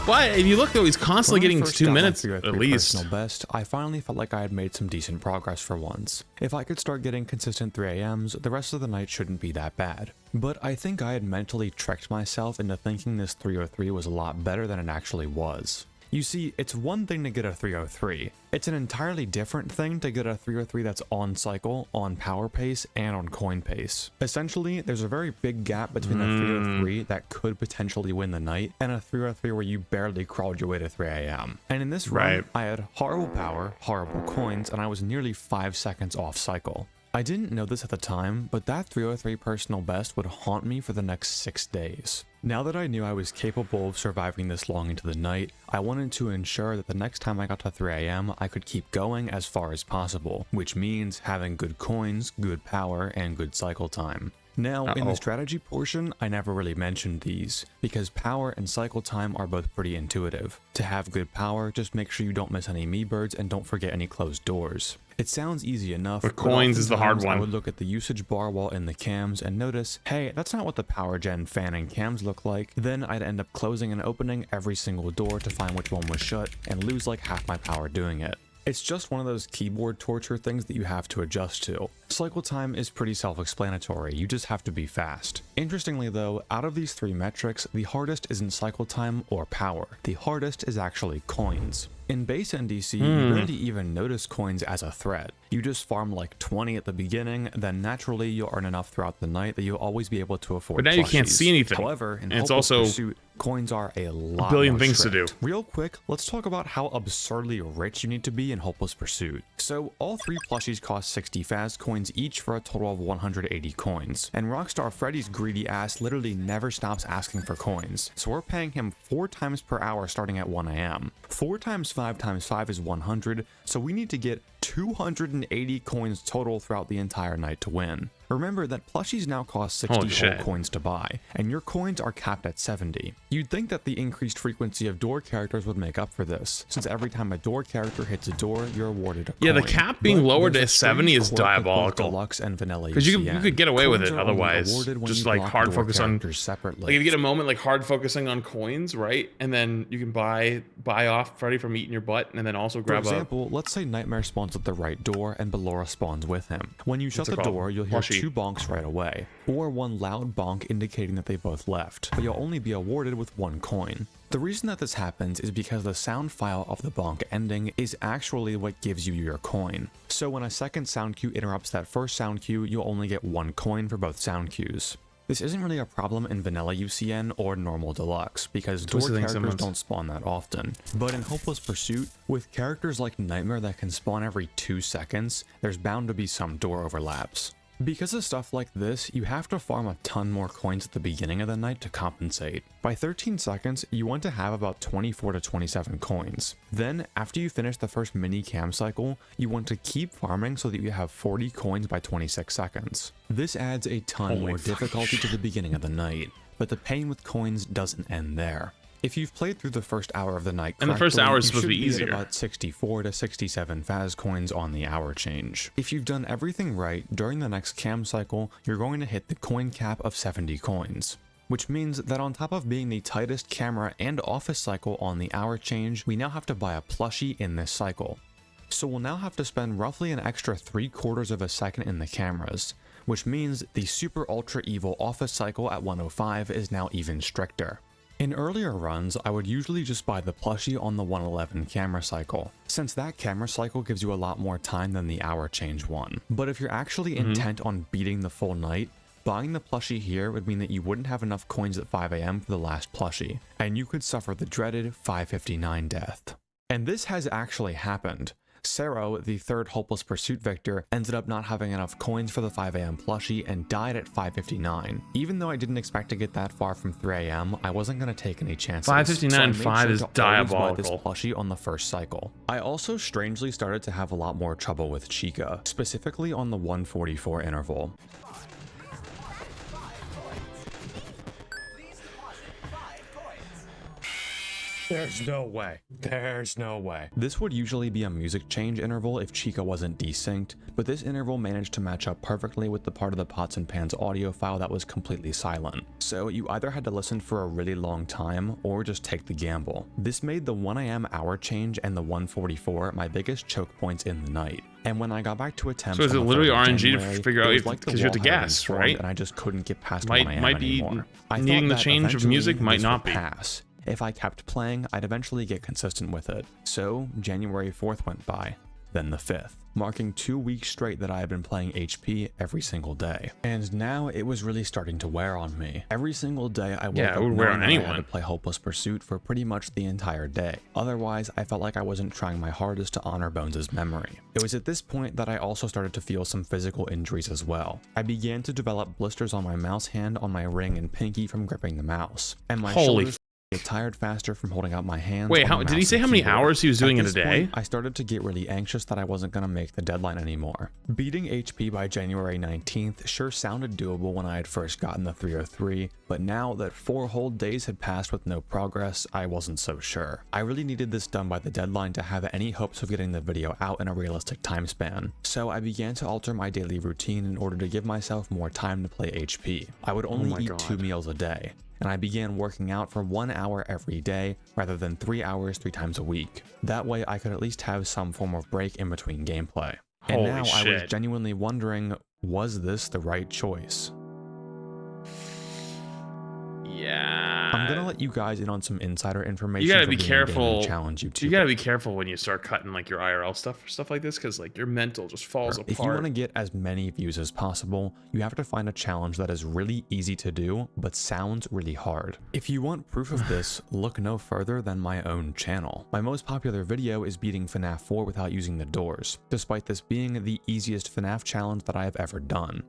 But if you look though, he's constantly getting 2 minutes at least. Personal best, I finally felt like I had made some decent progress for once. If I could start getting consistent 3 AMs, the rest of the night shouldn't be that bad. But I think I had mentally tricked myself into thinking this 303 was a lot better than it actually was. You see, it's one thing to get a 303. It's an entirely different thing to get a 303 that's on cycle, on power pace, and on coin pace. Essentially, there's a very big gap between a 303 that could potentially win the night and a 303 where you barely crawled your way to 3 AM. And in this run, I had horrible power, horrible coins, and I was nearly 5 seconds off cycle. I didn't know this at the time, but that 303 personal best would haunt me for the next 6 days. Now that I knew I was capable of surviving this long into the night, I wanted to ensure that the next time I got to 3 AM, I could keep going as far as possible, which means having good coins, good power, and good cycle time. Now, in the strategy portion, I never really mentioned these, because power and cycle time are both pretty intuitive. To have good power, just make sure you don't miss any me birds and don't forget any closed doors. It sounds easy enough, but coins is the hard one. I would look at the usage bar while in the cams and notice, hey, that's not what the power gen fan and cams look like. Then I'd end up closing and opening every single door to find which one was shut and lose like half my power doing it. It's just one of those keyboard torture things that you have to adjust to. Cycle time is pretty self-explanatory, you just have to be fast. Interestingly though, out of these 3 metrics, the hardest isn't cycle time or power. The hardest is actually coins. In base NDC, you barely even notice coins as a threat. You just farm like 20 at the beginning, then naturally you'll earn enough throughout the night that you'll always be able to afford But now you can't see anything. However, in it's Hopeless also Pursuit, coins are a lot billion more things to strict. do. Real quick, let's talk about how absurdly rich you need to be in Hopeless Pursuit. So all 3 plushies cost 60 Faz coins each for a total of 180 coins. And Rockstar Freddy's greedy ass literally never stops asking for coins. So we're paying him 4 times per hour starting at 1 AM. 4 times 5 times 5 is 100, so we need to get 280 coins total throughout the entire night to win. Remember that plushies now cost 60 whole coins to buy, and your coins are capped at 70. You'd think that the increased frequency of door characters would make up for this, since every time a door character hits a door, you're awarded a coin. Yeah, the cap being lowered to 70 is diabolical. Deluxe and vanilla because you could get away with it Coins are otherwise. only awarded when Just you like block hard door focus on characters separately. Like if you get a moment like hard focusing on coins, right? And then you can buy off Freddy from eating your butt, and then also grab For example, let's say Nightmare spawns at the right door and Ballora spawns with him. When you shut the door, you'll hear 2 bonks right away, or 1 loud bonk indicating that they both left, but you'll only be awarded with 1 coin. The reason that this happens is because the sound file of the bonk ending is actually what gives you your coin. So when a second sound cue interrupts that first sound cue, you'll only get 1 coin for both sound cues. This isn't really a problem in vanilla UCN or normal deluxe, because door characters don't spawn that often. But in Hopeless Pursuit, with characters like Nightmare that can spawn every 2 seconds, there's bound to be some door overlaps. Because of stuff like this, you have to farm a ton more coins at the beginning of the night to compensate. By 13 seconds, you want to have about 24 to 27 coins. Then, after you finish the first mini cam cycle, you want to keep farming so that you have 40 coins by 26 seconds. This adds a ton more difficulty to the beginning of the night, but the pain with coins doesn't end there. If you've played through the first hour of the night And the first hour is supposed to be easier. About 64 to 67 Faz coins on the hour change. If you've done everything right, during the next cam cycle, you're going to hit the coin cap of 70 coins. Which means that on top of being the tightest camera and office cycle on the hour change, we now have to buy a plushie in this cycle. So we'll now have to spend roughly an extra 3/4 of a second in the cameras, which means the super ultra evil office cycle at 105 is now even stricter. In earlier runs, I would usually just buy the plushie on the 111 camera cycle, since that camera cycle gives you a lot more time than the hour change one. But if you're actually intent on beating the full night, buying the plushie here would mean that you wouldn't have enough coins at 5 AM for the last plushie, and you could suffer the dreaded 559 death. And this has actually happened. Sero, the third Hopeless Pursuit victor, ended up not having enough coins for the 5 AM plushie and died at 559. Even though I didn't expect to get that far from 3 AM, I wasn't going to take any chances. 559 so 5 is diabolical. This plushie on the first cycle. I also strangely started to have a lot more trouble with Chica, specifically on the 144 interval. There's no way. There's no way. This would usually be a music change interval if Chica wasn't desynced, but this interval managed to match up perfectly with the part of the Pots and Pans audio file that was completely silent. So you either had to listen for a really long time or just take the gamble. This made the 1 AM hour change and the 144 my biggest choke points in the night. And when I got back to attempt, so is it literally RNG to figure out because you have to guess, right? And I just couldn't get past 1 AM might be anymore. needing the change of music, might not be. Pass. If I kept playing, I'd eventually get consistent with it. So January 4th went by, then the 5th, marking 2 weeks straight that I had been playing HP every single day. And now it was really starting to wear on me. Every single day I woke up knowing that I had to play Hopeless Pursuit for pretty much the entire day. Otherwise, I felt like I wasn't trying my hardest to honor Bones' memory. It was at this point that I also started to feel some physical injuries as well. I began to develop blisters on my mouse hand, on my ring and pinky from gripping the mouse. And my shoulders get tired faster from holding out my hands. Wait, did he say how many hours he was doing in a day? Point, I started to get really anxious that I wasn't going to make the deadline anymore. Beating HP by January 19th sure sounded doable when I had first gotten the 303, but now that 4 whole days had passed with no progress, I wasn't so sure. I really needed this done by the deadline to have any hopes of getting the video out in a realistic time span. So I began to alter my daily routine in order to give myself more time to play HP. I would only eat 2 meals a day, and I began working out for 1 hour every day rather than 3 hours 3 times a week. That way I could at least have some form of break in between gameplay. And now I was genuinely wondering, was this the right choice? Yeah. I'm gonna let you guys in on some insider information. You gotta be careful. Challenge YouTube. You gotta be careful when you start cutting like your IRL stuff like this, because like your mental just falls apart. If you want to get as many views as possible, you have to find a challenge that is really easy to do but sounds really hard. If you want proof of this, look no further than my own channel. My most popular video is beating FNAF 4 without using the doors, despite this being the easiest FNAF challenge that I have ever done.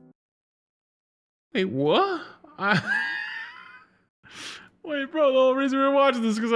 Wait, what? Wait, bro, the whole reason we were watching this is because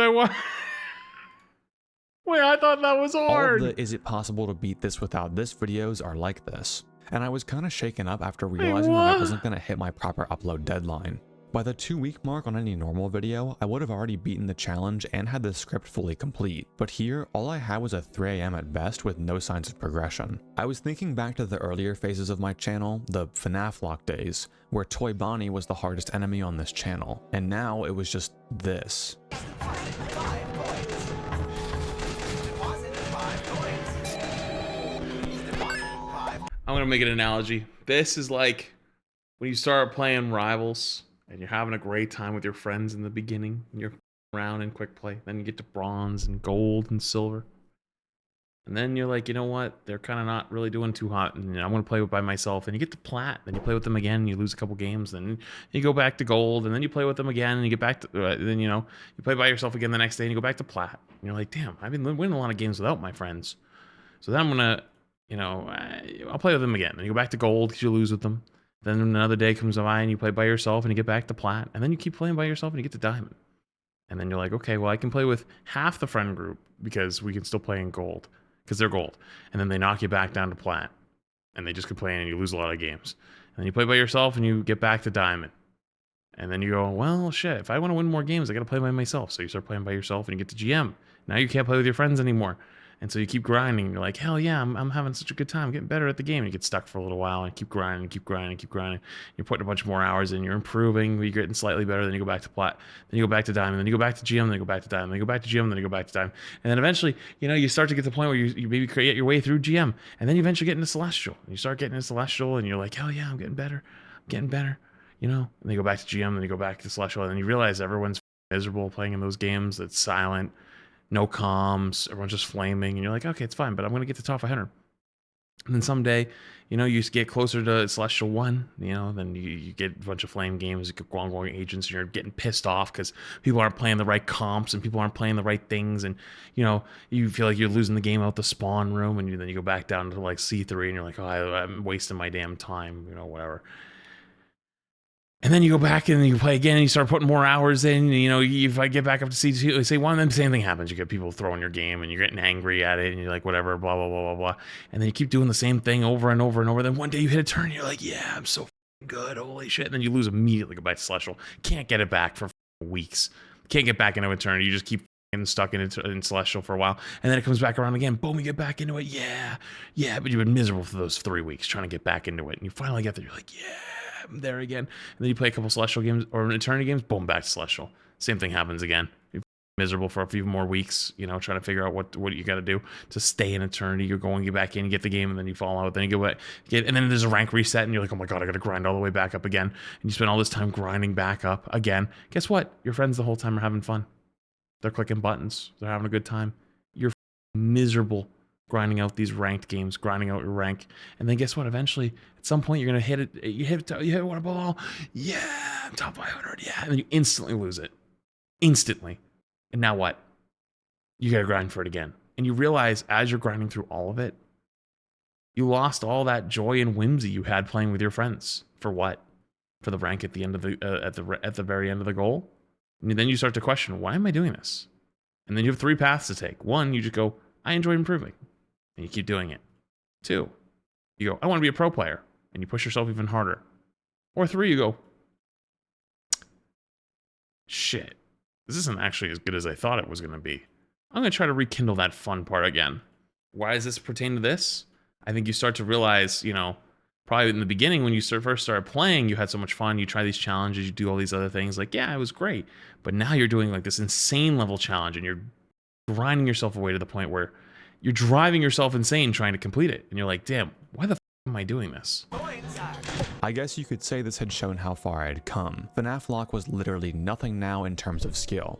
Wait, I thought that was hard. All of the is it possible to beat this without this videos are like this. And I was kind of shaken up after realizing that I wasn't going to hit my proper upload deadline. By the 2-week mark on any normal video, I would have already beaten the challenge and had the script fully complete. But here, all I had was a 3 AM at best with no signs of progression. I was thinking back to the earlier phases of my channel, the FNAF lock days, where Toy Bonnie was the hardest enemy on this channel. And now it was just this. I'm gonna make an analogy. This is like when you start playing Rivals and you're having a great time with your friends in the beginning, and you're around in quick play, then you get to bronze and gold and silver, and then you're like, you know what, they're kind of not really doing too hot, and I'm gonna play by myself, and you get to plat, then you play with them again, and you lose a couple games, then you go back to gold, and then you play with them again, and you get back to then you play by yourself again the next day, and you go back to plat, and you're like, damn, I've been winning a lot of games without my friends, so then I'm gonna I'll play with them again, and you go back to gold because you lose with them. Then another day comes by and you play by yourself and you get back to plat, and then you keep playing by yourself and you get to diamond. And then you're like, okay, well, I can play with half the friend group because we can still play in gold because they're gold. And then they knock you back down to plat, and they just keep playing and you lose a lot of games. And then you play by yourself and you get back to diamond. And then you go, well, shit, if I want to win more games, I got to play by myself. So you start playing by yourself and you get to GM. Now you can't play with your friends anymore. And so you keep grinding. You're like, hell yeah, I'm having such a good time. I'm getting better at the game. And you get stuck for a little while and keep grinding, keep grinding, keep grinding. You're putting a bunch more hours in. You're improving. You're getting slightly better. Then you go back to plat. Then you go back to diamond. Then you go back to GM. Then you go back to diamond. Then you go back to GM. Then you go back to diamond. And then eventually, you know, you start to get to the point where you maybe create your way through GM. And then you eventually get into Celestial. And you start getting into Celestial and you're like, hell yeah, I'm getting better. I'm getting better. You know, and then you go back to GM. Then you go back to Celestial. And then you realize everyone's miserable playing in those games. It's silent. No comms, everyone's just flaming, and you're like, okay, it's fine, but I'm gonna get to top 500. And then someday, you know, you get closer to Celestial 1, you know, then you get a bunch of flame games, you get going agents, and you're getting pissed off because people aren't playing the right comps and people aren't playing the right things, and, you know, you feel like you're losing the game out the spawn room, and then you go back down to like C3, and you're like, oh, I'm wasting my damn time, you know, whatever. And then you go back and you play again and you start putting more hours in. You know, if I get back up to C2, C1, then the same thing happens. You get people throwing your game and you're getting angry at it and you're like, whatever, blah, blah, blah, blah, blah. And then you keep doing the same thing over and over and over. Then one day you hit a turn and you're like, yeah, I'm so good. Holy shit. And then you lose immediately. Go back to Celestial. Can't get it back for weeks. Can't get back into a turn. You just keep stuck in Celestial for a while. And then it comes back around again. Boom, you get back into it. Yeah. Yeah. But you've been miserable for those 3 weeks trying to get back into it. And you finally get there. You're like, yeah. I'm there again. And then you play a couple Celestial games or Eternity games, boom, back to Celestial. Same thing happens again. You're miserable for a few more weeks, you know, trying to figure out what you got to do to stay in Eternity. You're going, get back in, you get the game, and then you fall out. Then you go back, and then there's a rank reset, and you're like, oh my god, I got to grind all the way back up again. And you spend all this time grinding back up again. Guess what? Your friends the whole time are having fun. They're clicking buttons. They're having a good time. You're miserable grinding out these ranked games, grinding out your rank, and then guess what? Eventually, at some point, you're gonna hit it. You hit one ball. Yeah, I'm top 500. Yeah, and then you instantly lose it, instantly. And now what? You gotta grind for it again, and you realize as you're grinding through all of it, you lost all that joy and whimsy you had playing with your friends. For what? For the rank at the end of the at the very end of the goal. And then you start to question, why am I doing this? And then you have 3 paths to take. 1, you just go, I enjoy improving. And you keep doing it. 2, you go, I want to be a pro player. And you push yourself even harder. Or 3, you go, shit, this isn't actually as good as I thought it was going to be. I'm going to try to rekindle that fun part again. Why does this pertain to this? I think you start to realize, you know, probably in the beginning when you first started playing, you had so much fun. You try these challenges, you do all these other things. Like, yeah, it was great. But now you're doing like this insane level challenge and you're grinding yourself away to the point where you're driving yourself insane trying to complete it. And you're like, damn, why the f am I doing this? I guess you could say this had shown how far I had come. FNAF Lock was literally nothing now in terms of skill.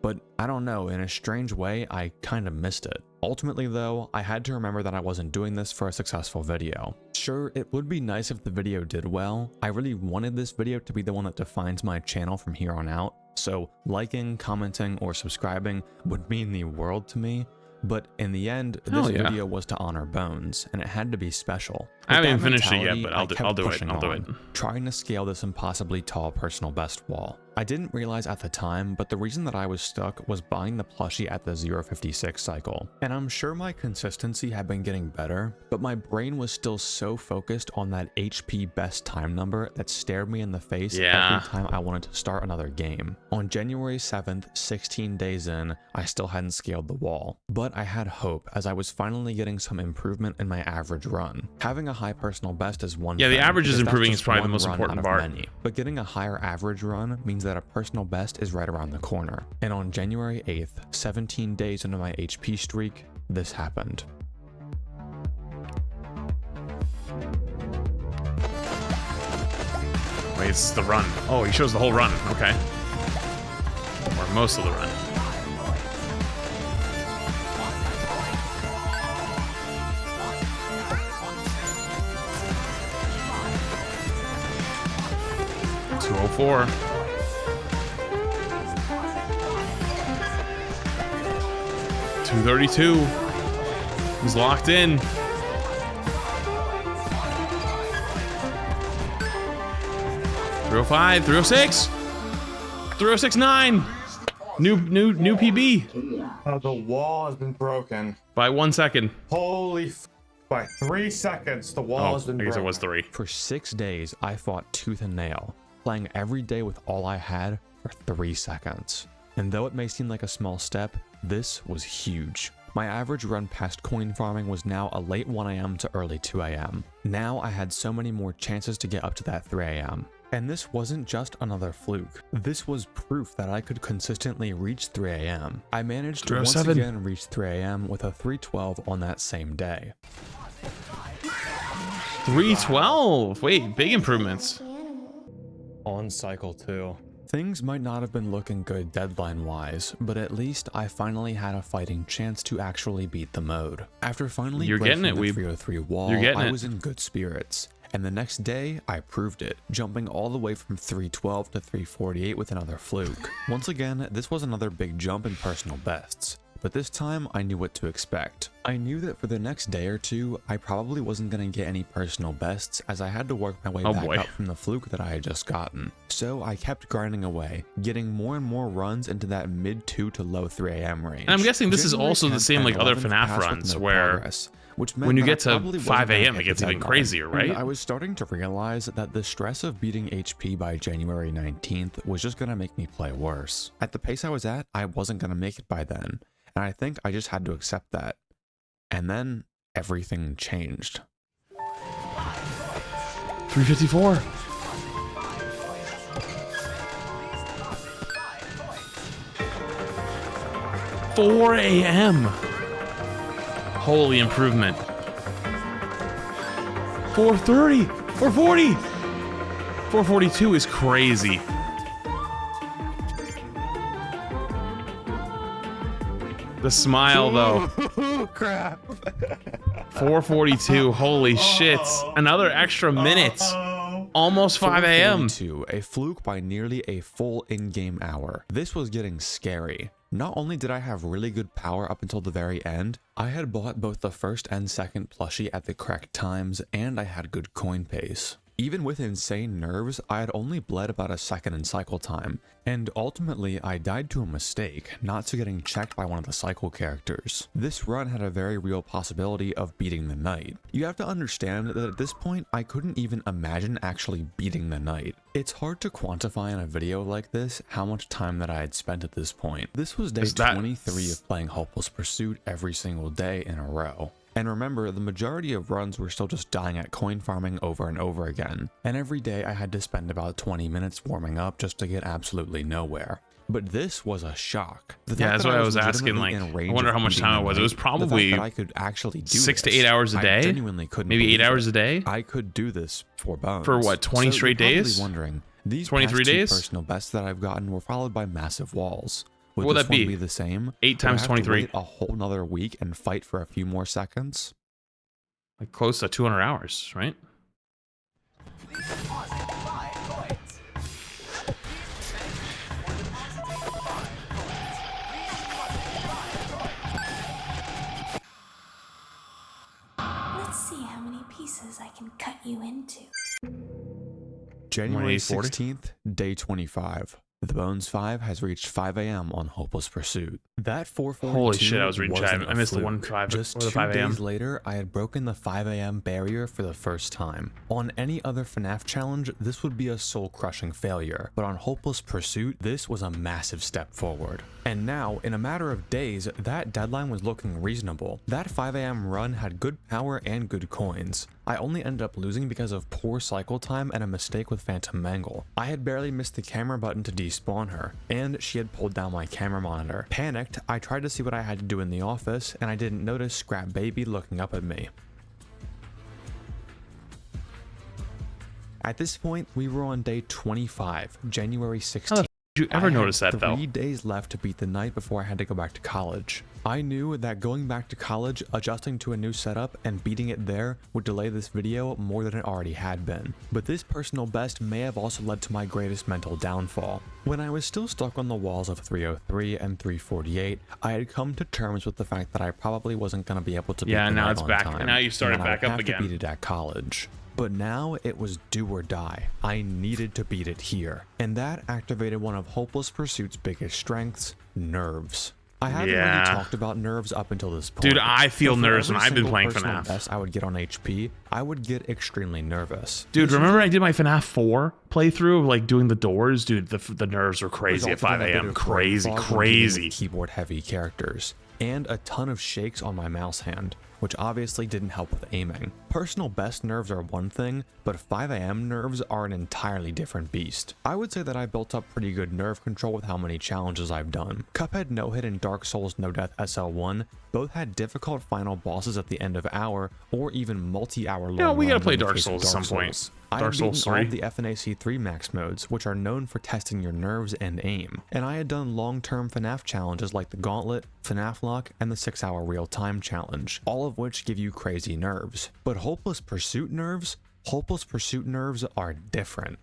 But I don't know, in a strange way, I kinda missed it. Ultimately though, I had to remember that I wasn't doing this for a successful video. Sure, it would be nice if the video did well. I really wanted this video to be the one that defines my channel from here on out. So liking, commenting, or subscribing would mean the world to me. But in the end, this video was to honor Bones, and it had to be special. I haven't even finished it yet, but I'll do it. Trying to scale this impossibly tall personal best wall. I didn't realize at the time, but the reason that I was stuck was buying the plushie at the 056 cycle. And I'm sure my consistency had been getting better, but my brain was still so focused on that HP best time number that stared me in the face every time I wanted to start another game. On January 7th, 16 days in, I still hadn't scaled the wall. But I had hope as I was finally getting some improvement in my average run. Having a high personal best is one thing. Yeah, the average is improving is probably the most important part. But getting a higher average run means that a personal best is right around the corner. And on January 8th, 17 days into my HP streak, this happened. Wait, it's the run. Oh, he shows the whole run. Okay. Or most of the run. .204. .232. He's locked in. .305, .306, .306.9. New PB. The wall has been broken. By 1 second. Holy f. By 3 seconds, the wall has been broken. I guess it was 3. For 6 days, I fought tooth and nail. playing every day with all I had for 3 seconds. And though it may seem like a small step, this was huge. My average run past coin farming was now a late 1 AM to early 2 AM. Now I had so many more chances to get up to that 3 AM. And this wasn't just another fluke. This was proof that I could consistently reach 3 AM. I managed to once again reach 3 AM with a 3:12 on that same day. 3:12. Wait, big improvements. On cycle 2. Things might not have been looking good deadline-wise, but at least I finally had a fighting chance to actually beat the mode. After finally breaking the 303 wall, I was in good spirits. And the next day, I proved it, jumping all the way from 312 to 348 with another fluke. Once again, this was another big jump in personal bests. But this time, I knew what to expect. I knew that for the next day or two, I probably wasn't going to get any personal bests as I had to work my way back up from the fluke that I had just gotten. So I kept grinding away, getting more and more runs into that mid 2 to low 3 AM range. And I'm guessing this is also the same like other FNAF runs where when you get to 5 AM it gets even crazier, right? And I was starting to realize that the stress of beating HP by January 19th was just going to make me play worse. At the pace I was at, I wasn't going to make it by then. And I think I just had to accept that. And then everything changed. 354. $4 AM. Holy improvement. 430. 440. 442 is crazy. The smile, though. Crap. 442. Holy shit. Another extra minute. Almost 5 AM. A fluke by nearly a full in-game hour. This was getting scary. Not only did I have really good power up until the very end, I had bought both the first and second plushie at the correct times, and I had good coin pace. Even with insane nerves, I had only bled about a second in cycle time, and ultimately I died to a mistake, not to getting checked by one of the cycle characters. This run had a very real possibility of beating the knight. You have to understand that at this point, I couldn't even imagine actually beating the knight. It's hard to quantify in a video like this how much time that I had spent at this point. This was day 23 of playing Hopeless Pursuit every single day in a row. And remember, the majority of runs were still just dying at coin farming over and over again. And every day I had to spend about 20 minutes warming up just to get absolutely nowhere. But this was a shock. Yeah, that's what I was asking. Like, I wonder how much time it was. It was probably I could actually do 6 to 8 hours a day. I genuinely couldn't. Maybe 8 hours a day. I could do this for bones. For what? 20 straight days? Wondering, these 23 days. Personal bests that I've gotten were followed by massive walls. Would that be the same? 8 times 23. Wait a whole nother week and fight for a few more seconds. Like close to 200 hours, right? Let's see how many pieces I can cut you into. January 16th, day 25. The Bones 5 has reached 5 AM on Hopeless Pursuit. That 442 Holy shit, I was reading chat. I missed the 5 Just or the 5 AM. 2 days later, I had broken the 5 AM barrier for the first time. On any other FNAF challenge, this would be a soul-crushing failure, but on Hopeless Pursuit, this was a massive step forward. And now, in a matter of days, that deadline was looking reasonable. That 5 AM run had good power and good coins. I only ended up losing because of poor cycle time and a mistake with Phantom Mangle. I had barely missed the camera button to despawn her, and she had pulled down my camera monitor. Panicked, I tried to see what I had to do in the office, and I didn't notice Scrap Baby looking up at me. At this point, we were on day 25, January 16th. Did you ever notice that, though? 3 days left to beat the night before I had to go back to college. I knew that going back to college, adjusting to a new setup, and beating it there would delay this video more than it already had been. But this personal best may have also led to my greatest mental downfall. When I was still stuck on the walls of 303 and 348, I had come to terms with the fact that I probably wasn't going to be able to beat the now night it's on back. time, Now you started and back up I'd again. have to beat it at college. But now it was do or die. I needed to beat it here. And that activated one of Hopeless Pursuit's biggest strengths, nerves. I haven't really talked about nerves up until this point. Dude, I feel nerves when every I've been single playing personal FNAF. best I would get on HP, I would get extremely nervous. Dude, remember I did my FNAF 4 playthrough of like doing the doors? Dude, the nerves were crazy at 5 a.m. Crazy. Keyboard heavy characters. And a ton of shakes on my mouse hand, which obviously didn't help with aiming. Personal best nerves are one thing, but 5 a.m. nerves are an entirely different beast. I would say that I built up pretty good nerve control with how many challenges I've done. Cuphead No Hit and Dark Souls No Death SL1 both had difficult final bosses at the end of hour or even multi-hour long. Yeah, we gotta runs play in the Dark case of Souls at some point. I Dark had Souls beaten all 3. of the FNAC 3 max modes, which are known for testing your nerves and aim, and I had done long-term FNAF challenges like the Gauntlet, FNAF Lock, and the 6-hour real-time challenge, all of which give you crazy nerves. But Hopeless Pursuit nerves are different,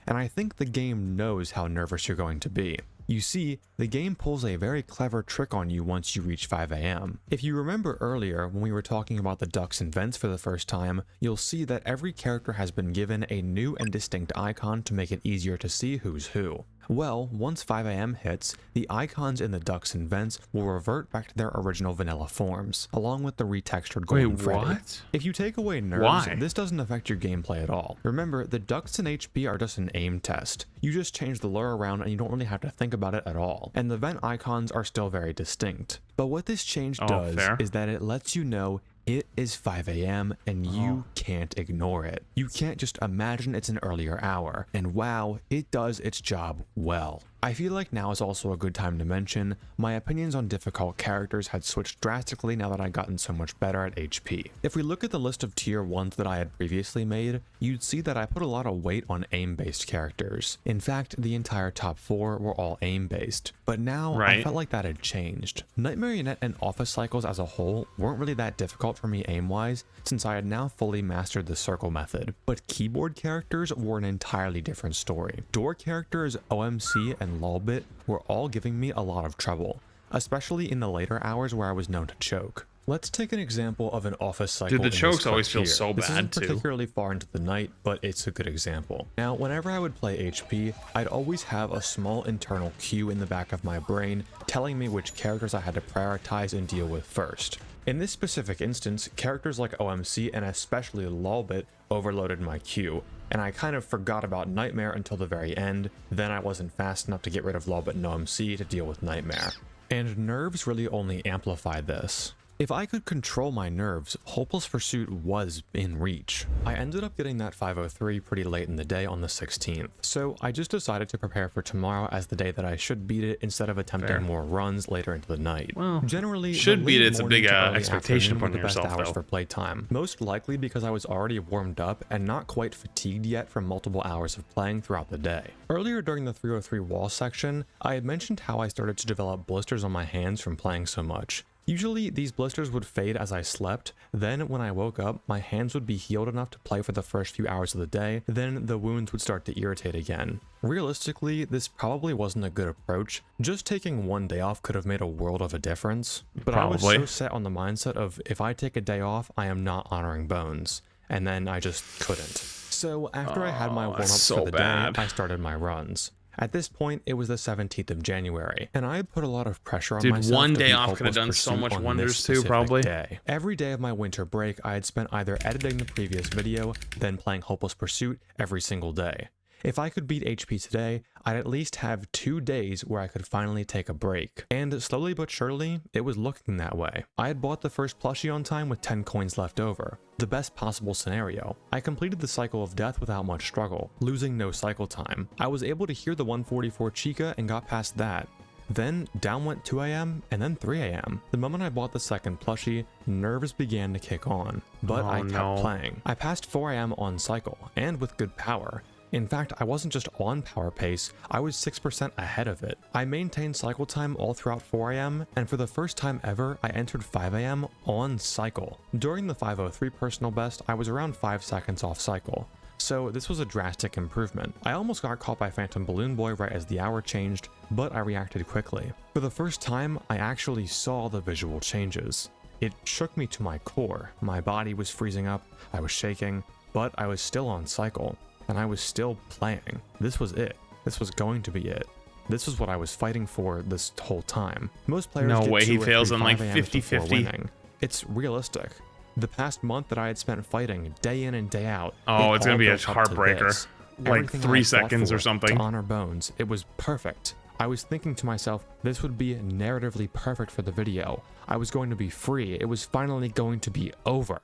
and I think the game knows how nervous you're going to be. You see, the game pulls a very clever trick on you once you reach 5 a.m. If you remember earlier when we were talking about the ducks and vents for the first time, you'll see that every character has been given a new and distinct icon to make it easier to see who's who. Well, once 5 a.m. hits, the icons in the ducks and vents will revert back to their original vanilla forms, along with the retextured Golden Freddy. What? If you take away nerves, this doesn't affect your gameplay at all. Remember, the ducks and HP are just an aim test. You just change the lure around and you don't really have to think about it at all. And the vent icons are still very distinct. But what this change does is that it lets you know it is 5 a.m. and you can't ignore it. You can't just imagine it's an earlier hour. And wow, it does its job well. I feel like now is also a good time to mention, my opinions on difficult characters had switched drastically now that I'd gotten so much better at HP. If we look at the list of tier 1s that I had previously made, you'd see that I put a lot of weight on aim-based characters. In fact, the entire top 4 were all aim-based. But now, I felt like that had changed. Nightmarionette and Office Cycles as a whole weren't really that difficult for me aim-wise, since I had now fully mastered the circle method. But keyboard characters were an entirely different story. Door characters, OMC, and Lolbit were all giving me a lot of trouble, especially in the later hours where I was known to choke. Let's take an example of an Office Cycle. Dude, the chokes always feel so this bad isn't too. Particularly far into the night, but it's a good example. Now, whenever I would play HP, I'd always have a small internal cue in the back of my brain telling me which characters I had to prioritize and deal with first. In this specific instance, characters like OMC and especially Lolbit overloaded my queue, and I kind of forgot about Nightmare until the very end. Then I wasn't fast enough to get rid of Lolbit and OMC to deal with Nightmare. And nerves really only amplify this. If I could control my nerves, Hopeless Pursuit was in reach. I ended up getting that 503 pretty late in the day on the 16th, so I just decided to prepare for tomorrow as the day that I should beat it instead of attempting more runs later into the night. Well, generally, should beat it's a big expectation upon upon yourself, the best hours though. for playtime. Most likely because I was already warmed up and not quite fatigued yet from multiple hours of playing throughout the day. Earlier during the 303 wall section, I had mentioned how I started to develop blisters on my hands from playing so much. Usually, these blisters would fade as I slept, then when I woke up, my hands would be healed enough to play for the first few hours of the day, then the wounds would start to irritate again. Realistically, this probably wasn't a good approach. Just taking one day off could have made a world of a difference, but I was so set on the mindset of if I take a day off, I am not honoring bones, and then I just couldn't. So after I had my warm-ups for the day, I started my runs. At this point, it was the 17th of January, and I had put a lot of pressure on myself. Dude, one to day beat off could have Hopeless done so Pursuit much on wonders this too, specific probably. day. Every day of my winter break, I had spent either editing the previous video, then playing Hopeless Pursuit every single day. If I could beat HP today, I'd at least have 2 days where I could finally take a break. And slowly but surely, it was looking that way. I had bought the first plushie on time with 10 coins left over. The best possible scenario. I completed the cycle of death without much struggle, losing no cycle time. I was able to hear the 144 Chica and got past that. Then down went 2 a.m. and then 3 a.m. The moment I bought the second plushie, nerves began to kick on, but I kept playing. I passed 4 a.m. on cycle, and with good power. In fact, I wasn't just on power pace, I was 6% ahead of it. I maintained cycle time all throughout 4 a.m, and for the first time ever, I entered 5 a.m. on cycle. During the 503 personal best, I was around 5 seconds off cycle. So this was a drastic improvement. I almost got caught by Phantom Balloon Boy right as the hour changed, but I reacted quickly. For the first time, I actually saw the visual changes. It shook me to my core. My body was freezing up, I was shaking, but I was still on cycle. And I was still playing. This was it. This was going to be it. This was what I was fighting for this whole time. Most players No get way 2 he or fails 3 on like 5 AMs before 50-50. winning. It's realistic. The past month that I had spent fighting day in and day out. Oh, it's gonna all be a built up to heartbreaker. this. Like Everything 3 I had fought seconds or for something. To honor Bones, it was perfect. I was thinking to myself, this would be narratively perfect for the video. I was going to be free. It was finally going to be over.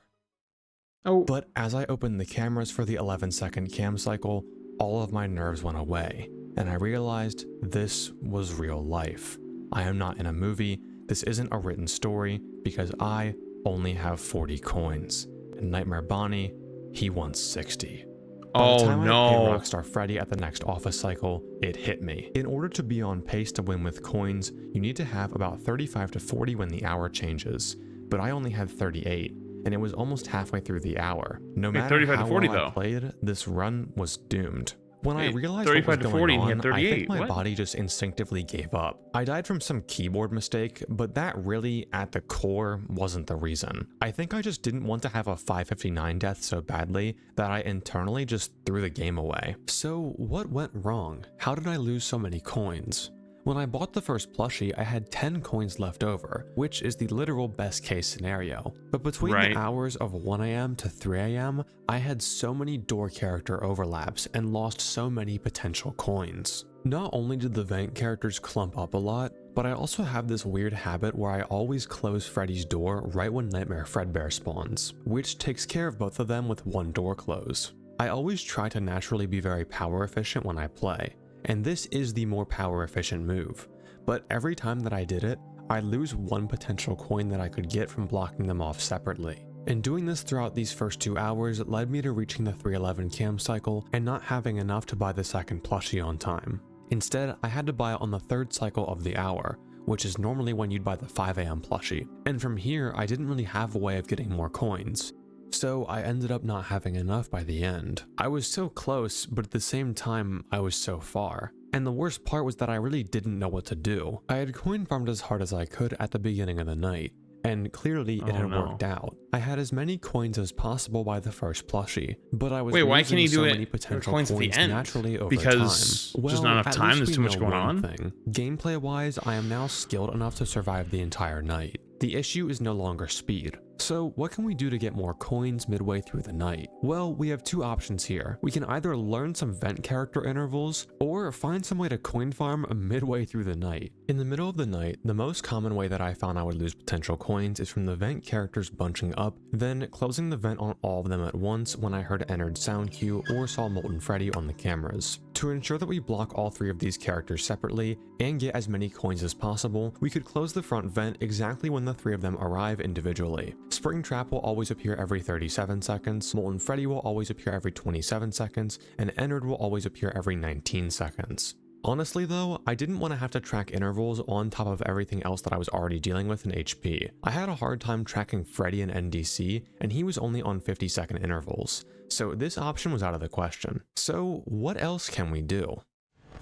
Oh. But as I opened the cameras for the 11-second cam cycle, all of my nerves went away, and I realized this was real life. I am not in a movie. This isn't a written story, because I only have 40 coins. And Nightmare Bonnie, he wants 60. By the time I hit Rockstar Freddy at the next office cycle, it hit me. In order to be on pace to win with coins, you need to have about 35 to 40 when the hour changes. But I only had 38, and it was almost halfway through the hour. No matter 35 how to 40 well I though. played, this run was doomed. When I Wait, realized what 35 was to going 40 and he on, had I 38. think my What? body just instinctively gave up. I died from some keyboard mistake, but that really, at the core, wasn't the reason. I think I just didn't want to have a 559 death so badly that I internally just threw the game away. So what went wrong? How did I lose so many coins? When I bought the first plushie, I had 10 coins left over, which is the literal best case scenario. But between the hours of 1 AM to 3 AM, I had so many door character overlaps and lost so many potential coins. Not only did the vent characters clump up a lot, but I also have this weird habit where I always close Freddy's door right when Nightmare Fredbear spawns, which takes care of both of them with one door close. I always try to naturally be very power efficient when I play, and this is the more power efficient move, but every time that I did it, I'd lose one potential coin that I could get from blocking them off separately. And doing this throughout these first 2 hours led me to reaching the 311 cam cycle and not having enough to buy the second plushie on time. Instead, I had to buy it on the 3rd cycle of the hour, which is normally when you'd buy the 5 AM plushie. And from here, I didn't really have a way of getting more coins. So I ended up not having enough by the end. I was so close, but at the same time, I was so far. And the worst part was that I really didn't know what to do. I had coin farmed as hard as I could at the beginning of the night, and clearly it had worked out. I had as many coins as possible by the first plushie, but I was why can't he do so it many potential coins at the end? naturally over Because time. there's not enough time, there's too much going on? Gameplay wise, I am now skilled enough to survive the entire night. The issue is no longer speed. So what can we do to get more coins midway through the night? Well, we have 2 options here. We can either learn some vent character intervals, or find some way to coin farm midway through the night. In the middle of the night, the most common way that I found I would lose potential coins is from the vent characters bunching up, then closing the vent on all of them at once when I heard Ennard's sound cue or saw Molten Freddy on the cameras. To ensure that we block all 3 of these characters separately and get as many coins as possible, we could close the front vent exactly when the 3 of them arrive individually. Springtrap will always appear every 37 seconds, Molten Freddy will always appear every 27 seconds, and Ennard will always appear every 19 seconds. Honestly though, I didn't want to have to track intervals on top of everything else that I was already dealing with in HP. I had a hard time tracking Freddy in NDC, and he was only on 50-second intervals, so this option was out of the question. So what else can we do?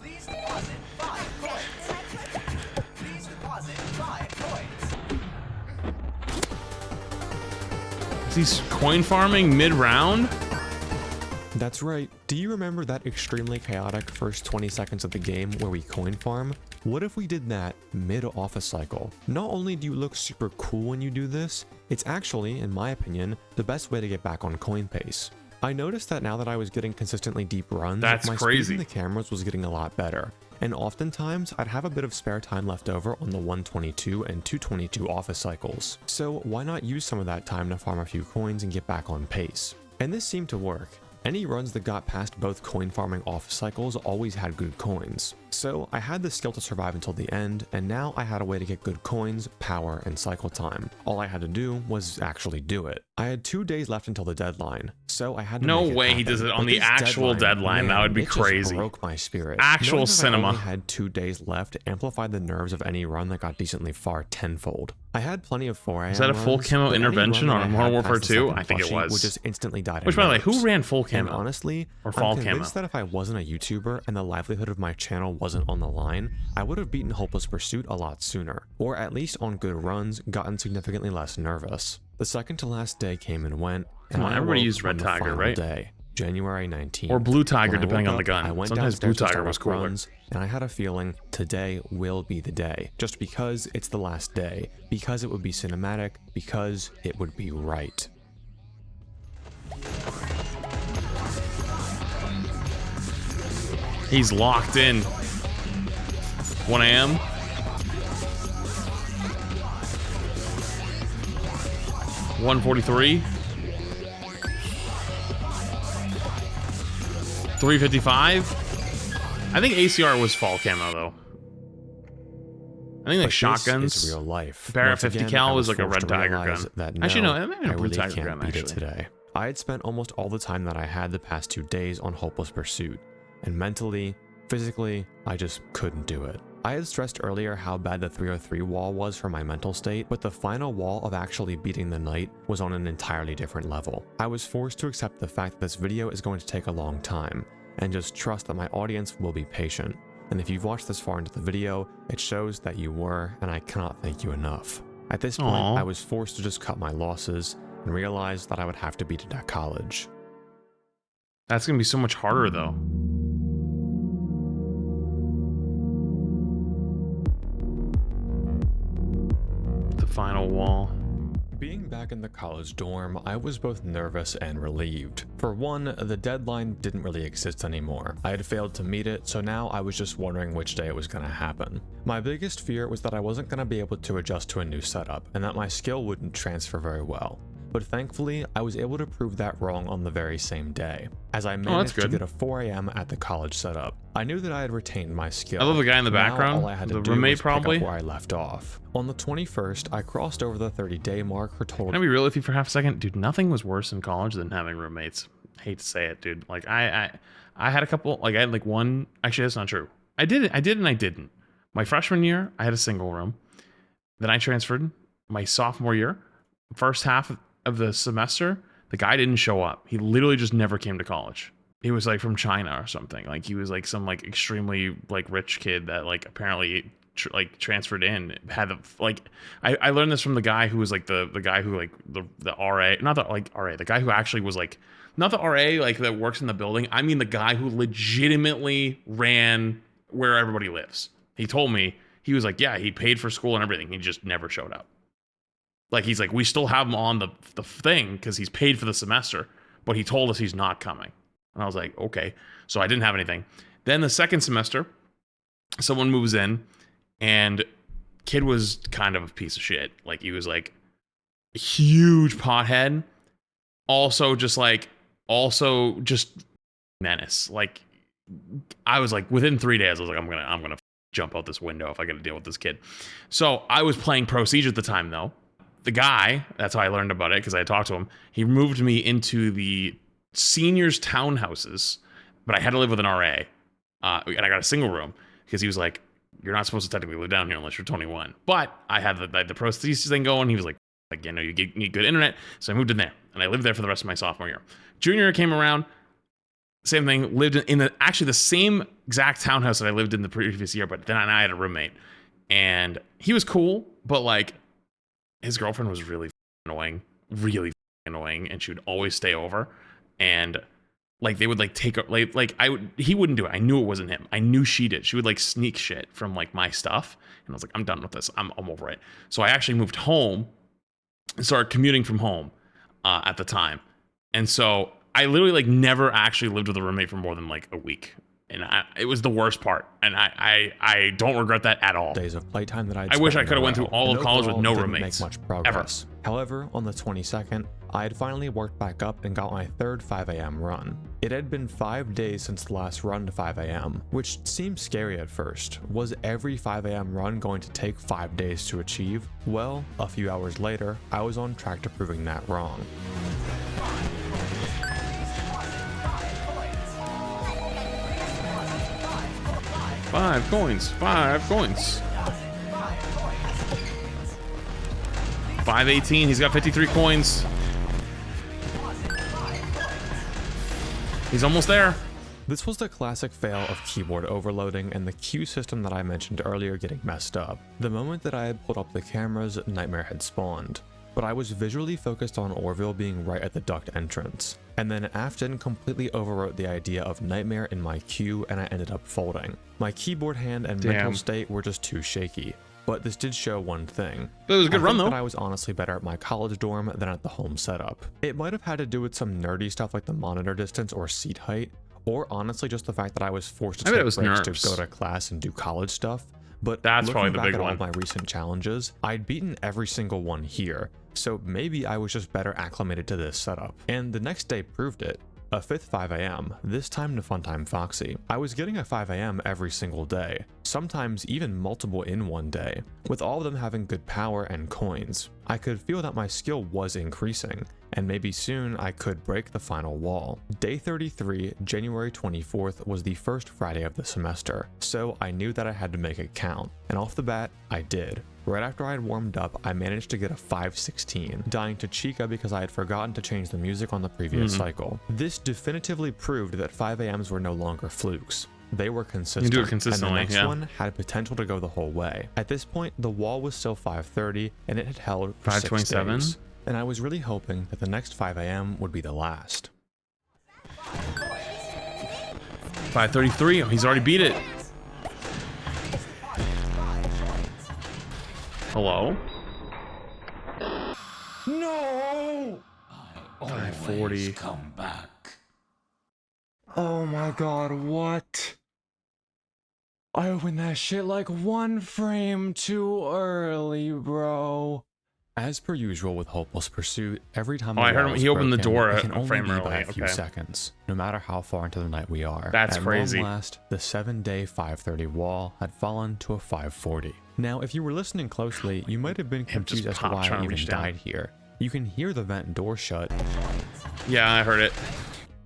Please deposit 5 coins. Please deposit 5 coins. He's coin farming mid-round? That's right. Do you remember that extremely chaotic first 20 seconds of the game where we coin farm? What if we did that mid-office cycle? Not only do you look super cool when you do this, it's actually, in my opinion, the best way to get back on coin pace. I noticed that now that I was getting consistently deep runs, my speed in the cameras was getting a lot better. And oftentimes, I'd have a bit of spare time left over on the 122 and 222 office cycles. So why not use some of that time to farm a few coins and get back on pace? And this seemed to work. Any runs that got past both coin farming office cycles always had good coins. So I had the skill to survive until the end, and now I had a way to get good coins, power, and cycle time. All I had to do was actually do it. I had 2 days left until the deadline, so I had to No make it way happen. he does it on But the this actual deadline. That would be it crazy. Just broke my spirit. Actual Knowing that cinema. I only had 2 days left amplified the nerves of any run that got decently far tenfold. I had plenty of 4 AM Is that a full runs, camo but any intervention run that on I Modern had Warfare past the 2? second I think it plushie was. would just instantly die. Which, by the way, who nerves. ran full camo? And honestly, or fall I'm camo? convinced that if I wasn't a YouTuber and the livelihood of my channel wasn't on the line, I would have beaten Hopeless Pursuit a lot sooner, or at least on good runs gotten significantly less nervous. The second to last day came and went, and Come on, I everybody awoke used Red on the Tiger, final right? day. January 19th. Or Blue Tiger, When I depending woke on the up, gun. I went Sometimes Blue downstairs to Tiger start was up cooler. runs, and I had a feeling today will be the day. Just because it's the last day, because it would be cinematic, because it would be right. He's locked in. 1 a.m. $143. 355. I think ACR was fall camo though. I think like shotguns. This is real life. Barrett Once 50 again, cal I was like a forced red to Tiger realize gun. That Actually, no, no, it might have been a I Blue really Tiger can't gun. beat Actually, it today. I had spent almost all the time that I had the past 2 days on Hopeless Pursuit, and mentally, physically, I just couldn't do it. I had stressed earlier how bad the 303 wall was for my mental state, but the final wall of actually beating the night was on an entirely different level. I was forced to accept the fact that this video is going to take a long time, and just trust that my audience will be patient. And if you've watched this far into the video, it shows that you were, and I cannot thank you enough. At this point, Aww. I was forced to just cut my losses and realize that I would have to beat it at college. that's gonna be so much harder though. The final wall. Being back in the college dorm, I was both nervous and relieved. For one, the deadline didn't really exist anymore. I had failed to meet it, so now I was just wondering which day it was going to happen. My biggest fear was that I wasn't going to be able to adjust to a new setup, and that my skill wouldn't transfer very well. But thankfully, I was able to prove that wrong on the very same day, as I managed to good. get a 4 a.m. at the college setup. I knew that I had retained my skill. I love the guy in the Now, background. all I had to The do roommate was pick up probably. where I left off. On the 21st, I crossed over the 30-day mark for total. Can I be real with you for half a second? Dude, nothing was worse in college than having roommates. Hate to say it, dude. Like I had a couple, like I had like one, actually that's not true. I did and I didn't. My freshman year, I had a single room. Then I transferred my sophomore year. First half of the semester, the guy didn't show up. He literally just never came to college. He was like from China or something. Like he was like some like extremely like rich kid that like apparently like transferred in, had the like I learned this from the guy who was like the guy who like the RA, not the like RA, the guy who actually was like not the RA like that works in the building. I mean the guy who legitimately ran where everybody lives. He told me, he was like, yeah, he paid for school and everything. He just never showed up. Like he's like, we still have him on the thing because he's paid for the semester, but he told us he's not coming. And I was like, okay. So I didn't have anything. Then the second semester, someone moves in, and kid was kind of a piece of shit. Like he was like a huge pothead. Also just menace. Like I was like, within 3 days, I was like, I'm gonna jump out this window if I got to deal with this kid. So I was playing Pro Siege at the time though. The guy, that's how I learned about it because I talked to him. He moved me into the seniors townhouses, but I had to live with an RA. And I got a single room because he was like, you're not supposed to technically live down here unless you're 21. But I had the prosthesis thing going. He was like, you know, you need good internet. So I moved in there and I lived there for the rest of my sophomore year. Junior year came around, same thing, lived in actually the same exact townhouse that I lived in the previous year, but then I had a roommate and he was cool, but like his girlfriend was really annoying, and she would always stay over. And like they would like take he wouldn't do it. I knew it wasn't him. I knew she did. She would like sneak shit from like my stuff. And I was like, I'm done with this. I'm over it. So I actually moved home and started commuting from home at the time. And so I literally like never actually lived with a roommate for more than like a week. And it was the worst part. And I don't regret that at all. Days of playtime that I wish I could have went through all of college with no roommates. Make much progress. However, on the 22nd, I had finally worked back up and got my third 5 a.m. run. It had been 5 days since the last run to 5 a.m., which seemed scary at first. Was every 5 a.m. run going to take 5 days to achieve? Well, a few hours later, I was on track to proving that wrong. 5 coins. 518. He's got 53 coins. He's almost there. This was the classic fail of keyboard overloading and the queue system that I mentioned earlier getting messed up. The moment that I had pulled up the cameras, Nightmare had spawned. but I was visually focused on Orville being right at the duct entrance. And then Afton completely overwrote the idea of Nightmare in my queue and I ended up folding. My keyboard hand and mental state were just too shaky. But this did show one thing. But it was a good run though. I was honestly better at my college dorm than at the home setup. It might have had to do with some nerdy stuff like the monitor distance or seat height, or honestly just the fact that I was forced to take breaks to go to class and do college stuff. But that's probably the back big at one. All my recent challenges, I'd beaten every single one here, so maybe I was just better acclimated to this setup. And the next day proved it. A fifth 5 a.m., this time to Funtime Foxy. I was getting a 5 a.m. every single day, sometimes even multiple in one day, with all of them having good power and coins. I could feel that my skill was increasing, and maybe soon I could break the final wall. Day 33, January 24th, was the first Friday of the semester, so I knew that I had to make it count, and off the bat, I did. Right after I had warmed up, I managed to get a 516, dying to Chica because I had forgotten to change the music on the previous cycle. This definitively proved that 5 a.m.s were no longer flukes. They were consistent. You do it consistently, and the next one had potential to go the whole way. At this point, the wall was still 530, and it had held for 527, 6 days. And I was really hoping that the next 5 a.m. would be the last. 533. Oh, he's already beat it. Hello? No! 540. Come back. Oh my god, what? I opened that shit like 1 frame too early, bro. As per usual with Hopeless Pursuit, every time I heard him, he opened the door a frame early. By a few seconds, no matter how far into the night we are. That's crazy. At long last, the 7-day 530 wall had fallen to a 540. Now, if you were listening closely, you might have been confused as to why I even died here. You can hear the vent door shut. Yeah, I heard it.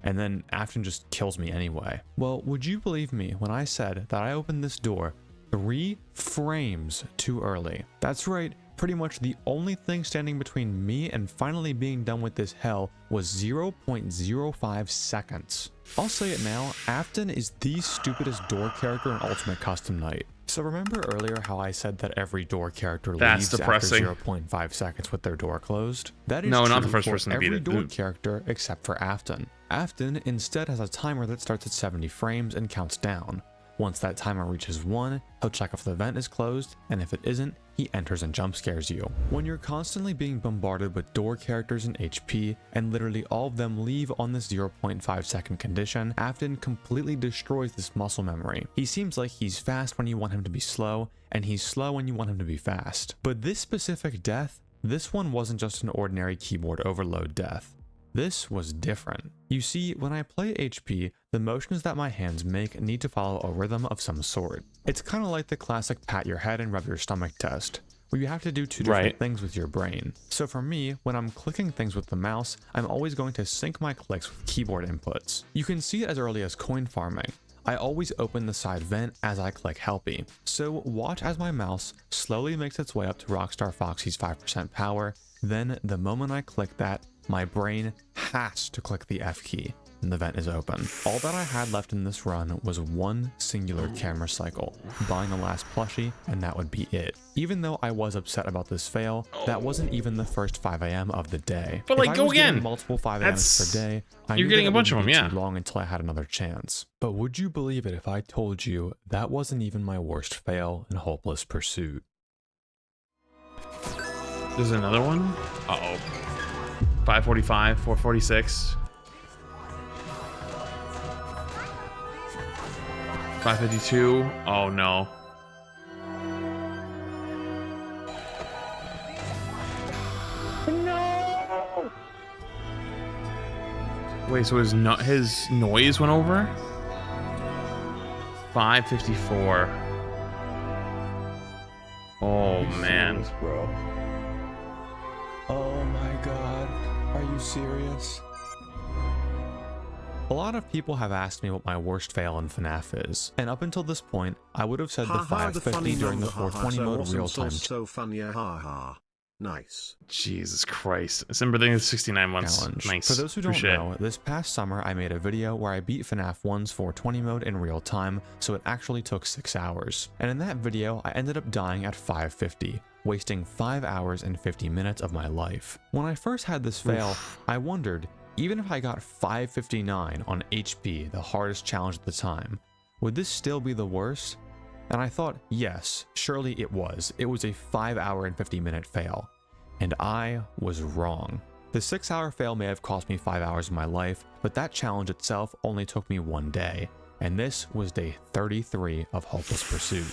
And then Afton just kills me anyway. Well, would you believe me when I said that I opened this door 3 frames too early? That's right. Pretty much the only thing standing between me and finally being done with this hell was 0.05 seconds. I'll say it now, Afton is the stupidest door character in Ultimate Custom Night. So remember earlier how I said that every door character leaves after 0.5 seconds with their door closed? That is not the true first for person to beat every it. door character except for Afton. Afton instead has a timer that starts at 70 frames and counts down. Once that timer reaches 1, he'll check if the vent is closed, and if it isn't, he enters and jump scares you. When you're constantly being bombarded with door characters and HP, and literally all of them leave on this 0.5 second condition, Afton completely destroys this muscle memory. He seems like he's fast when you want him to be slow, and he's slow when you want him to be fast. But this specific death, this one wasn't just an ordinary keyboard overload death. This was different. You see, when I play HP, the motions that my hands make need to follow a rhythm of some sort. It's kind of like the classic pat your head and rub your stomach test, where you have to do 2 different things with your brain. So for me, when I'm clicking things with the mouse, I'm always going to sync my clicks with keyboard inputs. You can see it as early as coin farming. I always open the side vent as I click Helpy. So watch as my mouse slowly makes its way up to Rockstar Foxy's 5% power, then the moment I click that, my brain has to click the F key, and the vent is open. All that I had left in this run was 1 singular camera cycle, buying the last plushie, and that would be it. Even though I was upset about this fail, that wasn't even the first 5 a.m. of the day. But like, go again. Multiple 5 a.m.s per day. You're getting a bunch of them, yeah. Too long until I had another chance. But would you believe it if I told you that wasn't even my worst fail in Hopeless Pursuit? There's another one? Uh-oh. 545, 446. 552. Oh no. No! Wait, so his noise went over? 554. Oh man. Bro. Oh my god. Are you serious? A lot of people have asked me what my worst fail in FNAF is, and up until this point, I would have said the 550 during the 420 mode real time. So funny, ha ha. Nice. Jesus Christ. December thing is 69 months. Challenge. Nice. For those who don't Appreciate it. know, this past summer I made a video where I beat FNAF 1's 420 mode in real time, so it actually took 6 hours. And in that video, I ended up dying at 550, wasting 5 hours and 50 minutes of my life. When I first had this fail, I wondered, even if I got 559 on HP, the hardest challenge at the time, would this still be the worst? And I thought, yes, surely it was. It was a 5 hour and 50 minute fail. And I was wrong. The 6 hour fail may have cost me 5 hours of my life, but that challenge itself only took me 1 day. And this was day 33 of Hopeless Pursuit.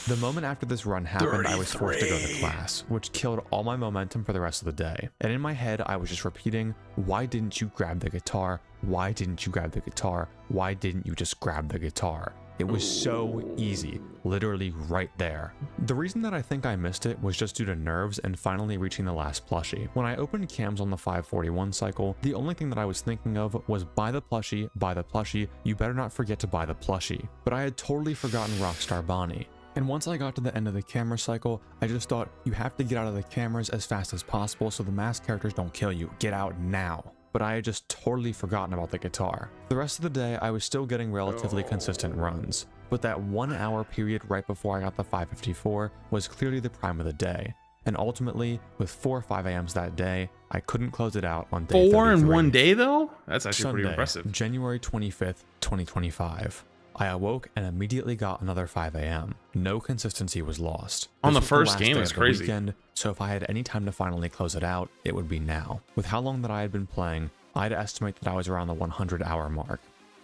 The moment after this run happened, I was forced to go to class, which killed all my momentum for the rest of the day. And in my head, I was just repeating, why didn't you grab the guitar? Why didn't you grab the guitar? Why didn't you just grab the guitar? It was so easy, literally right there. The reason that I think I missed it was just due to nerves and finally reaching the last plushie. When I opened cams on the 541 cycle, the only thing that I was thinking of was buy the plushie, you better not forget to buy the plushie. But I had totally forgotten Rockstar Bonnie. And once I got to the end of the camera cycle, I just thought, you have to get out of the cameras as fast as possible so the masked characters don't kill you. Get out now. But I had just totally forgotten about the guitar. The rest of the day, I was still getting relatively consistent runs, but that 1 hour period right before I got the 554 was clearly the prime of the day. And ultimately, with 4 or 5 AMs that day, I couldn't close it out on day 4 in 33. 1 day though? That's actually Sunday, pretty impressive. January 25th, 2025. I awoke and immediately got another 5 AM. No consistency was lost. On This the was first last game, day it's of the crazy. Weekend, so if I had any time to finally close it out, it would be now. With how long that I had been playing, I'd estimate that I was around the 100-hour mark.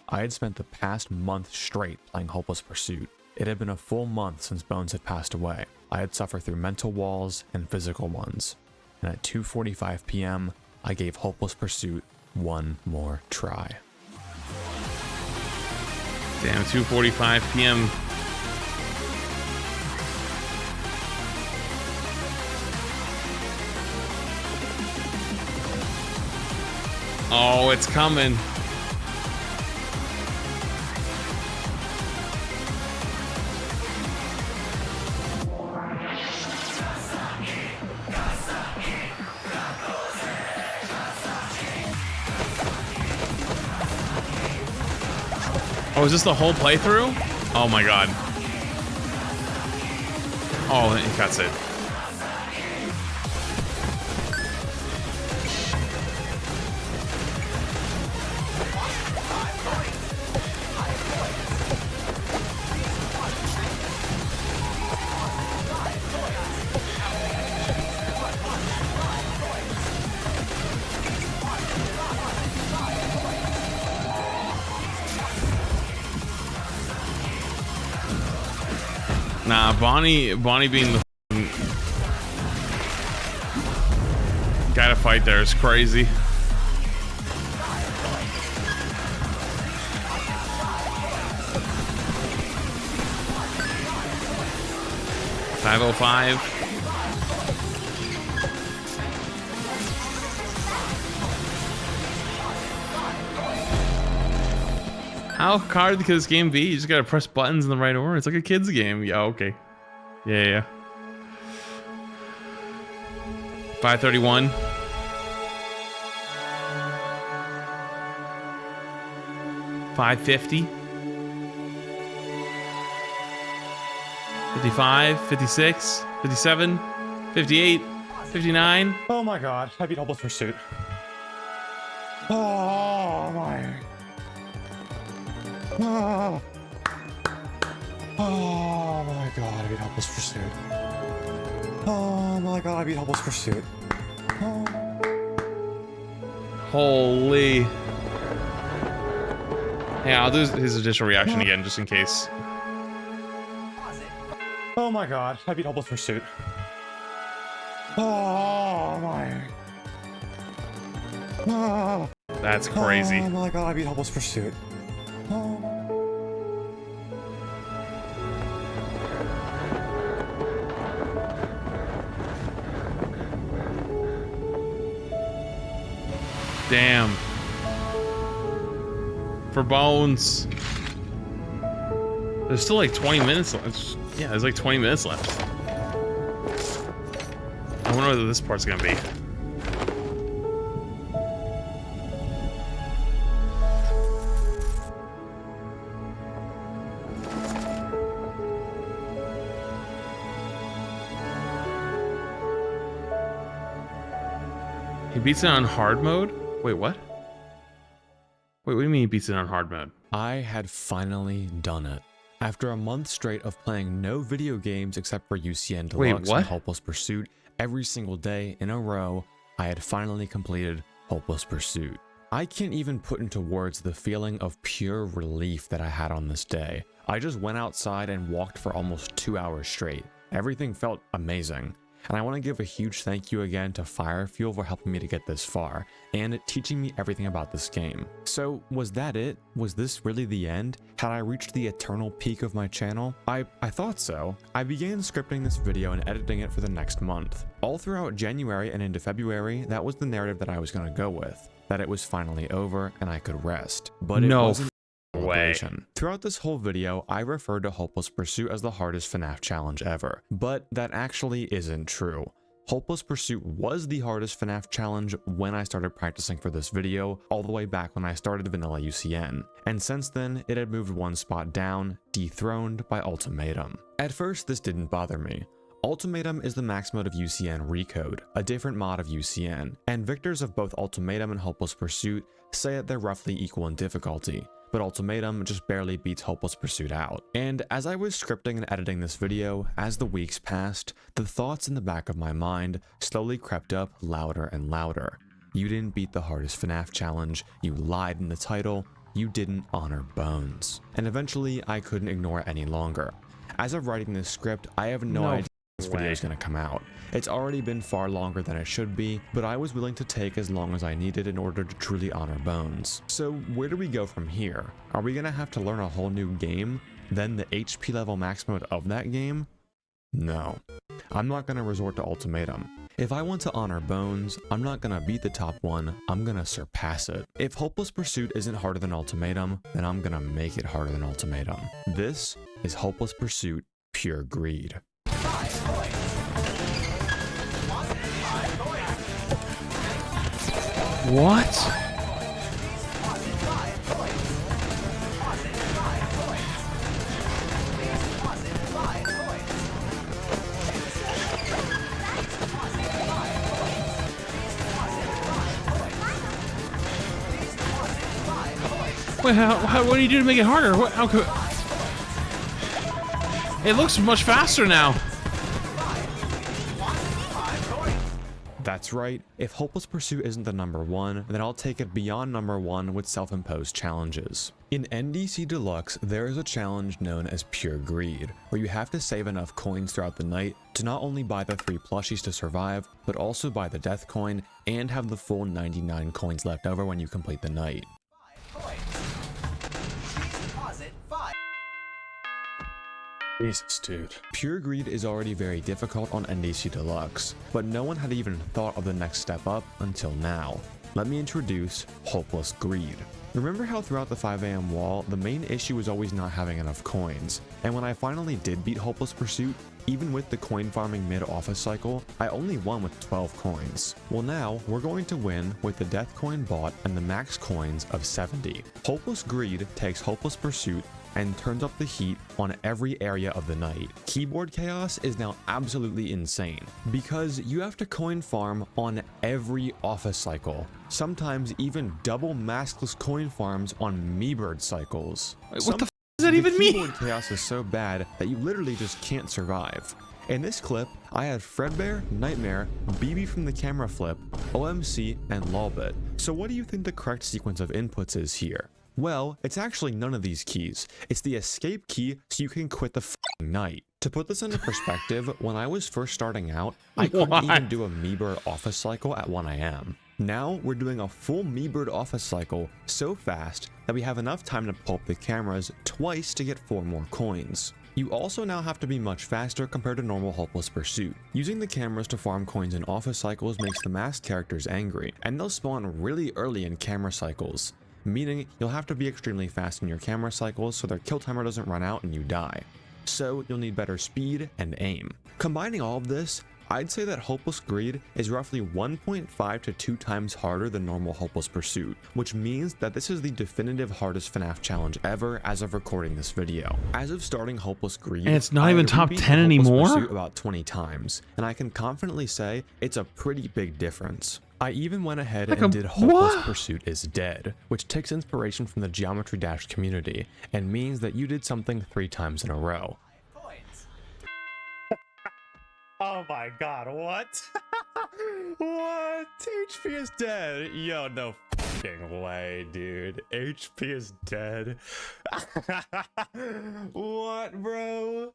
I had spent the past month straight playing Hopeless Pursuit. It had been a full month since Bones had passed away. I had suffered through mental walls and physical ones. And at 2:45 PM, I gave Hopeless Pursuit one more try. Damn, 2:45 p.m. Oh, it's coming. Oh, is this the whole playthrough? Oh my god. Oh, he cuts it. Nah, Bonnie being the guy to fight there is crazy. $505. How hard could this game be? You just gotta press buttons in the right order. It's like a kid's game. Yeah, okay. Yeah. 531. $550. 55, 56, 57, 58, 59. Oh my god, I beat Hopeless Pursuit. Oh my. Oh. Oh my god, I beat Hopeless Pursuit. Oh my god, I beat Hopeless Pursuit. Oh. Holy. Yeah, I'll do his additional reaction again just in case. Oh my god, I beat Hopeless Pursuit. Oh my. Oh. That's crazy. Oh my god, I beat Hopeless Pursuit. Oh. Damn. For Bones. There's still like 20 minutes left. Yeah, there's like 20 minutes left. I wonder what this part's gonna be. He beats it on hard mode? Wait, what? Wait, what do you mean he beats it on hard mode? I had finally done it. After a month straight of playing no video games except for UCN Deluxe and Hopeless Pursuit every single day in a row, I had finally completed Hopeless Pursuit. I can't even put into words the feeling of pure relief that I had on this day. I just went outside and walked for almost 2 hours straight. Everything felt amazing. And I want to give a huge thank you again to Firefuel for helping me to get this far, and teaching me everything about this game. So, was that it? Was this really the end? Had I reached the eternal peak of my channel? I thought so. I began scripting this video and editing it for the next month. All throughout January and into February, that was the narrative that I was going to go with. That it was finally over and I could rest. But it wasn't. Way. Throughout this whole video, I referred to Hopeless Pursuit as the hardest FNAF challenge ever, but that actually isn't true. Hopeless Pursuit was the hardest FNAF challenge when I started practicing for this video, all the way back when I started Vanilla UCN, and since then, it had moved one spot down, dethroned by Ultimatum. At first, this didn't bother me. Ultimatum is the max mode of UCN Recode, a different mod of UCN, and victors of both Ultimatum and Hopeless Pursuit say that they're roughly equal in difficulty, but Ultimatum just barely beats Hopeless Pursuit out. And as I was scripting and editing this video, as the weeks passed, the thoughts in the back of my mind slowly crept up louder and louder. You didn't beat the hardest FNAF challenge, you lied in the title, you didn't honor Bones. And eventually, I couldn't ignore it any longer. As of writing this script, I have no idea this video is going to come out. It's already been far longer than it should be, but I was willing to take as long as I needed in order to truly honor Bones. So where do we go from here? Are we going to have to learn a whole new game, then the HP level max mode of that game? No. I'm not going to resort to Ultimatum. If I want to honor Bones, I'm not going to beat the top one, I'm going to surpass it. If Hopeless Pursuit isn't harder than Ultimatum, then I'm going to make it harder than Ultimatum. This is Hopeless Pursuit Pure Greed. What? Wait, what do you do to make it harder? How could... It looks much faster now. That's right, if Hopeless Pursuit isn't the number one, then I'll take it beyond number one with self-imposed challenges. In NDC Deluxe, there is a challenge known as Pure Greed, where you have to save enough coins throughout the night to not only buy the 3 plushies to survive, but also buy the death coin and have the full 99 coins left over when you complete the night. Jesus, dude. Pure Greed is already very difficult on NDC Deluxe, but no one had even thought of the next step up until now. Let me introduce Hopeless Greed. Remember how throughout the 5 AM wall, the main issue was always not having enough coins, and when I finally did beat Hopeless Pursuit, even with the coin farming mid-office cycle, I only won with 12 coins. Well now, we're going to win with the death coin bought and the max coins of 70. Hopeless Greed takes Hopeless Pursuit and turns up the heat on every area of the night. Keyboard chaos is now absolutely insane because you have to coin farm on every office cycle, sometimes even double maskless coin farms on Meebird cycles. Wait, what the f does that even mean? Keyboard chaos is so bad that you literally just can't survive. In this clip, I had Fredbear, Nightmare, BB from the camera flip, OMC, and Lolbit. So what do you think the correct sequence of inputs is here? Well, it's actually none of these keys. It's the escape key so you can quit the f***ing night. To put this into perspective, when I was first starting out, I couldn't even do a Meebird office cycle at 1 AM. Now, we're doing a full Meebird office cycle so fast that we have enough time to pull up the cameras twice to get 4 more coins. You also now have to be much faster compared to normal Hopeless Pursuit. Using the cameras to farm coins in office cycles makes the masked characters angry, and they'll spawn really early in camera cycles, meaning you'll have to be extremely fast in your camera cycles so their kill timer doesn't run out and you die. So you'll need better speed and aim. Combining all of this, I'd say that Hopeless Greed is roughly 1.5 to 2 times harder than normal Hopeless Pursuit, which means that this is the definitive hardest FNAF challenge ever as of recording this video. As of starting Hopeless Greed, And it's not even top 10 Hopeless anymore? Pursuit about 20 times, and I can confidently say it's a pretty big difference. I even went ahead and did Hopeless Pursuit is Dead, which takes inspiration from the Geometry Dash community and means that you did something 3 times in a row. Points. Oh my god, what? What? HP is dead. Yo, no fucking way, dude. HP is dead. What, bro?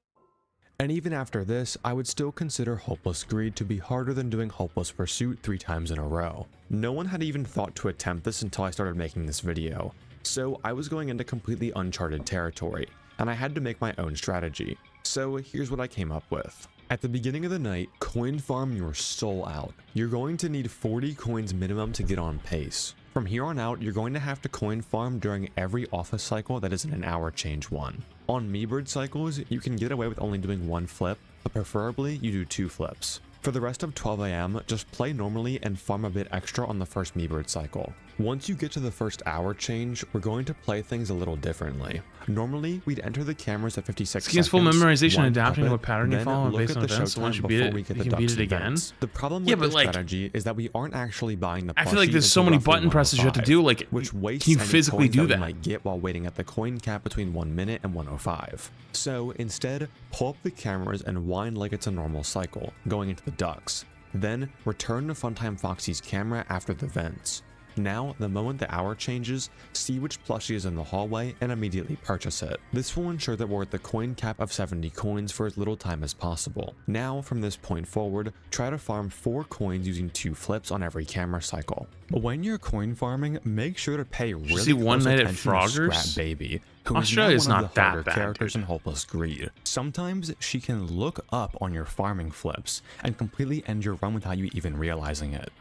And even after this, I would still consider Hopeless Greed to be harder than doing Hopeless Pursuit 3 times in a row. No one had even thought to attempt this until I started making this video, so I was going into completely uncharted territory, and I had to make my own strategy. So here's what I came up with. At the beginning of the night, coin farm your soul out. You're going to need 40 coins minimum to get on pace. From here on out, you're going to have to coin farm during every office cycle that isn't an hour change one. On Meebird cycles, you can get away with only doing 1 flip, but preferably you do 2 flips. For the rest of 12 AM, just play normally and farm a bit extra on the first Meebird cycle. Once you get to the first hour change, we're going to play things a little differently. Normally, we'd enter the cameras at 56 Scheme's seconds. full memorization one adapting to puppet, what pattern you then follow look based at on the events. So once showtime you beat before it, we get you the can beat ducks it again. events. The problem Yeah, with but this like, strategy is that we aren't actually buying the I feel like plushie there's so until many roughly button presses you have to 105, do. Like, which wastes can you any physically coins do we that? might get while waiting at the coin cap between 1 minute and 105. So instead, pull up the cameras and wind like it's a normal cycle, going into the ducks. Then return to Funtime Foxy's camera after the vents. Now, the moment the hour changes, see which plushie is in the hallway and immediately purchase it. This will ensure that we're at the coin cap of 70 coins for as little time as possible. Now, from this point forward, try to farm 4 coins using 2 flips on every camera cycle. But when you're coin farming, make sure to pay really see One close Night at attention to Froggers? Scrap Baby, who Australia's is now one not of the that harder bad, characters dude. in Hopeless Greed. Sometimes she can look up on your farming flips and completely end your run without you even realizing it.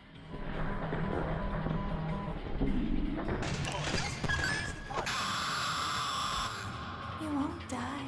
You won't die,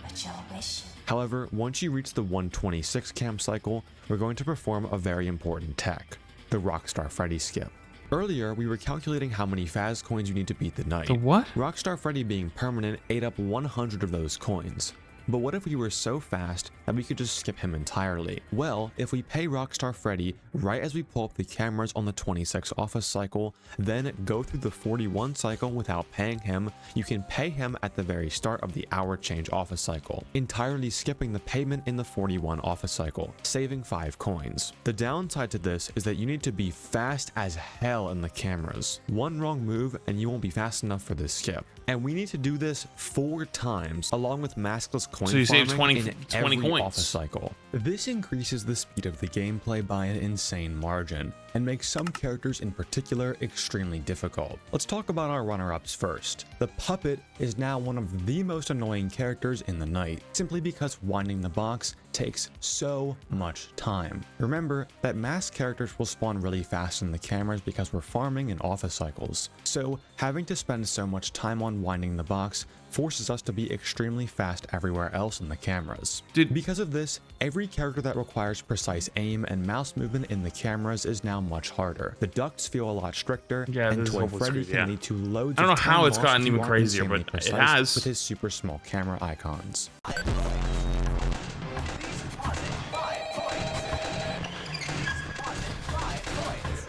but you'll wish you. However, once you reach the 126 cam cycle, we're going to perform a very important tech, the Rockstar Freddy skip. Earlier, we were calculating how many Faz coins you need to beat the night. The what? Rockstar Freddy being permanent ate up 100 of those coins. But what if we were so fast that we could just skip him entirely? Well, if we pay Rockstar Freddy right as we pull up the cameras on the 26 office cycle, then go through the 41 cycle without paying him, you can pay him at the very start of the hour change office cycle, entirely skipping the payment in the 41 office cycle, saving 5 coins. The downside to this is that you need to be fast as hell in the cameras. One wrong move and you won't be fast enough for this skip. And we need to do this 4 times, along with maskless coin So you save farming 20 in 20 every coins. office cycle. This increases the speed of the gameplay by an insane margin, and makes some characters in particular extremely difficult. Let's talk about our runner-ups first. The Puppet is now one of the most annoying characters in the night, simply because winding the box takes so much time. Remember that masked characters will spawn really fast in the cameras because we're farming in office cycles, so having to spend so much time on winding the box forces us to be extremely fast everywhere else in the cameras. Because of this, every character that requires precise aim and mouse movement in the cameras is now much harder. The ducks feel a lot stricter, Yeah, and this is Toy Hopeless Freddy Greed, can yeah. lead to loads I don't know of how time it's lost gotten if you even aren't crazier, insanely but it precise has. with his super small camera icons. Please deposit 5 coins. Please deposit 5 coins.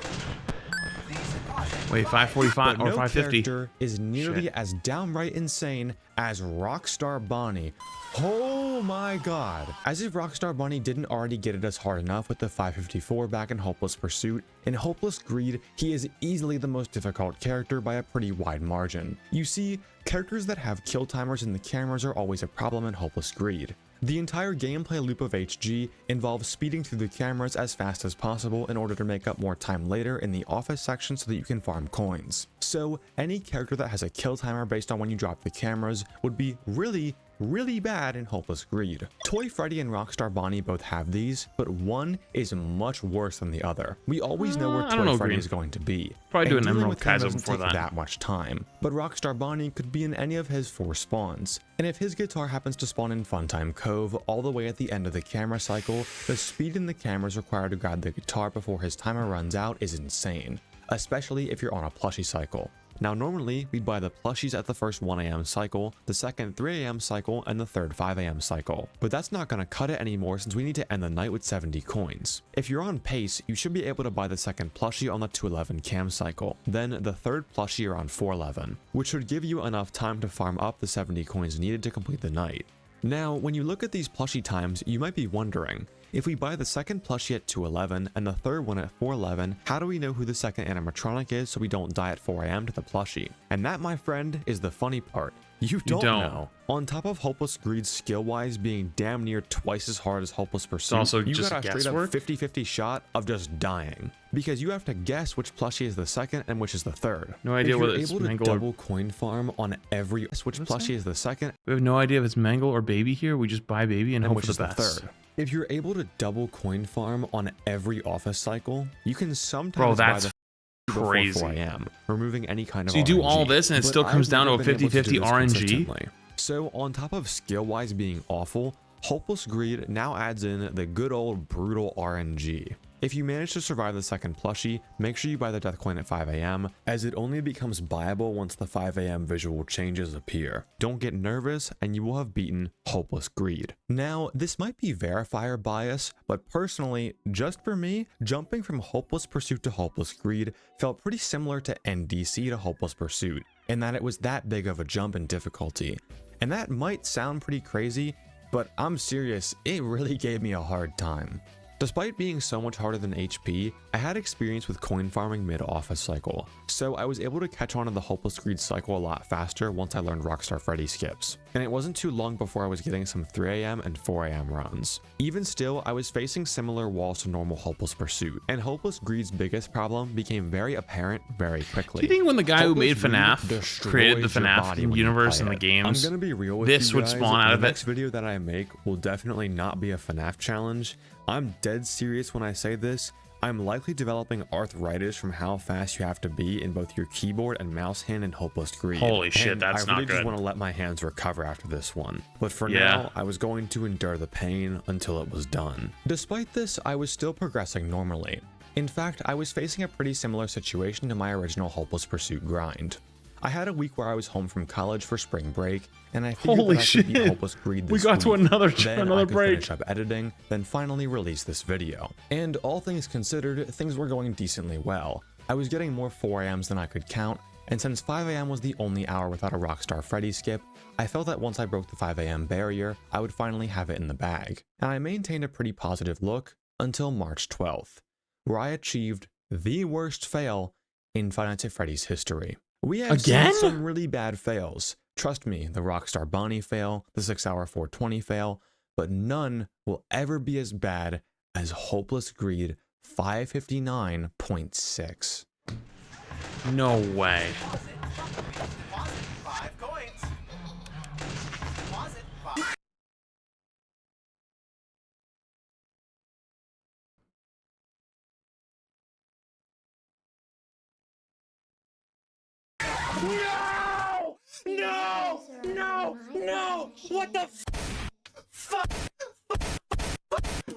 Please deposit Wait, 545 But or no 550? character is nearly Shit. as downright insane as Rockstar Bonnie. Oh my god. As if Rockstar Bonnie didn't already get at us hard enough with the 554 back in Hopeless Pursuit, in Hopeless Greed, he is easily the most difficult character by a pretty wide margin. You see, characters that have kill timers in the cameras are always a problem in Hopeless Greed. The entire gameplay loop of HG involves speeding through the cameras as fast as possible in order to make up more time later in the office section so that you can farm coins. So any character that has a kill timer based on when you drop the cameras would be really really bad in Hopeless Greed. Toy Freddy and Rockstar Bonnie both have these, but one is much worse than the other. We always know where Toy Freddy is going to be. Probably do an dealing Emerald with him Kaiser doesn't before take that. much time. But Rockstar Bonnie could be in any of his 4 spawns. And if his guitar happens to spawn in Funtime Cove all the way at the end of the camera cycle, the speed in the cameras required to grab the guitar before his timer runs out is insane, especially if you're on a plushie cycle. Now normally we'd buy the plushies at the first 1 AM cycle, the second 3 AM cycle, and the third 5 AM cycle. But that's not gonna cut it anymore since we need to end the night with 70 coins. If you're on pace, you should be able to buy the second plushie on the 211 cam cycle, then the third plushie around 411, which should give you enough time to farm up the 70 coins needed to complete the night. Now, when you look at these plushie times, you might be wondering, if we buy the second plushie at 211 and the third one at 411, how do we know who the second animatronic is so we don't die at 4 AM to the plushie? And that, my friend, is the funny part. You don't know. On top of Hopeless Greed skill-wise being damn near twice as hard as Hopeless Pursuit, also you just got a straight up guesswork? 50-50 shot of just dying. Because you have to guess which plushie is the second and which is the third. No idea if whether you're it's able to Mangle or... double coin farm on every which plushie is the second. We have no idea if it's Mangle or Baby here. We just buy Baby and hope which for is the the best. third. If you're able to double coin farm on every office cycle, you can Bro, sometimes that's buy the crazy. 4 AM, removing any kind of So you do all RNG. this and it But still comes I've down to a never been able to do 50-50 this RNG? consistently. So on top of skill-wise being awful, Hopeless Greed now adds in the good old brutal RNG. If you manage to survive the second plushie, make sure you buy the death coin at 5 AM, as it only becomes buyable once the 5 AM visual changes appear. Don't get nervous, and you will have beaten Hopeless Greed. Now, this might be verifier bias, but personally, just for me, jumping from Hopeless Pursuit to Hopeless Greed felt pretty similar to NDC to Hopeless Pursuit, in that it was that big of a jump in difficulty. And that might sound pretty crazy, but I'm serious, it really gave me a hard time. Despite being so much harder than HP, I had experience with coin farming mid-office cycle, so I was able to catch on to the Hopeless Greed cycle a lot faster once I learned Rockstar Freddy skips. And it wasn't too long before I was getting some 3 AM and 4 AM runs. Even still, I was facing similar walls to normal Hopeless Pursuit, and Hopeless Greed's biggest problem became very apparent very quickly. Do you think when the guy who made FNAF destroys created the your FNAF body when you universe play and the it? games, I'm gonna be real with this you would guys, spawn out of the it? next video that I make will definitely not be a FNAF challenge. I'm dead serious when I say this. I'm likely developing arthritis from how fast you have to be in both your keyboard and mouse hand in Hopeless Greed. Holy shit, And that's I really not just good. want to let my hands recover after this one. But for Yeah. now, I was going to endure the pain until it was done. Despite this, I was still progressing normally. In fact, I was facing a pretty similar situation to my original Hopeless Pursuit grind. I had a week where I was home from college for spring break, and I figured Holy that I could beat shit. Hopeless Greed this We got to week. another Then I another could break. finish up editing, then finally release this video. And all things considered, things were going decently well. I was getting more 4 AMs than I could count, and since 5 AM was the only hour without a Rockstar Freddy skip, I felt that once I broke the 5 AM barrier, I would finally have it in the bag. And I maintained a pretty positive look until March 12th, where I achieved the worst fail in Five Nights at Freddy's history. We have Again? seen some really bad fails. Trust me, the Rockstar Bonnie fail, the 6 hour 420 fail, but none will ever be as bad as Hopeless Greed 559.6. No way. Deposit 5 coins. Deposit 5. No! No! No! No! What the fuck?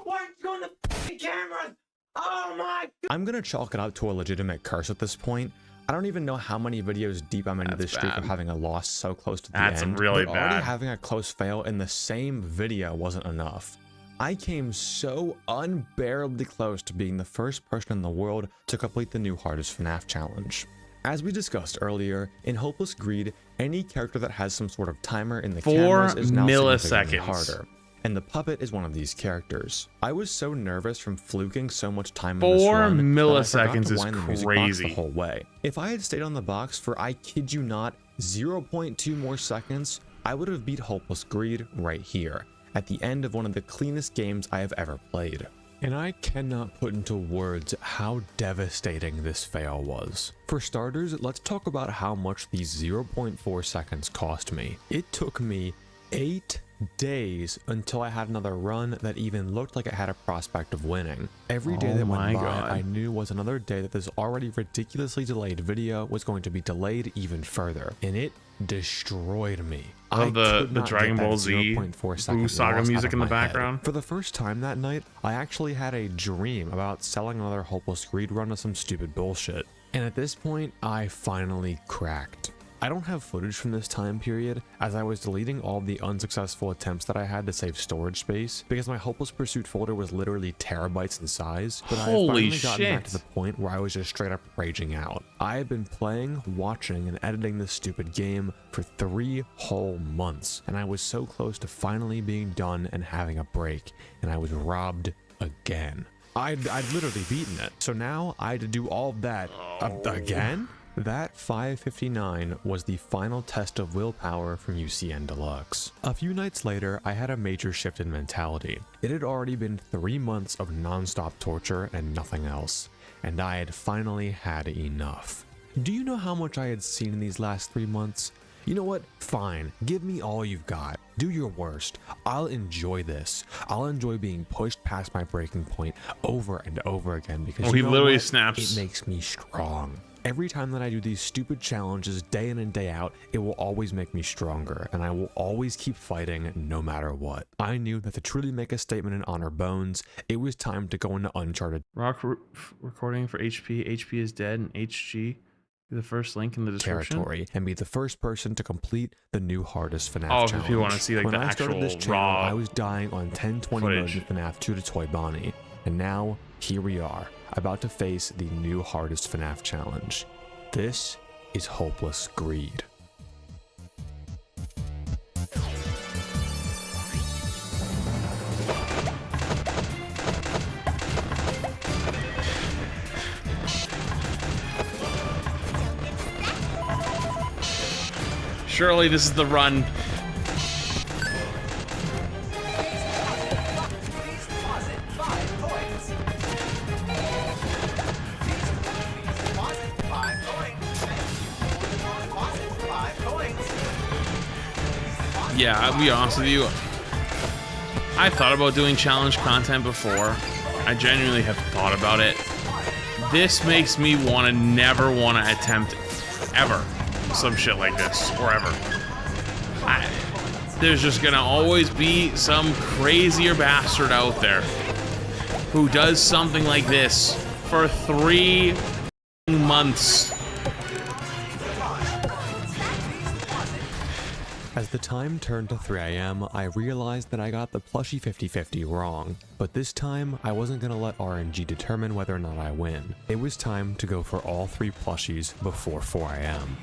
Why aren't you on the f***ing cameras? Oh my god! I'm gonna chalk it up to a legitimate curse at this point. I don't even know how many videos deep I'm into this streak of having a loss so close to the That's end. really but already bad. having a close fail in the same video wasn't enough. I came so unbearably close to being the first person in the world to complete the new hardest FNAF challenge. As we discussed earlier, in Hopeless Greed, any character that has some sort of timer in the 4 cameras is now significantly milliseconds. harder. And the puppet is one of these characters. I was so nervous from fluking so much time in 4 this run that I forgot milliseconds to is wind the music box crazy. the whole way. If I had stayed on the box for, I kid you not, 0.2 more seconds, I would have beat Hopeless Greed right here, at the end of one of the cleanest games I have ever played. And I cannot put into words how devastating this fail was. For starters, let's talk about how much these 0.4 seconds cost me. It took me 8 days until I had another run that even looked like it had a prospect of winning. Every day that went by, I knew was another day that this already ridiculously delayed video was going to be delayed even further, and it destroyed me. I love the Dragon Ball Z Buu Saga music in the background. For the first time that night, I actually had a dream about selling another hopeless greed run of some stupid bullshit. And at this point, I finally cracked. I don't have footage from this time period, as I was deleting all the unsuccessful attempts that I had to save storage space, because my Hopeless Pursuit folder was literally terabytes in size, but I had finally gotten back to the point where I was just straight up raging out. I had been playing, watching, and editing this stupid game for 3 whole months, and I was so close to finally being done and having a break, and I was robbed again. I'd literally beaten it, so now I had to do all of that again? That 5:59 was the final test of willpower from UCN Deluxe. A few nights later, I had a major shift in mentality. It had already been 3 months of non-stop torture and nothing else, and I had finally had enough. Do you know how much I had seen in these last 3 months? You know what? Fine. Give me all you've got. Do your worst. I'll enjoy this. I'll enjoy being pushed past my breaking point over and over again because he literally snaps. It makes me strong. Every time that I do these stupid challenges day in and day out, it will always make me stronger, and I will always keep fighting no matter what. I knew that to truly make a statement in Honor Bones, it was time to go into Uncharted. Recording for HP. HP is dead, and HG. The first link in the description. Territory, and be the first person to complete the new hardest FNAF challenge. If you want to see like when the I actual started this channel, raw I was dying on 1020 mode in FNAF 2 to Toy Bonnie, and now here we are, about to face the new hardest FNAF challenge. This is Hopeless Greed. Surely this is the run. Yeah, I'll be honest with you. I thought about doing challenge content before. I genuinely have thought about it. This makes me never want to attempt ever some shit like this, or ever. There's just gonna always be some crazier bastard out there who does something like this for 3 months. As the time turned to 3 AM, I realized that I got the plushie 50-50 wrong, but this time I wasn't gonna let RNG determine whether or not I win. It was time to go for all 3 plushies before 4 AM.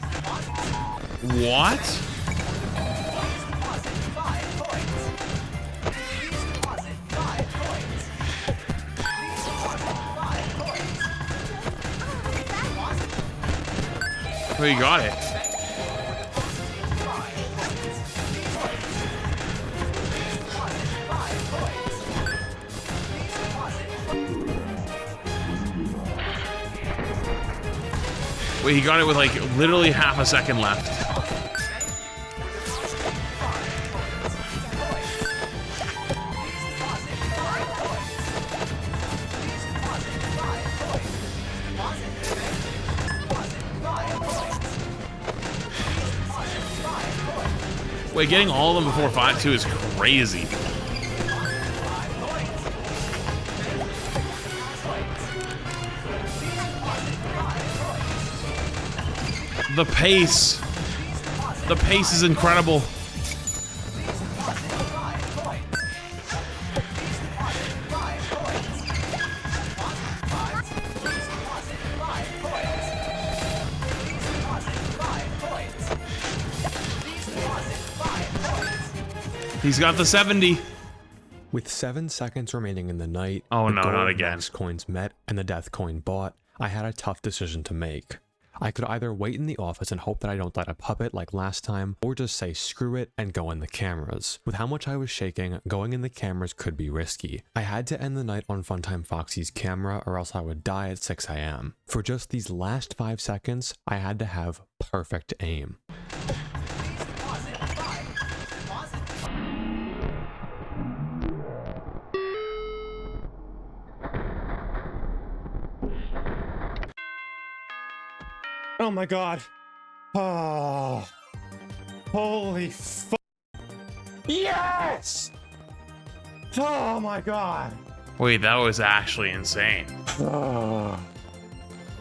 What? Oh, you got it. Wait, he got it with like literally half a second left. Wait, getting all of them before 5-2 is crazy. The pace is incredible. He's got the 70. With 7 seconds remaining in the night, oh the no, gold not again. Max coins met and the death coin bought, I had a tough decision to make. I could either wait in the office and hope that I don't light a puppet like last time, or just say screw it and go in the cameras. With how much I was shaking, going in the cameras could be risky. I had to end the night on Funtime Foxy's camera or else I would die at 6 AM. For just these last 5 seconds, I had to have perfect aim. Oh my god. Oh. Holy fuck. Yes! Oh my god. Wait, that was actually insane. Oh.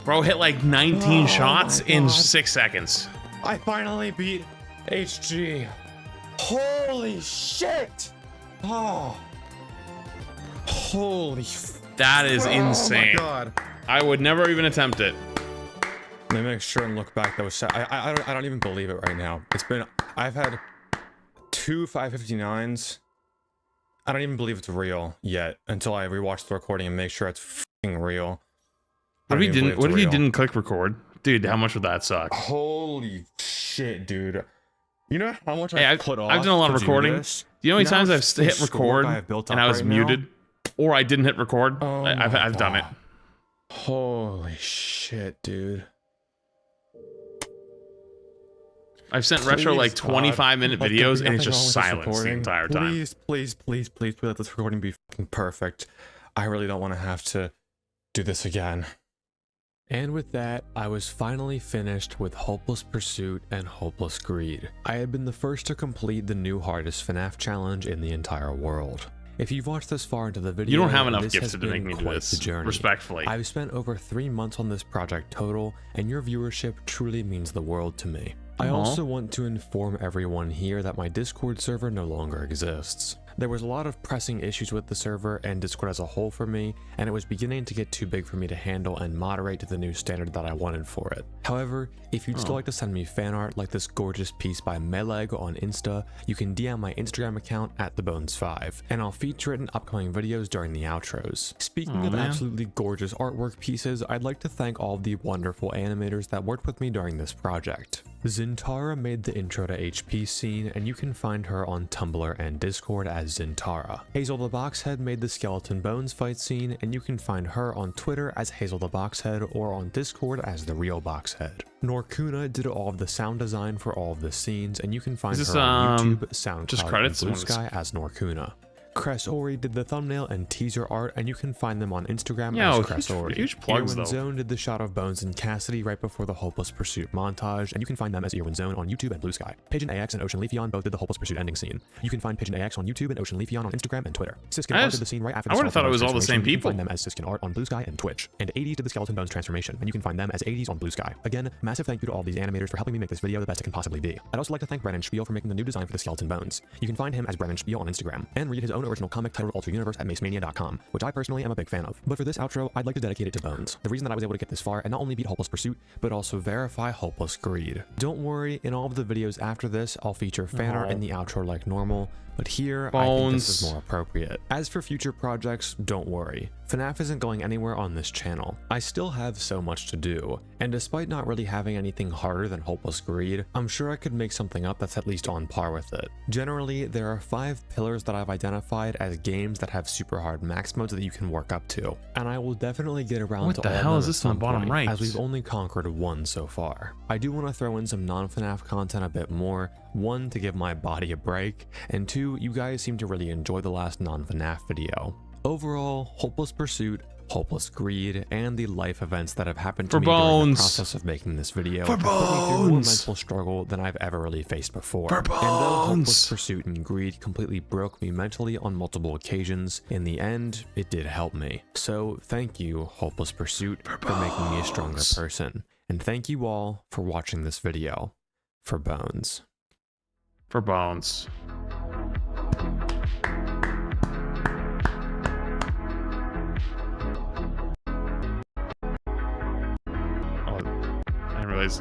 Bro hit like 19 shots in 6 seconds. I finally beat HG. Holy shit! Oh. Holy that is insane. Oh my god. I would never even attempt it. Let me make sure and look back. That was I don't even believe it right now. I've had 2 559s. I don't even believe it's real yet until I rewatch the recording and make sure it's fucking real. What if you didn't click record? Dude, how much would that suck? Holy shit, dude. You know how much I've put off? I've done a lot of recording. Do you know how many times I've hit record and I was muted? Or I didn't hit record? I've done it. Holy shit, dude. I've sent Retro like 25-minute videos and it's just silence the entire time. Please let this recording be fucking perfect. I really don't want to have to do this again. And with that, I was finally finished with Hopeless Pursuit and Hopeless Greed. I had been the first to complete the new hardest FNAF challenge in the entire world. If you've watched this far into the video, you don't have enough gifted to make me do this, respectfully. I've spent over 3 months on this project total, and your viewership truly means the world to me. I also want to inform everyone here that my Discord server no longer exists. There was a lot of pressing issues with the server and Discord as a whole for me, and it was beginning to get too big for me to handle and moderate to the new standard that I wanted for it. However, if you'd still like to send me fan art like this gorgeous piece by Meleg on Insta, you can DM my Instagram account at thebones5, and I'll feature it in upcoming videos during the outros. Speaking of absolutely gorgeous artwork pieces, I'd like to thank all of the wonderful animators that worked with me during this project. Zintara made the intro to HP scene, and you can find her on Tumblr and Discord as Zintara. Hazel the Boxhead made the Skeleton Bones fight scene, and you can find her on Twitter as Hazel the Boxhead or on Discord as The Real Boxhead. Norkuna did all of the sound design for all of the scenes, and you can find her on YouTube, SoundCloud, and Blue Sky as Norkuna. Cress Ori did the thumbnail and teaser art, and you can find them on Instagram as Cress Ori. Huge plugs, Earwin Zone did the shot of Bones and Cassidy right before the Hopeless Pursuit montage, and you can find them as Earwin Zone on YouTube and Blue Sky. Pigeon AX and Ocean Leafeon both did the Hopeless Pursuit ending scene. You can find Pigeon AX on YouTube and Ocean Leafeon on Instagram and Twitter. Siskin Art did the scene right after the I would have thought it was all the same people. You can find them as Siskin Art on Blue Sky and Twitch. And 80s did the Skeleton Bones transformation, and you can find them as 80s on Blue Sky. Again, massive thank you to all these animators for helping me make this video the best it can possibly be. I'd also like to thank Brennan Spiel for making the new design for the Skeleton Bones. You can find him as Brennan Spiel on Instagram, and read his own original comic titled Ultra Universe at macemania.com, which I personally am a big fan of. But for this outro, I'd like to dedicate it to Bones, the reason that I was able to get this far and not only beat Hopeless Pursuit, but also verify Hopeless Greed. Don't worry, in all of the videos after this, I'll feature fan art in the outro like normal, but here, I think this is more appropriate. As for future projects, don't worry. FNAF isn't going anywhere on this channel. I still have so much to do, and despite not really having anything harder than Hopeless Greed, I'm sure I could make something up that's at least on par with it. Generally, there are 5 pillars that I've identified as games that have super hard max modes that you can work up to, and I will definitely get around to all of them. What the hell is this on the bottom right? As we've only conquered 1 so far. I do want to throw in some non-FNAF content a bit more, 1 to give my body a break, and 2, you guys seem to really enjoy the last non-FNAF video. Overall, Hopeless Pursuit, Hopeless Greed, and the life events that have happened to me during the process of making this video have put me through more mental struggle than I've ever really faced before. And though Hopeless Pursuit and Greed completely broke me mentally on multiple occasions, in the end, it did help me. So thank you, Hopeless Pursuit, for making me a stronger person. And thank you all for watching this video. For Bones. For Bones.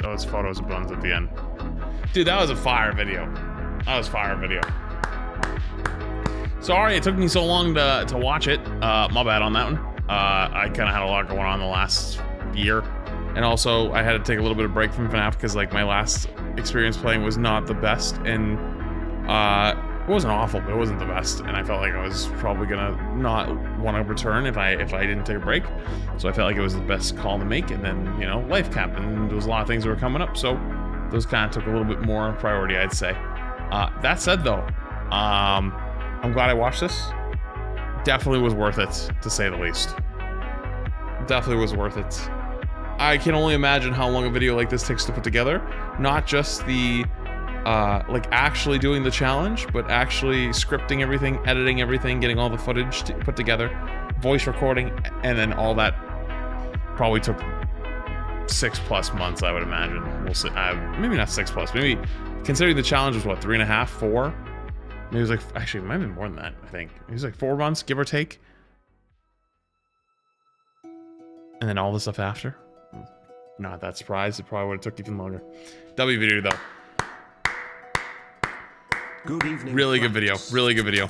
Oh, it's photos of Bones at the end. Dude, that was a fire video. That was fire video. Sorry it took me so long to watch it. My bad on that one. I kind of had a lot going on the last year. And also, I had to take a little bit of break from FNAF because like my last experience playing was not the best. And it wasn't awful, but it wasn't the best. And I felt like I was probably gonna not want to return if I didn't take a break. So I felt like it was the best call to make. And then, you know, life happened and there was a lot of things that were coming up. So those kind of took a little bit more priority, I'd say. That said though, I'm glad I watched this. Definitely was worth it, to say the least. Definitely was worth it. I can only imagine how long a video like this takes to put together. Not just the, like actually doing the challenge, but actually scripting everything, editing everything, getting all the footage put together, voice recording, and then all that probably took 6+ months, I would imagine. We'll see. Maybe not 6+. Maybe considering the challenge was what, 3.5, 4? Maybe it was like, actually, it might have been more than that, I think. It was like 4 months, give or take. And then all the stuff after. Not that surprised. It probably would have took even longer. W video though. Good evening. Really good video. Really good video.